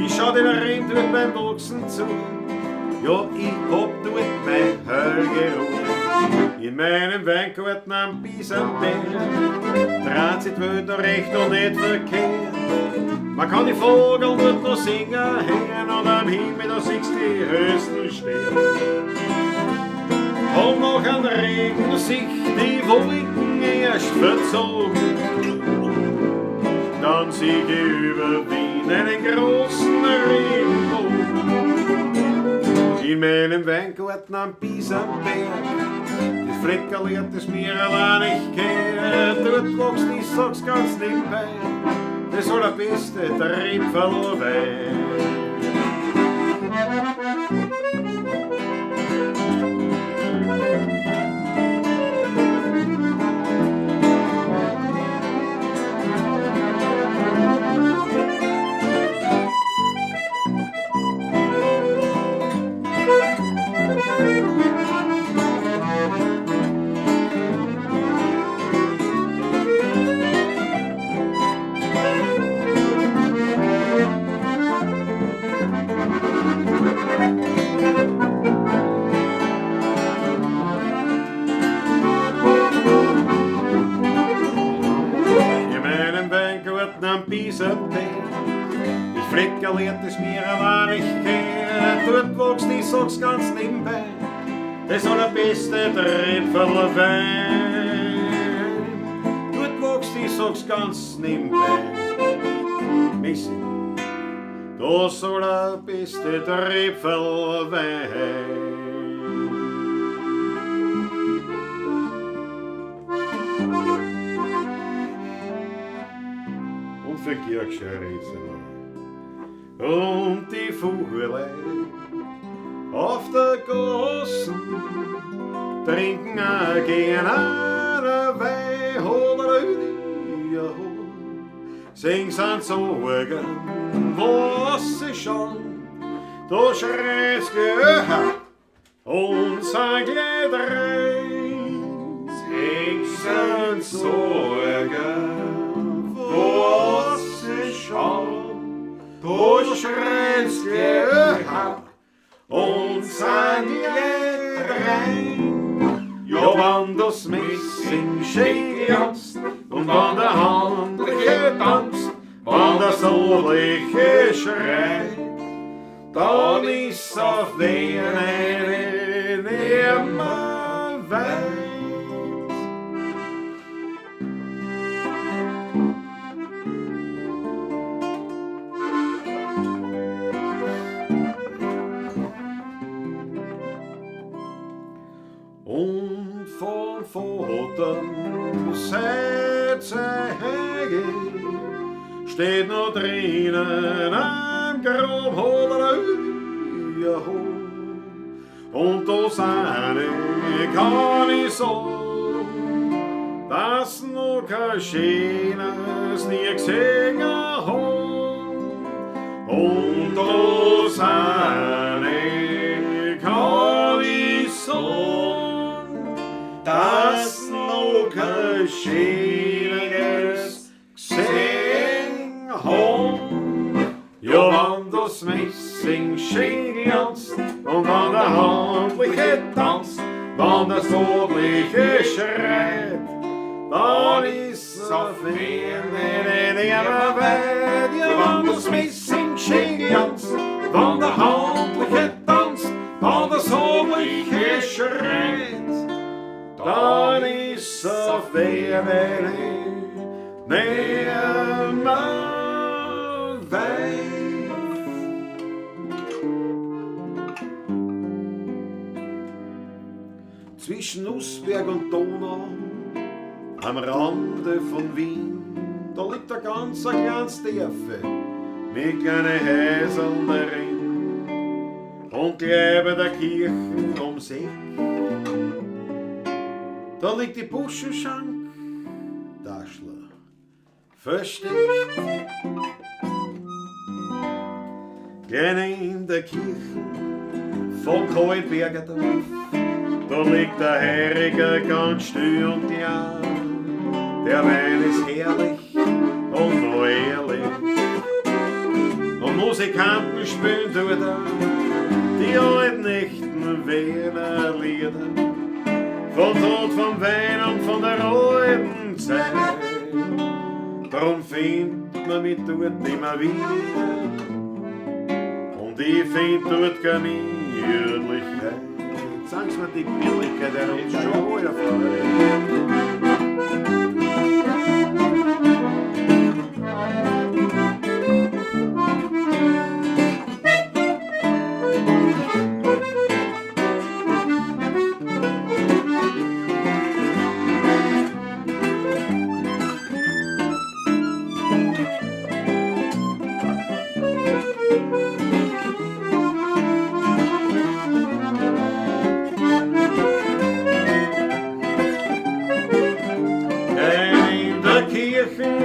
Ich schau den Rind dort beim Wachsen zu. Ja, ich hab dort mein Höllgeruch. In meinem Weingarten am Biesenberg dreht sich die Welt noch recht und nicht verkehrt. Man kann die Vogel dort noch singen hören und am Himmel da siehst du die höchsten Sterne. Und nach einem Regen sich die Wolken erst verzogen. Dann sieh ich über Wien einen großen Regenbogen. In meinem Weingarten am Biesenberg, das Fleckerl das mir allein nicht kennt. Dort wächst, ich sag's ganz nebenbei, das allerbeste Trepferl-Wein. Ich Fleckerl es mir aber nicht kennt. Dort wächst, ich sag's ganz nebenbei, das allerbeste Trepferl-Wein. Dort wächst, ich sag's ganz nebenbei, Messing, das allerbeste Trepferl-Wein. Für Kirchschreisen und die Fuhrlei auf der Gassen trinken gern einen Wein oder ja, sing's an Sorgen, was sie schon, da schreit's gehört und sag rein, sing's an Sorgen, was sie schon, da schreit's gehört und sag rein. Ja, wann das Messing schön glänzt und wann der handliche tanzt, wann der sohlige schreit, dann ist auf Weihnachten immer weit. Und von Vater Säge steht noch drinnen am Grab oder ja, und das eine kann ich sagen, dass noch kein Schönes nie gesehen hat. Und das eine kann ich sagen, dass noch kein Schönes gesehen hat. Ja, wenn das Messing schön glänzt und wenn der handliche tanzt, wenn der sohlige schreit, dann ist auf Weihnachten immer weit. Ja, wenn das Messing schön glänzt, wenn der handliche tanzt, wenn der sohlige schreit, dann ist auf Weihnachten nimmer weit. Zwischen Nussberg und Donau, am Rande von Wien, da liegt ein ganz kleines Dörfe mit kleinen Häuseln darin und gleich der Kirchen um See. Da liegt die Buschenschank, Daschler, versteckt. Gerne in der Kirche von Kaltberger Dorf, da liegt der Herriger ganz still und klar. Der Wein ist herrlich und noch ehrlich. Und Musikanten spielen dort die alten echten Wiener Lieder. Von Tod, vom Wein und von der alten Zeit. Darum findet man mich dort immer wieder. Und ich find dort Gemütlichkeit. Sag's mir die Billigkeit, der uns schon erfreut.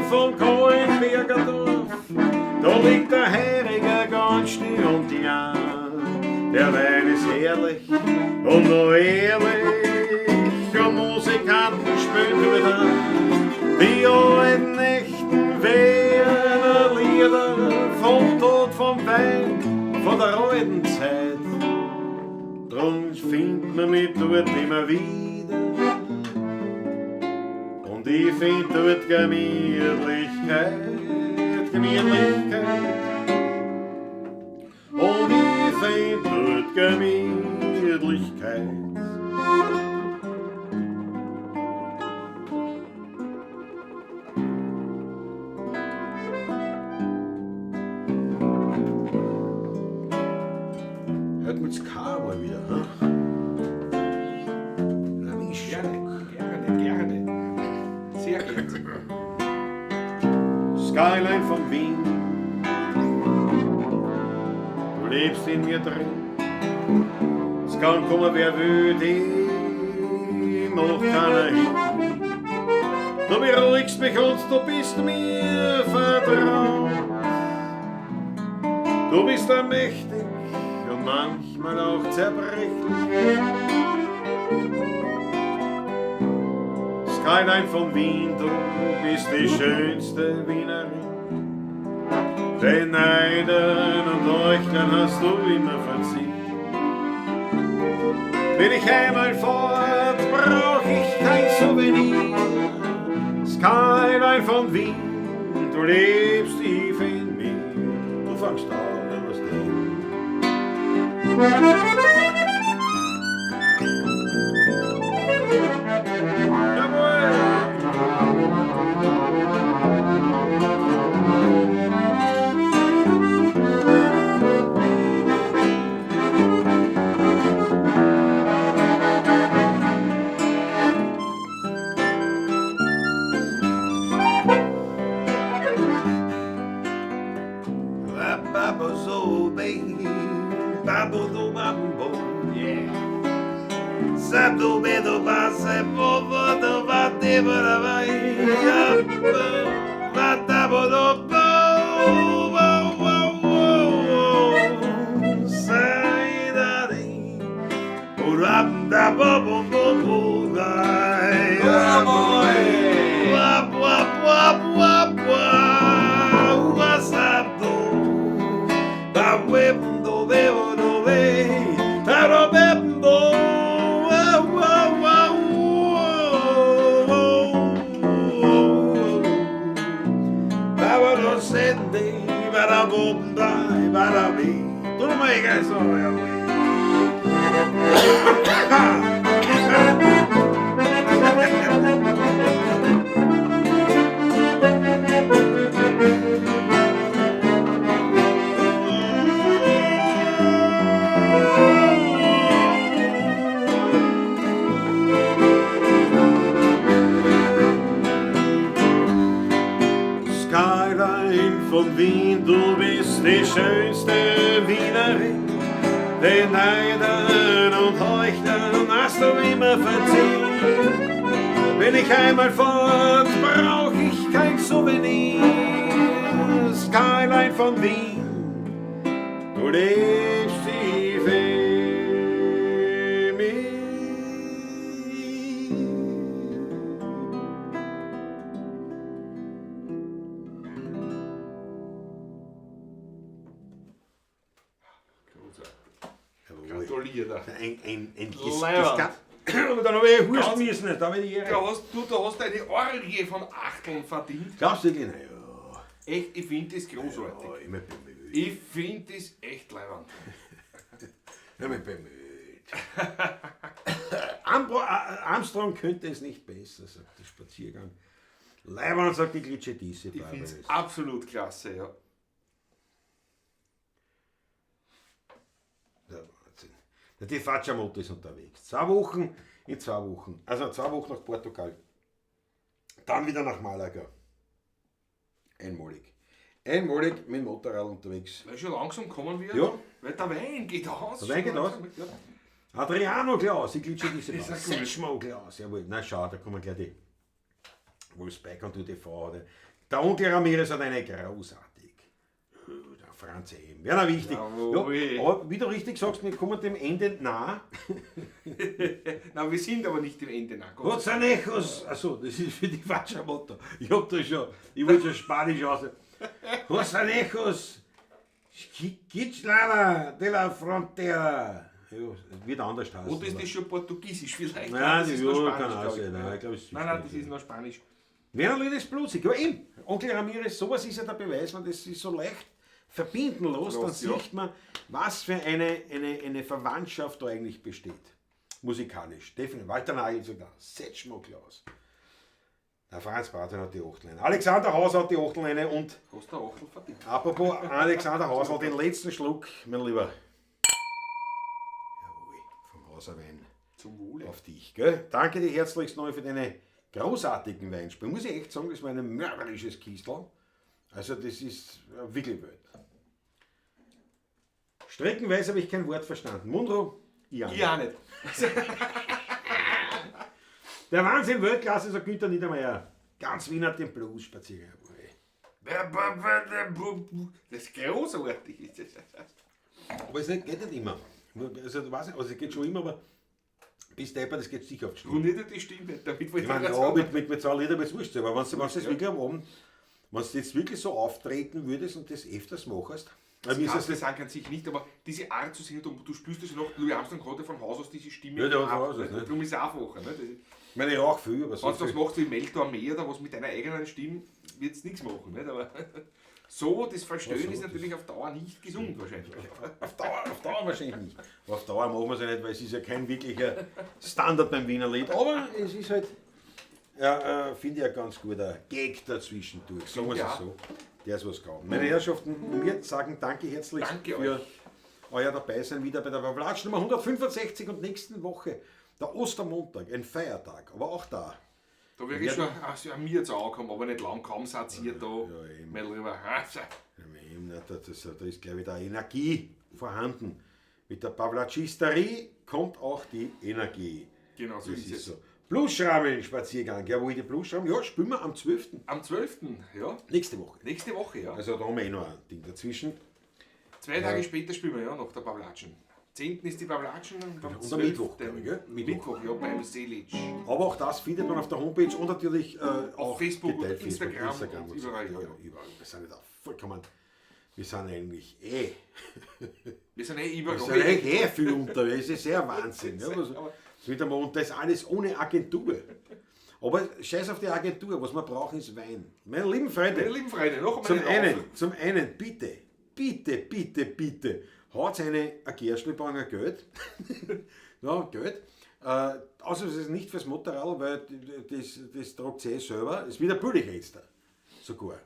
vom Kallenberger Dorf, da liegt der Heiriger ganz still und ja, der Wein ist herrlich und noch ehrlich und Musikanten spielen wieder die alten echten Wiener Lieder vom Tod, vom Wein, von der alten Zeit. Drum findet man mich dort immer wieder und ich find dort Gemütlichkeit. Und ich find dort Gemütlichkeit. Hört man das K mal wieder, ne? Gerne. Sehr gerne. Skyline von Wien, du lebst in mir drin. Es kann kommen, wer will, dem macht keiner hin. Du beruhigst mich und du bist mir vertraut. Du bist allmächtig und manchmal auch zerbrechlich. Skyline von Wien, du bist die schönste Wienerin. Den Neiden und Leuchten hast du immer verziehen. Bin ich einmal fort, brauch ich kein Souvenir. Skyline von Wien, du lebst tief in mir. Du fangst an, was Skyline von Wien, du bist die schönste Wienerin. Den Neiden und Heuchlern hast du immer verziehen. Bin ich einmal fort, brauch ich kein Souvenir. Skyline von Wien, du lebst tief in mir. Gratuliere. Ein Leibwand. aber dann habe ich Hurst müssen, da habe ich die Du hast eine Orgie von Achteln verdient. Glaubst du, naja. Echt, ich finde das großartig. Ja, immer bemüht. Ich finde das echt leibend. Immer bemüht. Armstrong könnte es nicht besser, sagt der Spaziergang. Leibwand, sagt die Glitsche diese. Ich finde es absolut klasse, ja. Der Wahnsinn. Die Facciamoto ist unterwegs. 2 Wochen, also 2 Wochen nach Portugal. Dann wieder nach Malaga. Einmalig mit dem Motorrad unterwegs. Weil schon langsam kommen wir. Ja. Weil der Wein geht aus. Der Wein geht aus? Ja. Adriano Klaus, ich glitsche diese Ist Bar. das gut? Setschmal Klaus, jawohl. Na schau, da kommen gleich die Wolfsbike und UTV. Der Onkel Ramirez hat eine großartig. Der Franz M. Wäre wichtig. Jawohl. Ja, aber wie du richtig sagst, wir kommen dem Ende nah. Nein, wir sind aber nicht im Ende nach. Jotsanejos! Achso, das ist für die falsche Motto. Ich hab das schon. Ich wollte schon Spanisch aus. Jotsanejos! Quichlara de la Frontera! Ja, es wird anders heißen. Oder ist das schon Portugiesisch vielleicht? Nein, das ist ja, nur kann Spanisch, auch glaub ich. sein. Nein, ich glaub, es ist Nein, das ist nur Spanisch. Wernerli ist blutig. Aber eben, Onkel Ramirez, sowas ist ja der Beweis, wenn das ist so leicht verbinden lässt, dann Los, ja. sieht man, was für eine Verwandtschaft da eigentlich besteht. Musikalisch. Definitiv. Walter Nagel sagt, setz mal Klaus. Der Franz Bartel hat die Achtelleine. Alexander Haus hat die Achtelleine und Hast du eine Achtel verdient? apropos Alexander Hausl, den letzten Schluck, mein Lieber. Jawohl, vom Hauserwein Zum Wohle. auf dich. Gell? Danke dir herzlichst neu für deine großartigen Weinspiele. Muss ich echt sagen, das war ein mörderisches Kistel. Also das ist wirklich wild. Streckenweise habe ich kein Wort verstanden. Mundro, ich auch nicht. Ich auch nicht. Der Wahnsinn Weltklasse, sagt Günther Niedermeyer. Ganz Wien hat den Blues spazieren. Das ist großartig. Ist das. Aber es geht nicht immer. Also, ich weiß nicht, also es geht schon immer, aber bis deppert, das geht sicher auf die Und Stimme. nicht die Stimme. Damit wollte Ich meine, das ja, sagen. mit 2 Lieder wird es wurscht sein, aber wenn du das wirklich am Abend, wenn du jetzt wirklich so auftreten würdest und das öfters machst, dann Das ist kannst du es sagen an sich nicht, aber diese Art zu singen, du spürst das ja noch, Louis Armstrong gerade von Haus aus diese Stimme. Ja, der hat ab, von Haus aus, nicht? ne? Darum ist es einfacher. Ne? ich meine, ich rauche viel, aber so Wenn du das viel. machst wie Melto am Meer oder was mit deiner eigenen Stimme, wird es nichts machen. Nicht? Aber so, das Verstöhnen Ach so, ist natürlich auf Dauer nicht gesund wahrscheinlich. Auf Dauer wahrscheinlich nicht. Auf Dauer machen wir es ja nicht, weil es ist ja kein wirklicher Standard beim Wiener Lied. Aber es ist halt, ja, finde ich, ein ganz guter Gag dazwischendurch. Sagen wir es Ja. so. Der ist was kaum. Meine Herrschaften, wir sagen danke herzlich Danke für euch. euer Dabeisein wieder bei der Pavlatsch Nummer 165 und nächsten Woche der Ostermontag, ein Feiertag, aber auch da. Da wäre ich schon an mir zu angekommen, aber nicht lang, kaum seid ihr da. Ja, eben. Mein Lieber, Da ist gleich wieder Energie vorhanden. Mit der Pavlatschisterie kommt auch die Energie. genau so Das ist ist es. so. Bluesschrammeln-Spaziergang. Jawohl, die Bluesschrammeln. Ja, spielen wir am 12. Am 12. Ja, Nächste Woche. nächste Woche, ja. Also da haben wir eh noch ein Ding dazwischen. 2 Tage später spielen wir ja noch der Pavlatschen. 10. ist die Pavlatschen und am Und am 12. Mittwoch, glaube ich, gell? Mittwoch, ja, beim Selic. Aber auch das findet man auf der Homepage und natürlich auch Facebook und geteilt, Instagram und und so. überall, Ja, ja. überall. Wir sind nicht auch vollkommen. Wir sind eigentlich Wir sind eh wir überall. sind eigentlich viel unterwegs. Das ist sehr Wahnsinn. Ja, das wird einmal, und das alles ohne Agentur. Aber scheiß auf die Agentur, was wir brauchen ist Wein. Meine lieben Freunde, Meine lieben Freunde, noch einmal zum einen, bitte, haut eine Gerstlebanger Geld. Ja, Geld. Außer es ist nicht fürs Motorrad, weil das tragt sie selber. Es ist wieder billiger jetzt da. Sogar.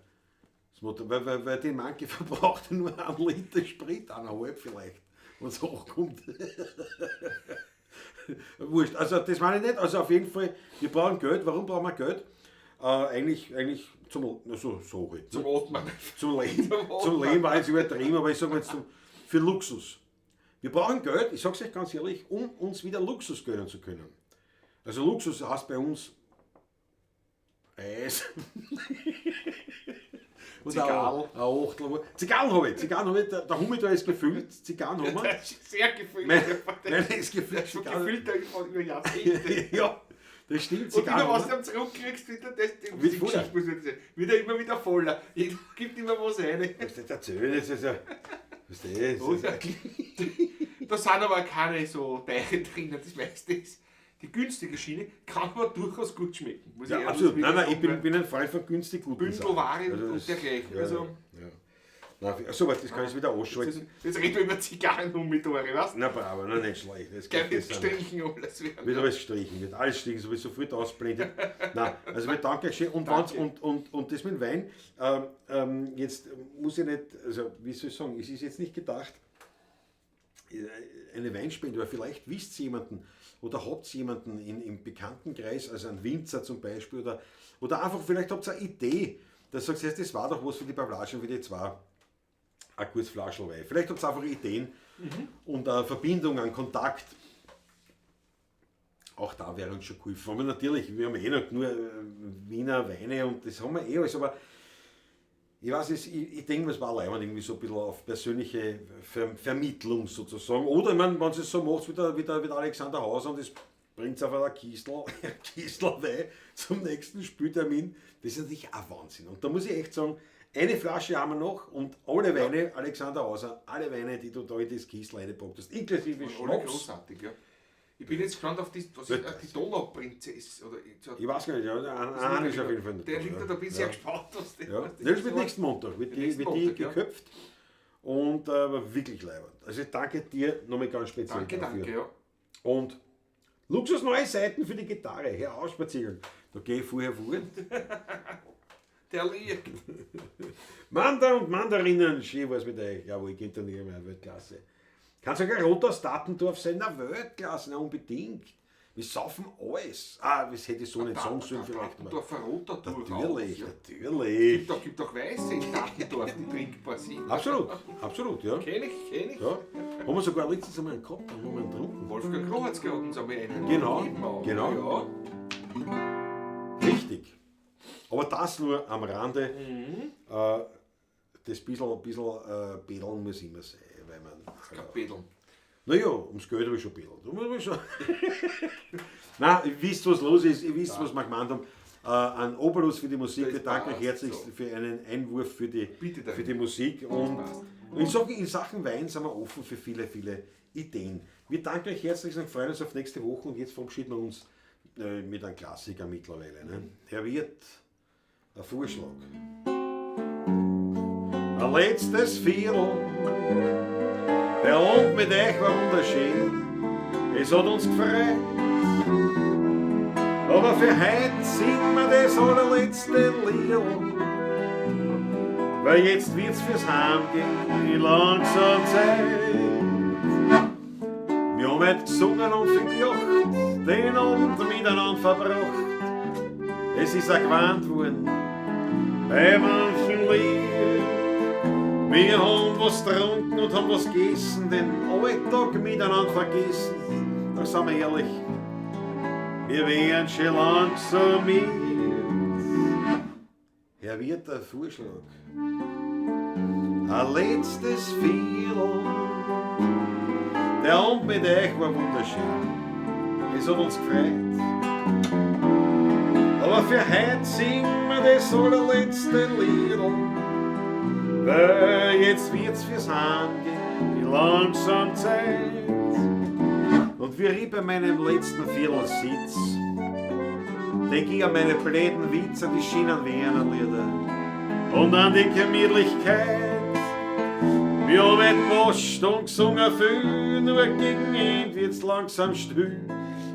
Das weil die manche verbraucht nur 1 Liter Sprit, 1,5 vielleicht, wenn es hochkommt. Wurscht. Also das meine ich nicht. Also auf jeden Fall, wir brauchen Geld. Warum brauchen wir Geld? Eigentlich zum, so halt, Zum ne? Atmen. Zum Leben. Zum Leben war jetzt übertrieben, aber ich sage jetzt für Luxus. Wir brauchen Geld, ich sage es euch ganz ehrlich, um uns wieder Luxus gönnen zu können. Also Luxus heißt bei uns Eis. Und Zigarren. ein Achtel. Zigarren habe ich. Der Humidor ist gefüllt. Zigarren haben wir. Das ist sehr gefüllt. Nein, ist gefüllt. Das ist schon Zigarren. gefüllt über Jahrzehnte. Ja, das stimmt. Und wieder Zigarren was haben du dann zurückkriegst, wieder das, die Wird voller. Geschichte muss ich sagen. Wird er immer wieder voller. Jeder gibt immer was rein. wir. Das ist erzählen, das ist ja. Das ist Da sind aber keine so Teile drinnen. Das meiste ist, die günstige Schiene kann aber durchaus gut schmecken. Muss ja, ehrlich absolut. wieder Nein, ich sagen, bin ein Freund von günstig guten Bündelware Sachen. und das- dergleichen. Ja, Also, ja. Nein, so, das kann ich wieder ausschalten. jetzt reden wir über Zigarrenhumidore, weißt du? Na bravo, na nicht schlecht. Das Gleich geht wird das gestrichen alles werden. wird alles gestrichen, wird alles gestrichen, so wird sofort ausblendet. Nein, also wir danken euch schön. Und, Danke. und das mit dem Wein, jetzt muss ich nicht, also wie soll ich sagen, es ist jetzt nicht gedacht, eine Weinspende, aber vielleicht wisst ihr jemanden oder habt ihr jemanden im Bekanntenkreis, also einen Winzer zum Beispiel, oder einfach vielleicht habt ihr eine Idee, dass ihr sagt, das war doch was für die Pavlatschen, für die zwei, ein gutes Flaschel Wein. Vielleicht habt ihr einfach Ideen und eine Verbindung, einen Kontakt. Auch da wäre uns schon geholfen. Aber natürlich, wir haben eh noch nur Wiener Weine und das haben wir eh alles, aber Ich weiß, ich denke, es war leibend irgendwie so ein bisschen auf persönliche Vermittlung sozusagen. Oder ich meine, wenn es so macht wie der Alexander Hauser und das bringt es auf einer Kistel Wein zum nächsten Spieltermin, das ist natürlich auch Wahnsinn. Und da muss ich echt sagen, eine Flasche haben wir noch und alle Weine, Alexander Hauser, alle Weine, die du da in das Kistel reingepackt hast, inklusive Alle Schnaps. großartig, ja. Ich bin jetzt gespannt auf die Donauprinzessin. Oder Ich weiß gar nicht, ja, einer ist auf jeden Fall der liegt da, bin sehr gespannt, was der. Ja, was das wird nächsten Montag, wird die Nächsten Montag, ja. geköpft und war wirklich leibend. Also ich danke dir nochmal ganz speziell Danke, dafür. danke, ja. Und Luxus neue Seiten für die Gitarre, her ausspazieren. Da gehe ich vorher vor. Der liegt. Mander und Mandarinnen, schön was mit euch. Jawohl, ich intoniere meine Weltklasse. Kann sogar Rot aus Dattendorf sein, na Weltklasse, na unbedingt. Wir saufen alles. Das hätte ich so nicht sagen sollen vielleicht. Und auf Roter durchaus. Natürlich, Ja. natürlich. Gibt doch Weiße in Dattendorf, die trinkbar sind. Absolut, ja. Kenn ich. Ja. Haben wir sogar letztens einmal gehabt, dann haben wir einen getrunken. Wolfgang Klo hat es gerade uns einmal einen Genau, gegeben auch. genau. Ja. Richtig. Aber das nur am Rande. Das bisschen Bedeln muss immer sein. Weil man, Kapeteln. naja, ums Geld habe ich schon bedelt. Da muss man schon. Nein, ihr wisst, was los ist, ihr wisst, was wir gemeint haben. An Obolus für die Musik, Das wir danken euch passt herzlich so. für einen Einwurf für die, Bitte darum. für die Musik. Und in Sachen Wein sind wir offen für viele, viele Ideen. Wir danken euch herzlich und freuen uns auf nächste Woche und jetzt verabschieden wir uns mit einem Klassiker mittlerweile. Ne? Der wird ein Vorschlag. Ein letztes Viertel, der Abend mit euch war wunderschön, es hat uns gefreut. Aber für heute singen wir das allerletzte Lied, weil jetzt wird's fürs Heimgehen langsam Zeit. Wir haben heute gesungen und viel gelacht, den Abend miteinander verbracht. Es ist auch gewarnt worden bei manchen Lied. Wir haben was getrunken und haben was gegessen, den Alltag miteinander vergessen. Da sind wir ehrlich, wir werden schon langsam mit. Herr wird der Vorschlag. Ein letztes Viertel. Der Abend mit euch war wunderschön. Es hat uns gefreut. Aber für heute singen wir das allerletzte Lied. Weil jetzt wird's fürs Heimgehen langsam Zeit. Und wie ich bei meinem letzten Viertel sitz, denk ich an meine bläden Witze, die schienen Wiener Lieder und an die Gemütlichkeit. Wir haben etwas und gesungen viel, nur gegen ihn wird's langsam still.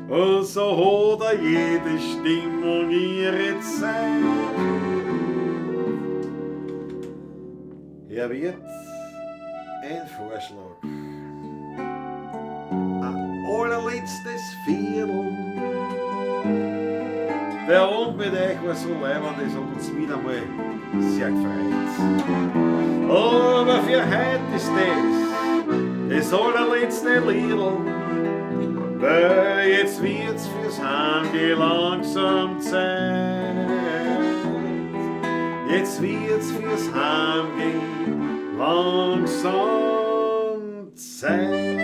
Und so hat jede Stimmung ihre Zeit. Er wird ein Vorschlag. Ein allerletztes Viertel. Der Abend mit euch war so leibend, das hat uns wieder mal sehr gefreut. Aber für heute ist das allerletzte Liedl. Weil jetzt wird's fürs Heimgehen langsam Zeit. Jetzt wird's fürs Heimgehen langsam Zeit.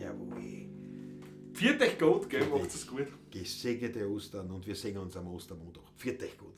Jawohl. Viert euch gut, gell? Macht's es gut. Gesegnete Ostern und wir sehen uns am Ostermontag. Viert euch gut.